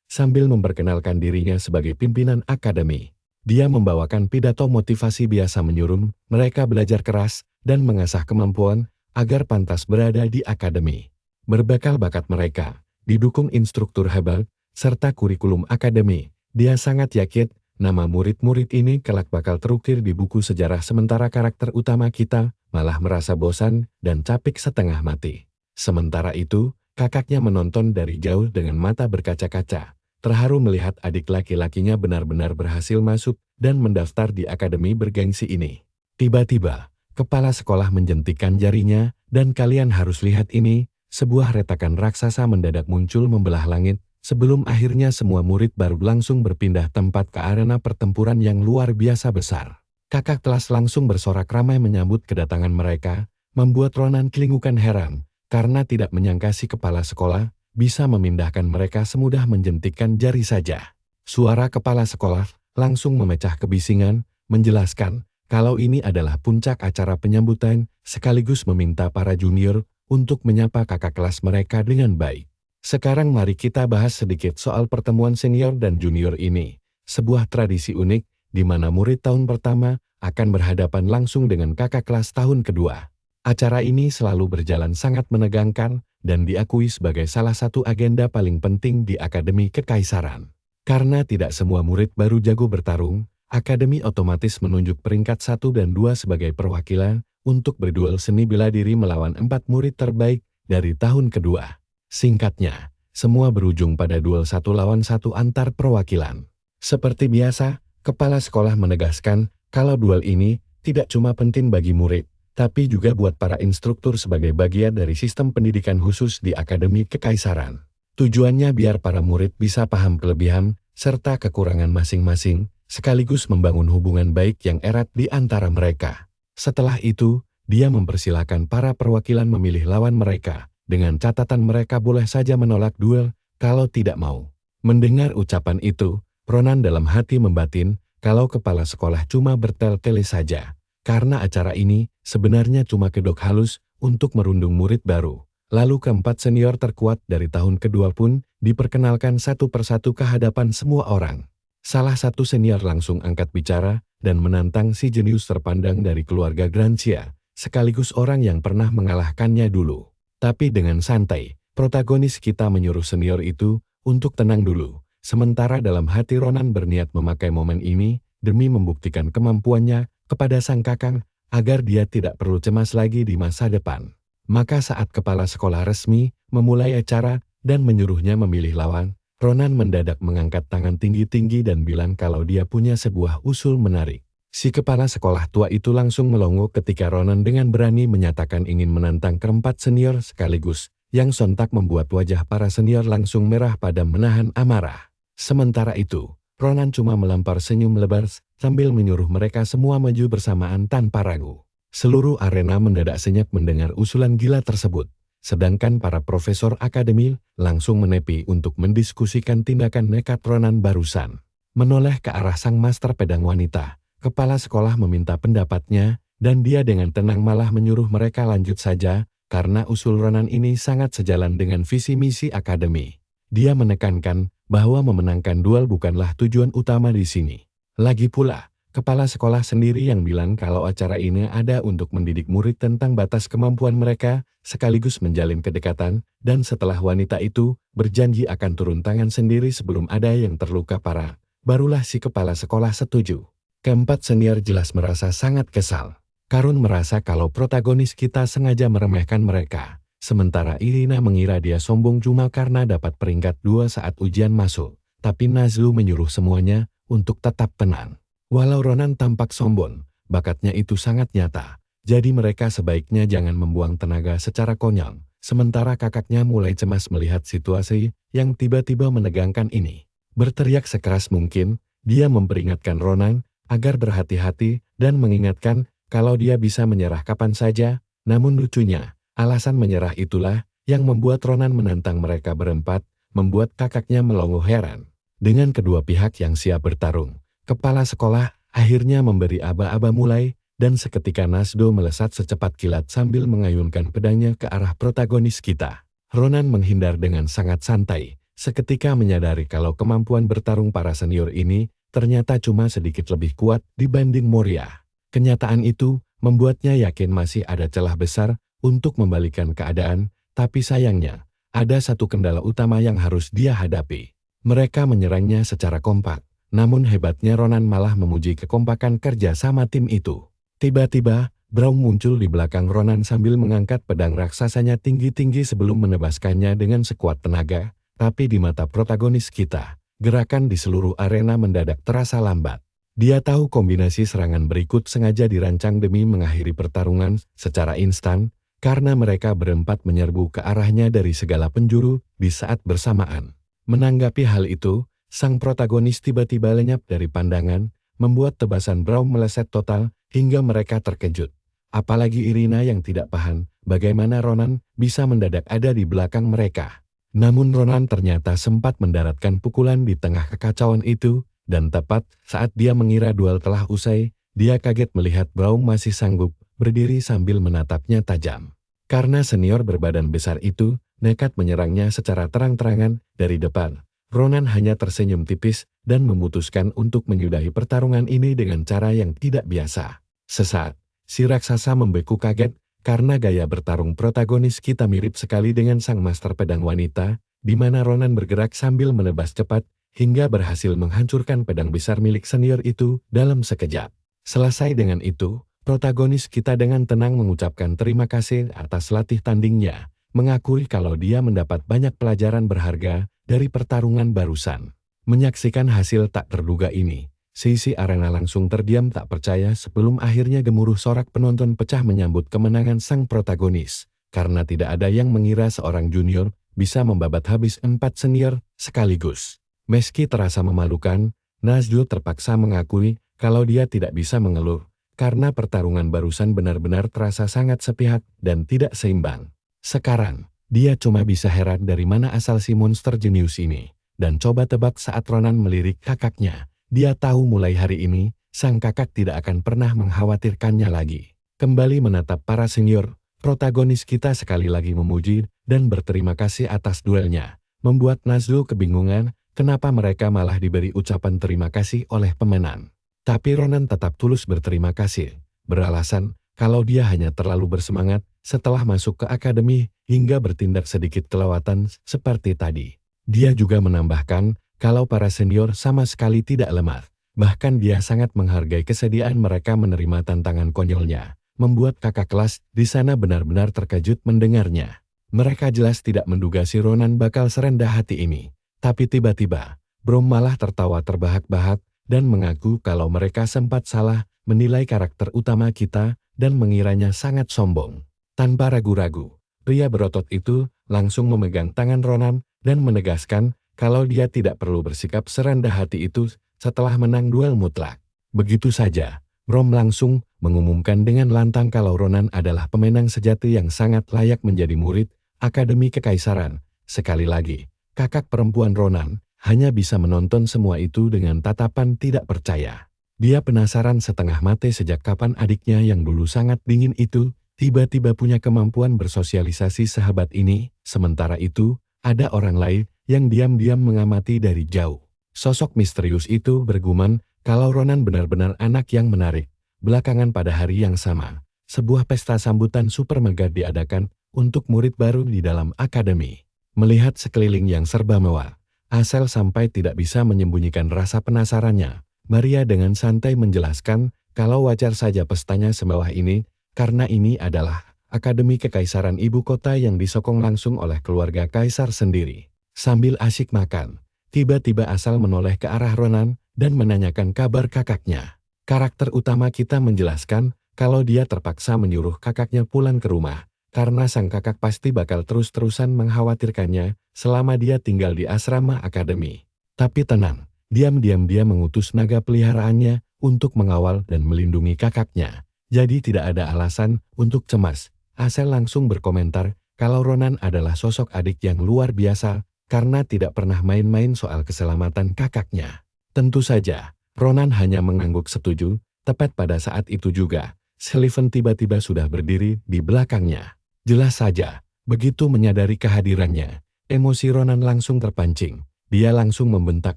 sambil memperkenalkan dirinya sebagai pimpinan akademi. Dia membawakan pidato motivasi biasa menyuruh mereka belajar keras dan mengasah kemampuan agar pantas berada di akademi. Berbekal bakat mereka, didukung instruktur hebat, serta kurikulum akademi, dia sangat yakin nama murid-murid ini kelak bakal terukir di buku sejarah sementara karakter utama kita malah merasa bosan dan capek setengah mati. Sementara itu, kakaknya menonton dari jauh dengan mata berkaca-kaca, terharu melihat adik laki-lakinya benar-benar berhasil masuk dan mendaftar di akademi bergengsi ini. Tiba-tiba, kepala sekolah menjentikan jarinya, dan kalian harus lihat ini, sebuah retakan raksasa mendadak muncul membelah langit, sebelum akhirnya semua murid baru langsung berpindah tempat ke arena pertempuran yang luar biasa besar. Kakak kelas langsung bersorak ramai menyambut kedatangan mereka, membuat Ronan kelingukan heran, karena tidak menyangka si kepala sekolah bisa memindahkan mereka semudah menjentikkan jari saja. Suara kepala sekolah langsung memecah kebisingan, menjelaskan kalau ini adalah puncak acara penyambutan, sekaligus meminta para junior untuk menyapa kakak kelas mereka dengan baik. Sekarang mari kita bahas sedikit soal pertemuan senior dan junior ini, sebuah tradisi unik di mana murid tahun pertama akan berhadapan langsung dengan kakak kelas tahun kedua. Acara ini selalu berjalan sangat menegangkan dan diakui sebagai salah satu agenda paling penting di Akademi Kekaisaran. Karena tidak semua murid baru jago bertarung, Akademi otomatis menunjuk peringkat 1 dan 2 sebagai perwakilan untuk berduel seni bela diri melawan 4 murid terbaik dari tahun kedua. Singkatnya, semua berujung pada duel 1 lawan 1 antar perwakilan. Seperti biasa, kepala sekolah menegaskan kalau duel ini tidak cuma penting bagi murid, tapi juga buat para instruktur sebagai bagian dari sistem pendidikan khusus di Akademi Kekaisaran. Tujuannya biar para murid bisa paham kelebihan serta kekurangan masing-masing, sekaligus membangun hubungan baik yang erat di antara mereka. Setelah itu, dia mempersilahkan para perwakilan memilih lawan mereka, dengan catatan mereka boleh saja menolak duel kalau tidak mau. Mendengar ucapan itu, Ronan dalam hati membatin kalau kepala sekolah cuma bertel-tele saja, karena acara ini sebenarnya cuma kedok halus untuk merundung murid baru. Lalu keempat senior terkuat dari tahun kedua pun diperkenalkan satu persatu ke hadapan semua orang. Salah satu senior langsung angkat bicara dan menantang si jenius terpandang dari keluarga Grancia, sekaligus orang yang pernah mengalahkannya dulu. Tapi dengan santai, protagonis kita menyuruh senior itu untuk tenang dulu. Sementara dalam hati Ronan berniat memakai momen ini demi membuktikan kemampuannya kepada sang kakang agar dia tidak perlu cemas lagi di masa depan. Maka saat kepala sekolah resmi memulai acara dan menyuruhnya memilih lawan, Ronan mendadak mengangkat tangan tinggi-tinggi dan bilang kalau dia punya sebuah usul menarik. Si kepala sekolah tua itu langsung melongo ketika Ronan dengan berani menyatakan ingin menantang keempat senior sekaligus, yang sontak membuat wajah para senior langsung merah padam menahan amarah. Sementara itu, Ronan cuma melempar senyum lebar sambil menyuruh mereka semua maju bersamaan tanpa ragu. Seluruh arena mendadak senyap mendengar usulan gila tersebut. Sedangkan para profesor akademi langsung menepi untuk mendiskusikan tindakan nekat Ronan barusan. Menoleh ke arah sang master pedang wanita, kepala sekolah meminta pendapatnya, dan dia dengan tenang malah menyuruh mereka lanjut saja, karena usul Ronan ini sangat sejalan dengan visi misi akademi. Dia menekankan bahwa memenangkan duel bukanlah tujuan utama di sini. Lagi pula, kepala sekolah sendiri yang bilang kalau acara ini ada untuk mendidik murid tentang batas kemampuan mereka, sekaligus menjalin kedekatan, dan setelah wanita itu berjanji akan turun tangan sendiri sebelum ada yang terluka parah, barulah si kepala sekolah setuju. Keempat senior jelas merasa sangat kesal. Karun merasa kalau protagonis kita sengaja meremehkan mereka, sementara Irina mengira dia sombong cuma karena dapat peringkat 2 saat ujian masuk, tapi Nazlu menyuruh semuanya untuk tetap tenang. Walau Ronan tampak sombong, bakatnya itu sangat nyata. Jadi mereka sebaiknya jangan membuang tenaga secara konyol, sementara kakaknya mulai cemas melihat situasi yang tiba-tiba menegangkan ini. Berteriak sekeras mungkin, dia memperingatkan Ronan agar berhati-hati dan mengingatkan kalau dia bisa menyerah kapan saja, namun lucunya, alasan menyerah itulah yang membuat Ronan menantang mereka berempat, membuat kakaknya melongo heran. Dengan kedua pihak yang siap bertarung, kepala sekolah akhirnya memberi aba-aba mulai, dan seketika Nasdo melesat secepat kilat sambil mengayunkan pedangnya ke arah protagonis kita. Ronan menghindar dengan sangat santai, seketika menyadari kalau kemampuan bertarung para senior ini ternyata cuma sedikit lebih kuat dibanding Moria. Kenyataan itu membuatnya yakin masih ada celah besar untuk membalikan keadaan, tapi sayangnya, ada satu kendala utama yang harus dia hadapi. Mereka menyerangnya secara kompak, namun hebatnya Ronan malah memuji kekompakan kerja sama tim itu. Tiba-tiba, Braum muncul di belakang Ronan sambil mengangkat pedang raksasanya tinggi-tinggi sebelum menebaskannya dengan sekuat tenaga, tapi di mata protagonis kita, gerakan di seluruh arena mendadak terasa lambat. Dia tahu kombinasi serangan berikut sengaja dirancang demi mengakhiri pertarungan secara instan, karena mereka berempat menyerbu ke arahnya dari segala penjuru di saat bersamaan. Menanggapi hal itu, sang protagonis tiba-tiba lenyap dari pandangan, membuat tebasan Braum meleset total hingga mereka terkejut. Apalagi Irina yang tidak paham bagaimana Ronan bisa mendadak ada di belakang mereka. Namun Ronan ternyata sempat mendaratkan pukulan di tengah kekacauan itu, dan tepat saat dia mengira duel telah usai, dia kaget melihat Braum masih sanggup berdiri sambil menatapnya tajam. Karena senior berbadan besar itu nekat menyerangnya secara terang-terangan dari depan, Ronan hanya tersenyum tipis dan memutuskan untuk menyudahi pertarungan ini dengan cara yang tidak biasa. Sesaat, si raksasa membeku kaget karena gaya bertarung protagonis kita mirip sekali dengan sang master pedang wanita, di mana Ronan bergerak sambil menebas cepat hingga berhasil menghancurkan pedang besar milik senior itu dalam sekejap. Selesai dengan itu, protagonis kita dengan tenang mengucapkan terima kasih atas latih tandingnya, mengakui kalau dia mendapat banyak pelajaran berharga dari pertarungan barusan. Menyaksikan hasil tak terduga ini, seisi arena langsung terdiam tak percaya sebelum akhirnya gemuruh sorak penonton pecah menyambut kemenangan sang protagonis, karena tidak ada yang mengira seorang junior bisa membabat habis 4 senior sekaligus. Meski terasa memalukan, Nazul terpaksa mengakui kalau dia tidak bisa mengeluh, karena pertarungan barusan benar-benar terasa sangat sepihak dan tidak seimbang. Sekarang, dia cuma bisa heran dari mana asal si monster jenius ini. Dan coba tebak saat Ronan melirik kakaknya. Dia tahu mulai hari ini, sang kakak tidak akan pernah mengkhawatirkannya lagi. Kembali menatap para senior, protagonis kita sekali lagi memuji dan berterima kasih atas duelnya. Membuat Nazul kebingungan, kenapa mereka malah diberi ucapan terima kasih oleh pemenang. Tapi Ronan tetap tulus berterima kasih, beralasan kalau dia hanya terlalu bersemangat setelah masuk ke akademi hingga bertindak sedikit kelewatan seperti tadi. Dia juga menambahkan kalau para senior sama sekali tidak lemah. Bahkan dia sangat menghargai kesediaan mereka menerima tantangan konyolnya, membuat kakak kelas di sana benar-benar terkejut mendengarnya. Mereka jelas tidak menduga si Ronan bakal serendah hati ini. Tapi tiba-tiba, Brom malah tertawa terbahak-bahak dan mengaku kalau mereka sempat salah menilai karakter utama kita dan mengiranya sangat sombong. Tanpa ragu-ragu, pria berotot itu langsung memegang tangan Ronan dan menegaskan kalau dia tidak perlu bersikap serendah hati itu setelah menang duel mutlak. Begitu saja, Brom langsung mengumumkan dengan lantang kalau Ronan adalah pemenang sejati yang sangat layak menjadi murid Akademi Kekaisaran. Sekali lagi, kakak perempuan Ronan hanya bisa menonton semua itu dengan tatapan tidak percaya. Dia penasaran setengah mati sejak kapan adiknya yang dulu sangat dingin itu tiba-tiba punya kemampuan bersosialisasi sehebat ini. Sementara itu, ada orang lain yang diam-diam mengamati dari jauh. Sosok misterius itu bergumam kalau Ronan benar-benar anak yang menarik. Belakangan pada hari yang sama, sebuah pesta sambutan super mega diadakan untuk murid baru di dalam akademi. Melihat sekeliling yang serba mewah, Asel sampai tidak bisa menyembunyikan rasa penasarannya. Maria dengan santai menjelaskan kalau wajar saja pestanya semewah ini, karena ini adalah Akademi Kekaisaran Ibu Kota yang disokong langsung oleh keluarga kaisar sendiri. Sambil asyik makan, tiba-tiba Asal menoleh ke arah Ronan dan menanyakan kabar kakaknya. Karakter utama kita menjelaskan kalau dia terpaksa menyuruh kakaknya pulang ke rumah, karena sang kakak pasti bakal terus-terusan mengkhawatirkannya selama dia tinggal di asrama akademi. Tapi tenang, diam-diam dia mengutus naga peliharaannya untuk mengawal dan melindungi kakaknya. Jadi tidak ada alasan untuk cemas. Asel langsung berkomentar kalau Ronan adalah sosok adik yang luar biasa karena tidak pernah main-main soal keselamatan kakaknya. Tentu saja, Ronan hanya mengangguk setuju. Tepat pada saat itu juga, Sullivan tiba-tiba sudah berdiri di belakangnya. Jelas saja, begitu menyadari kehadirannya, emosi Ronan langsung terpancing. Dia langsung membentak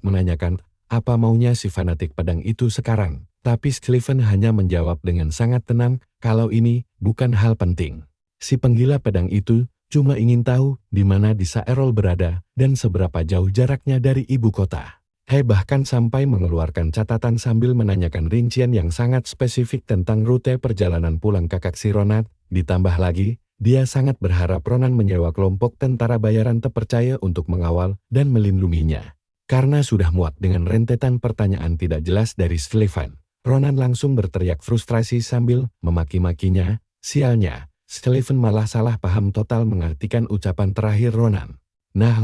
menanyakan apa maunya si fanatik pedang itu sekarang. Tapi Sullivan hanya menjawab dengan sangat tenang kalau ini bukan hal penting. Si penggila pedang itu cuma ingin tahu di mana Disa Errol berada dan seberapa jauh jaraknya dari ibu kota. Bahkan sampai mengeluarkan catatan sambil menanyakan rincian yang sangat spesifik tentang rute perjalanan pulang kakak si Ronan. Ditambah lagi, dia sangat berharap Ronan menyewa kelompok tentara bayaran terpercaya untuk mengawal dan melindunginya. Karena sudah muak dengan rentetan pertanyaan tidak jelas dari Sullivan, Ronan langsung berteriak frustrasi sambil memaki-makinya. Sialnya, Sullivan malah salah paham total mengartikan ucapan terakhir Ronan. Nah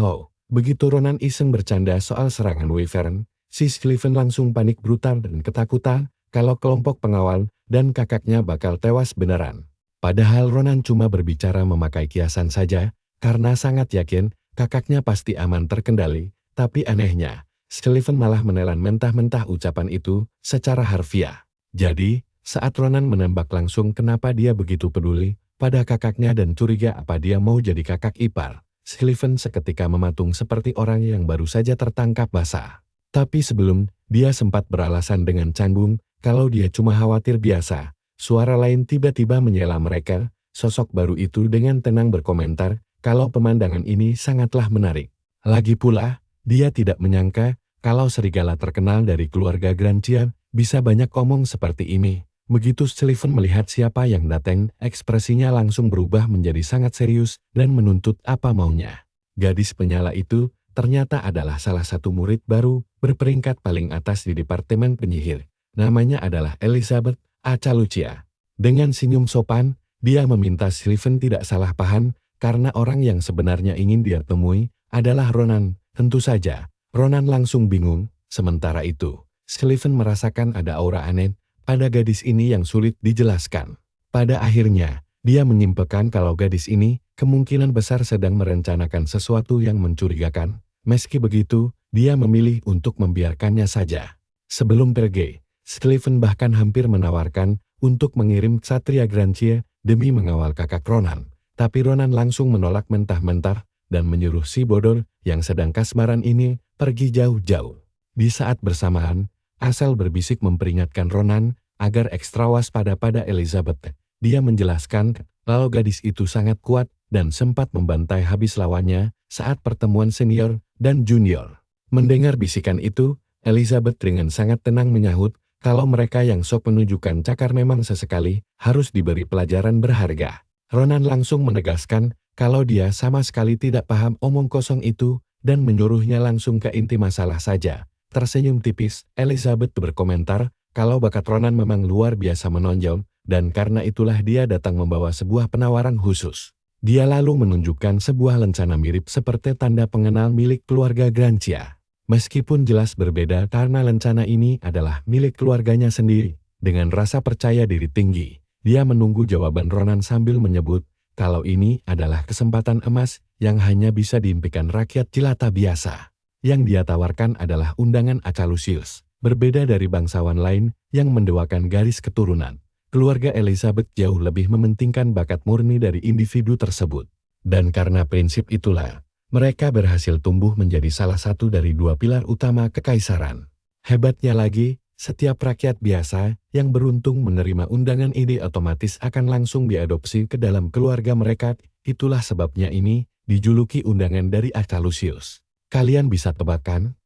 begitu Ronan iseng bercanda soal serangan Wyvern, si Sullivan langsung panik brutal dan ketakutan kalau kelompok pengawal dan kakaknya bakal tewas beneran. Padahal Ronan cuma berbicara memakai kiasan saja, karena sangat yakin kakaknya pasti aman terkendali, tapi anehnya, Sullivan malah menelan mentah-mentah ucapan itu secara harfiah. Jadi, saat Ronan menembak langsung kenapa dia begitu peduli pada kakaknya dan curiga apa dia mau jadi kakak ipar, Sullivan seketika mematung seperti orang yang baru saja tertangkap basah. Tapi sebelum dia sempat beralasan dengan canggung kalau dia cuma khawatir biasa, suara lain tiba-tiba menyela mereka. Sosok baru itu dengan tenang berkomentar kalau pemandangan ini sangatlah menarik. Lagi pula, dia tidak menyangka kalau serigala terkenal dari keluarga Grancia bisa banyak omong seperti ini. Begitu Sullivan melihat siapa yang datang, ekspresinya langsung berubah menjadi sangat serius dan menuntut apa maunya. Gadis penyala itu ternyata adalah salah satu murid baru berperingkat paling atas di Departemen Penyihir. Namanya adalah Elizabeth Acalucia. Dengan senyum sopan, dia meminta Sullivan tidak salah paham karena orang yang sebenarnya ingin dia temui adalah Ronan. Tentu saja, Ronan langsung bingung. Sementara itu, Sullivan merasakan ada aura aneh pada gadis ini yang sulit dijelaskan. Pada akhirnya, dia menyimpulkan kalau gadis ini kemungkinan besar sedang merencanakan sesuatu yang mencurigakan. Meski begitu, dia memilih untuk membiarkannya saja. Sebelum pergi, Sullivan bahkan hampir menawarkan untuk mengirim Ksatria Grancia demi mengawal kakak Ronan. Tapi Ronan langsung menolak mentah-mentah dan menyuruh si bodoh yang sedang kasmaran ini pergi jauh-jauh. Di saat bersamaan, Asel berbisik memperingatkan Ronan agar ekstra waspada pada Elizabeth. Dia menjelaskan kalau gadis itu sangat kuat dan sempat membantai habis lawannya saat pertemuan senior dan junior. Mendengar bisikan itu, Elizabeth dengan sangat tenang menyahut kalau mereka yang sok menunjukkan cakar memang sesekali harus diberi pelajaran berharga. Ronan langsung menegaskan kalau dia sama sekali tidak paham omong kosong itu dan menyuruhnya langsung ke inti masalah saja. Tersenyum tipis, Elizabeth berkomentar kalau bakat Ronan memang luar biasa menonjol, dan karena itulah dia datang membawa sebuah penawaran khusus. Dia lalu menunjukkan sebuah lencana mirip seperti tanda pengenal milik keluarga Grancia. Meskipun jelas berbeda karena lencana ini adalah milik keluarganya sendiri, dengan rasa percaya diri tinggi, dia menunggu jawaban Ronan sambil menyebut kalau ini adalah kesempatan emas yang hanya bisa diimpikan rakyat jelata biasa. Yang dia tawarkan adalah undangan Acalusius, berbeda dari bangsawan lain yang mendewakan garis keturunan. Keluarga Elizabeth jauh lebih mementingkan bakat murni dari individu tersebut. Dan karena prinsip itulah, mereka berhasil tumbuh menjadi salah satu dari dua pilar utama kekaisaran. Hebatnya lagi, setiap rakyat biasa yang beruntung menerima undangan ini otomatis akan langsung diadopsi ke dalam keluarga mereka. Itulah sebabnya ini dijuluki undangan dari Acalusius. Kalian bisa tebak kan?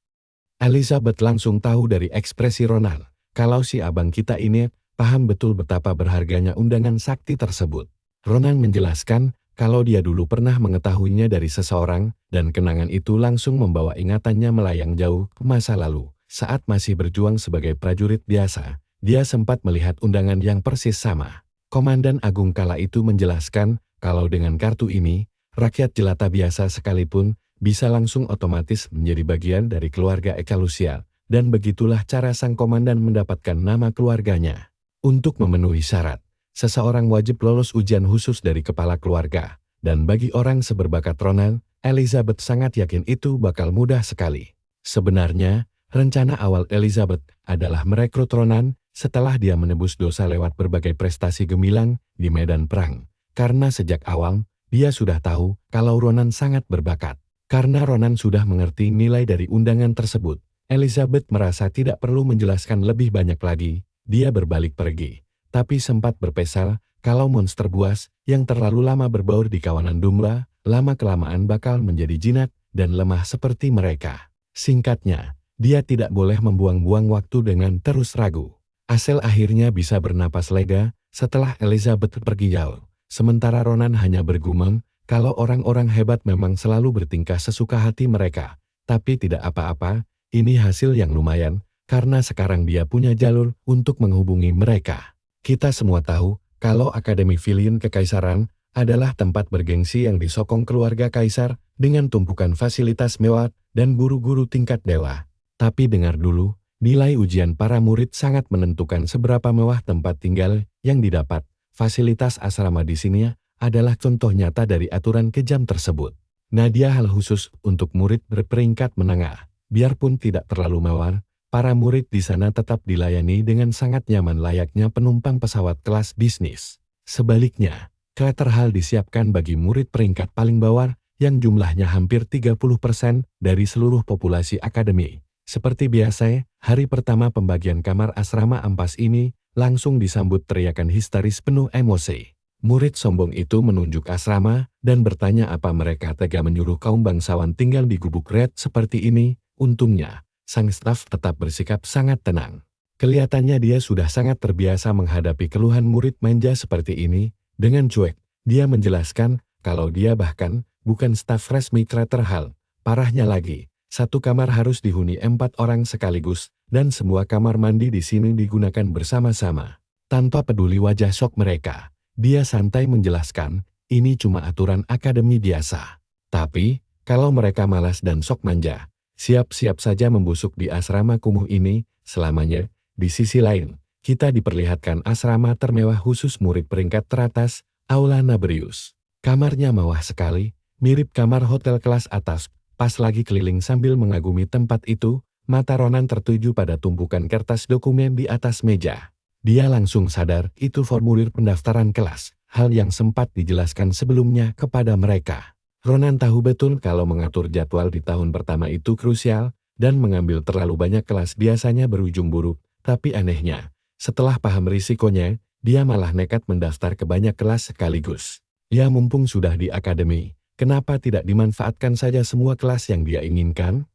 Elizabeth langsung tahu dari ekspresi Ronan, kalau si abang kita ini paham betul betapa berharganya undangan sakti tersebut. Ronan menjelaskan kalau dia dulu pernah mengetahuinya dari seseorang, dan kenangan itu langsung membawa ingatannya melayang jauh ke masa lalu. Saat masih berjuang sebagai prajurit biasa, dia sempat melihat undangan yang persis sama. Komandan Agung kala itu menjelaskan kalau dengan kartu ini, rakyat jelata biasa sekalipun bisa langsung otomatis menjadi bagian dari keluarga Acalusia, dan begitulah cara sang komandan mendapatkan nama keluarganya. Untuk memenuhi syarat, seseorang wajib lolos ujian khusus dari kepala keluarga, dan bagi orang seberbakat Ronan, Elizabeth sangat yakin itu bakal mudah sekali. Sebenarnya, rencana awal Elizabeth adalah merekrut Ronan setelah dia menebus dosa lewat berbagai prestasi gemilang di medan perang, karena sejak awal, dia sudah tahu kalau Ronan sangat berbakat. Karena Ronan sudah mengerti nilai dari undangan tersebut, Elizabeth merasa tidak perlu menjelaskan lebih banyak lagi. Dia berbalik pergi, tapi sempat berpesal kalau monster buas yang terlalu lama berbaur di kawanan domba, lama-kelamaan bakal menjadi jinak dan lemah seperti mereka. Singkatnya, dia tidak boleh membuang-buang waktu dengan terus ragu. Asel akhirnya bisa bernapas lega setelah Elizabeth pergi jauh, sementara Ronan hanya bergumam kalau orang-orang hebat memang selalu bertingkah sesuka hati mereka. Tapi tidak apa-apa, ini hasil yang lumayan, karena sekarang dia punya jalur untuk menghubungi mereka. Kita semua tahu, kalau Akademi Filien Kekaisaran adalah tempat bergengsi yang disokong keluarga kaisar dengan tumpukan fasilitas mewah dan guru-guru tingkat dewa. Tapi dengar dulu, nilai ujian para murid sangat menentukan seberapa mewah tempat tinggal yang didapat. Fasilitas asrama di sini adalah contoh nyata dari aturan kejam tersebut. Nadia hal khusus untuk murid berperingkat menengah. Biarpun tidak terlalu mewah, para murid di sana tetap dilayani dengan sangat nyaman layaknya penumpang pesawat kelas bisnis. Sebaliknya, Caterhall disiapkan bagi murid peringkat paling bawah yang jumlahnya hampir 30% dari seluruh populasi akademi. Seperti biasa, hari pertama pembagian kamar asrama ampas ini langsung disambut teriakan histeris penuh emosi. Murid sombong itu menunjuk asrama dan bertanya apa mereka tega menyuruh kaum bangsawan tinggal di gubuk red seperti ini. Untungnya, sang staf tetap bersikap sangat tenang. Kelihatannya dia sudah sangat terbiasa menghadapi keluhan murid manja seperti ini. Dengan cuek, dia menjelaskan kalau dia bahkan bukan staf resmi Craterhall. Parahnya lagi, satu kamar harus dihuni 4 orang sekaligus, dan semua kamar mandi di sini digunakan bersama-sama. Tanpa peduli wajah shock mereka, dia santai menjelaskan, ini cuma aturan akademi biasa. Tapi, kalau mereka malas dan sok manja, siap-siap saja membusuk di asrama kumuh ini selamanya. Di sisi lain, kita diperlihatkan asrama termewah khusus murid peringkat teratas, Aula Nabrius. Kamarnya mewah sekali, mirip kamar hotel kelas atas. Pas lagi keliling sambil mengagumi tempat itu, mata Ronan tertuju pada tumpukan kertas dokumen di atas meja. Dia langsung sadar itu formulir pendaftaran kelas, hal yang sempat dijelaskan sebelumnya kepada mereka. Ronan tahu betul kalau mengatur jadwal di tahun pertama itu krusial, dan mengambil terlalu banyak kelas biasanya berujung buruk, tapi anehnya, setelah paham risikonya, dia malah nekat mendaftar ke banyak kelas sekaligus. Ya mumpung sudah di akademi, kenapa tidak dimanfaatkan saja semua kelas yang dia inginkan?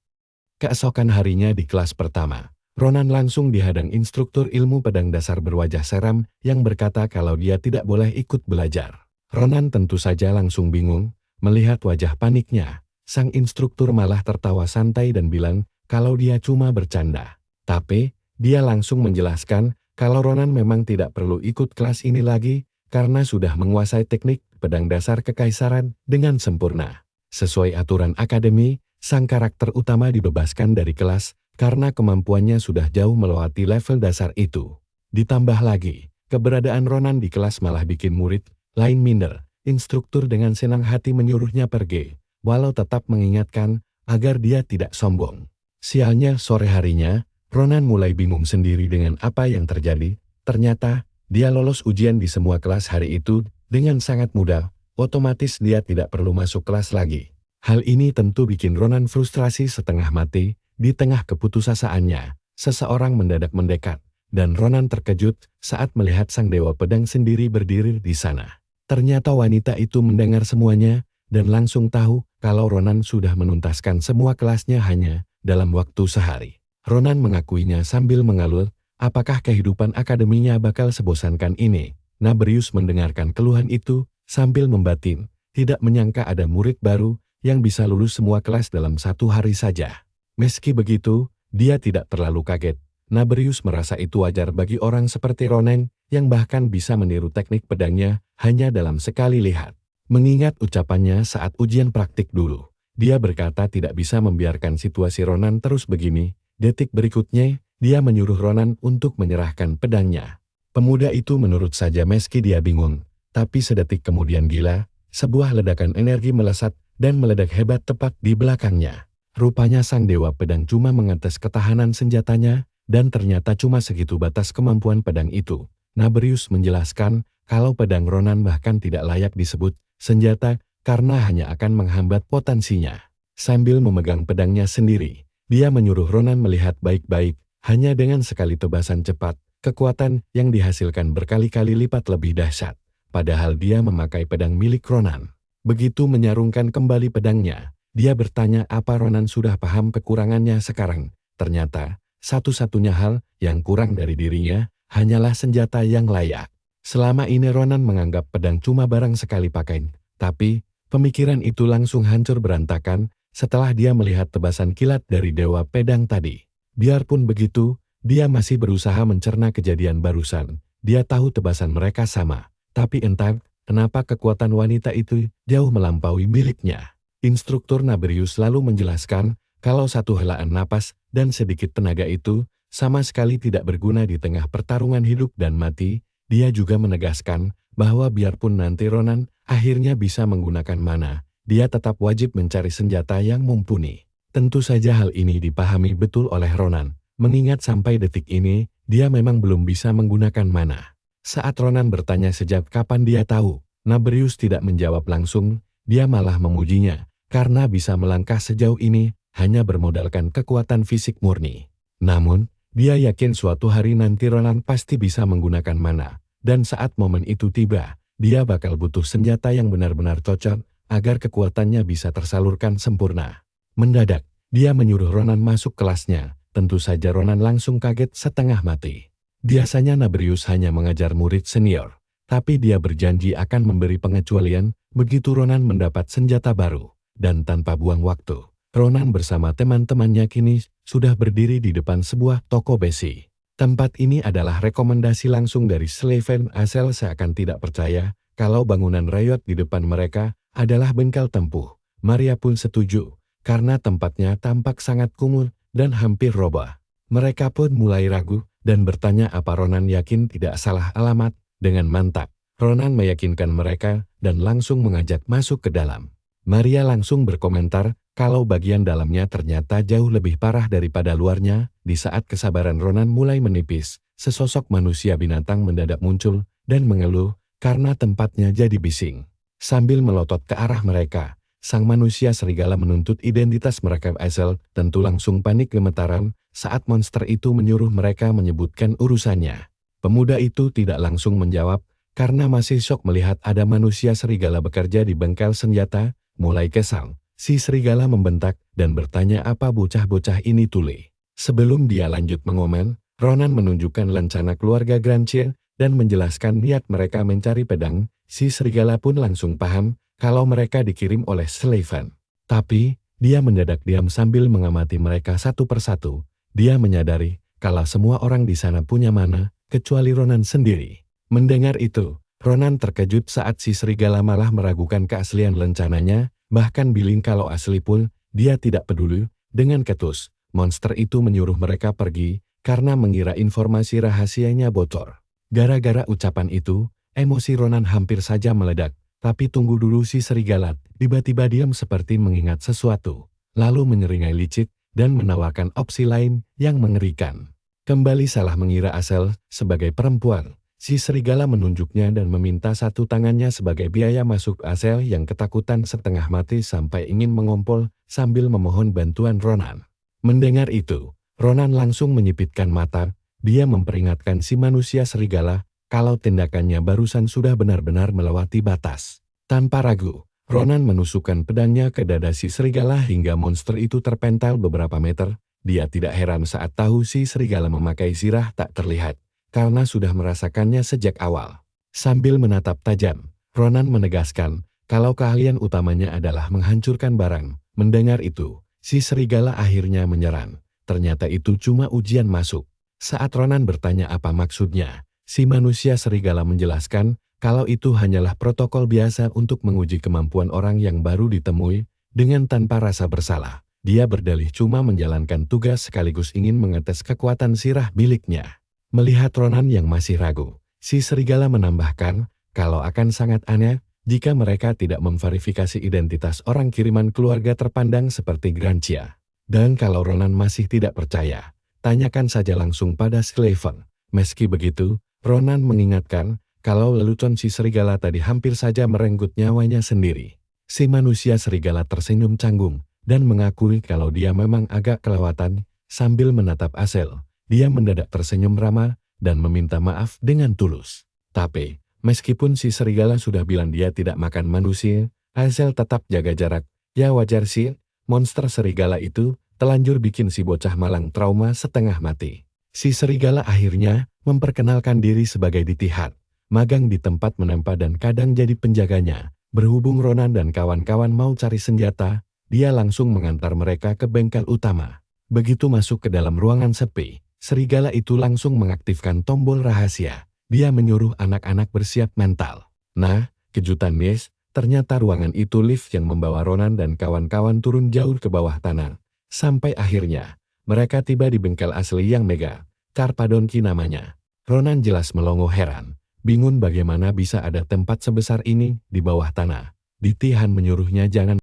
Keesokan harinya di kelas pertama, Ronan langsung dihadang instruktur ilmu pedang dasar berwajah seram yang berkata kalau dia tidak boleh ikut belajar. Ronan tentu saja langsung bingung, melihat wajah paniknya. Sang instruktur malah tertawa santai dan bilang kalau dia cuma bercanda. Tapi, dia langsung menjelaskan kalau Ronan memang tidak perlu ikut kelas ini lagi, karena sudah menguasai teknik pedang dasar kekaisaran dengan sempurna. Sesuai aturan akademi, sang karakter utama dibebaskan dari kelas karena kemampuannya sudah jauh melewati level dasar itu. Ditambah lagi, keberadaan Ronan di kelas malah bikin murid lain minder. Instruktur dengan senang hati menyuruhnya pergi, walau tetap mengingatkan agar dia tidak sombong. Sialnya sore harinya, Ronan mulai bingung sendiri dengan apa yang terjadi. Ternyata, dia lolos ujian di semua kelas hari itu dengan sangat mudah, otomatis dia tidak perlu masuk kelas lagi. Hal ini tentu bikin Ronan frustrasi setengah mati. Di tengah keputusasaannya, seseorang mendadak mendekat, dan Ronan terkejut saat melihat sang dewa pedang sendiri berdiri di sana. Ternyata wanita itu mendengar semuanya, dan langsung tahu kalau Ronan sudah menuntaskan semua kelasnya hanya dalam waktu sehari. Ronan mengakuinya sambil mengalul, apakah kehidupan akademinya bakal sebosankan ini? Nabrius mendengarkan keluhan itu sambil membatin, tidak menyangka ada murid baru yang bisa lulus semua kelas dalam 1 hari saja. Meski begitu, dia tidak terlalu kaget. Nabrius merasa itu wajar bagi orang seperti Ronan yang bahkan bisa meniru teknik pedangnya hanya dalam sekali lihat. Mengingat ucapannya saat ujian praktik dulu, dia berkata tidak bisa membiarkan situasi Ronan terus begini. Detik berikutnya, dia menyuruh Ronan untuk menyerahkan pedangnya. Pemuda itu menurut saja meski dia bingung, tapi sedetik kemudian gila, sebuah ledakan energi melesat dan meledak hebat tepat di belakangnya. Rupanya sang dewa pedang cuma mengetes ketahanan senjatanya, dan ternyata cuma segitu batas kemampuan pedang itu. Nabrius menjelaskan kalau pedang Ronan bahkan tidak layak disebut senjata karena hanya akan menghambat potensinya. Sambil memegang pedangnya sendiri, dia menyuruh Ronan melihat baik-baik, hanya dengan sekali tebasan cepat, kekuatan yang dihasilkan berkali-kali lipat lebih dahsyat. Padahal dia memakai pedang milik Ronan. Begitu menyarungkan kembali pedangnya, dia bertanya apa Ronan sudah paham kekurangannya sekarang. Ternyata, satu-satunya hal yang kurang dari dirinya hanyalah senjata yang layak. Selama ini Ronan menganggap pedang cuma barang sekali pakai, tapi pemikiran itu langsung hancur berantakan setelah dia melihat tebasan kilat dari dewa pedang tadi. Biarpun begitu, dia masih berusaha mencerna kejadian barusan. Dia tahu tebasan mereka sama, tapi entah kenapa kekuatan wanita itu jauh melampaui miliknya. Instruktur Nabrius lalu menjelaskan kalau satu helaan napas dan sedikit tenaga itu sama sekali tidak berguna di tengah pertarungan hidup dan mati. Dia juga menegaskan bahwa biarpun nanti Ronan akhirnya bisa menggunakan mana, dia tetap wajib mencari senjata yang mumpuni. Tentu saja hal ini dipahami betul oleh Ronan, mengingat sampai detik ini, dia memang belum bisa menggunakan mana. Saat Ronan bertanya sejak kapan dia tahu, Nabrius tidak menjawab langsung, dia malah memujinya, karena bisa melangkah sejauh ini hanya bermodalkan kekuatan fisik murni. Namun, dia yakin suatu hari nanti Ronan pasti bisa menggunakan mana, dan saat momen itu tiba, dia bakal butuh senjata yang benar-benar cocok agar kekuatannya bisa tersalurkan sempurna. Mendadak, dia menyuruh Ronan masuk kelasnya. Tentu saja Ronan langsung kaget setengah mati. Biasanya Nabrius hanya mengajar murid senior, tapi dia berjanji akan memberi pengecualian begitu Ronan mendapat senjata baru. Dan tanpa buang waktu, Ronan bersama teman-temannya kini sudah berdiri di depan sebuah toko besi. Tempat ini adalah rekomendasi langsung dari Sleven. Asel seakan tidak percaya kalau bangunan Riot di depan mereka adalah bengkel tempur. Maria pun setuju, karena tempatnya tampak sangat kumuh dan hampir roboh. Mereka pun mulai ragu dan bertanya apa Ronan yakin tidak salah alamat. Dengan mantap, Ronan meyakinkan mereka dan langsung mengajak masuk ke dalam. Maria langsung berkomentar kalau bagian dalamnya ternyata jauh lebih parah daripada luarnya. Di saat kesabaran Ronan mulai menipis, sesosok manusia binatang mendadak muncul dan mengeluh karena tempatnya jadi bising. Sambil melotot ke arah mereka, sang manusia serigala menuntut identitas mereka. Asel tentu langsung panik gemetaran saat monster itu menyuruh mereka menyebutkan urusannya. Pemuda itu tidak langsung menjawab karena masih syok melihat ada manusia serigala bekerja di bengkel senjata. Mulai kesal, si serigala membentak dan bertanya apa bocah-bocah ini tuli. Sebelum dia lanjut mengomen, Ronan menunjukkan lencana keluarga Granchier dan menjelaskan niat mereka mencari pedang. Si serigala pun langsung paham kalau mereka dikirim oleh Sleven. Tapi, dia mendadak diam sambil mengamati mereka satu persatu. Dia menyadari kalau semua orang di sana punya mana, kecuali Ronan sendiri. Mendengar itu, Ronan terkejut saat si serigala malah meragukan keaslian lencananya, bahkan bilang kalau asli pun, dia tidak peduli. Dengan ketus, monster itu menyuruh mereka pergi, karena mengira informasi rahasianya bocor. Gara-gara ucapan itu, emosi Ronan hampir saja meledak. Tapi tunggu dulu, si serigala tiba-tiba diam seperti mengingat sesuatu, lalu menyeringai licik dan menawarkan opsi lain yang mengerikan. Kembali salah mengira Asel sebagai perempuan. Si serigala menunjuknya dan meminta satu tangannya sebagai biaya masuk. Asel yang ketakutan setengah mati sampai ingin mengompol sambil memohon bantuan Ronan. Mendengar itu, Ronan langsung menyipitkan mata. Dia memperingatkan si manusia serigala kalau tindakannya barusan sudah benar-benar melewati batas. Tanpa ragu, Ronan menusukkan pedangnya ke dada si serigala hingga monster itu terpental beberapa meter. Dia tidak heran saat tahu si serigala memakai sirah tak terlihat, karena sudah merasakannya sejak awal. Sambil menatap tajam, Ronan menegaskan kalau keahlian utamanya adalah menghancurkan barang. Mendengar itu, si serigala akhirnya menyerang. Ternyata itu cuma ujian masuk. Saat Ronan bertanya apa maksudnya, si manusia serigala menjelaskan kalau itu hanyalah protokol biasa untuk menguji kemampuan orang yang baru ditemui. Dengan tanpa rasa bersalah, dia berdalih cuma menjalankan tugas sekaligus ingin mengetes kekuatan sirah miliknya. Melihat Ronan yang masih ragu, si serigala menambahkan kalau akan sangat aneh jika mereka tidak memverifikasi identitas orang kiriman keluarga terpandang seperti Granchier. Dan kalau Ronan masih tidak percaya, tanyakan saja langsung pada Sleven. Meski begitu, Ronan mengingatkan kalau lelucon si serigala tadi hampir saja merenggut nyawanya sendiri. Si manusia serigala tersenyum canggung dan mengakui kalau dia memang agak kelewatan. Sambil menatap Asel, dia mendadak tersenyum ramah dan meminta maaf dengan tulus. Tapi, meskipun si serigala sudah bilang dia tidak makan manusia, Asel tetap jaga jarak. Ya wajar sih, monster serigala itu telanjur bikin si bocah malang trauma setengah mati. Si serigala akhirnya memperkenalkan diri sebagai Ditihat, magang di tempat menempa dan kadang jadi penjaganya. Berhubung Ronan dan kawan-kawan mau cari senjata, dia langsung mengantar mereka ke bengkel utama. Begitu masuk ke dalam ruangan sepi, serigala itu langsung mengaktifkan tombol rahasia. Dia menyuruh anak-anak bersiap mental. Nah, kejutan Mies, ternyata ruangan itu lift yang membawa Ronan dan kawan-kawan turun jauh ke bawah tanah. Sampai akhirnya, mereka tiba di bengkel asli yang mega, Carpadonki namanya. Ronan jelas melongo heran, bingung bagaimana bisa ada tempat sebesar ini di bawah tanah. Ditihan menyuruhnya jangan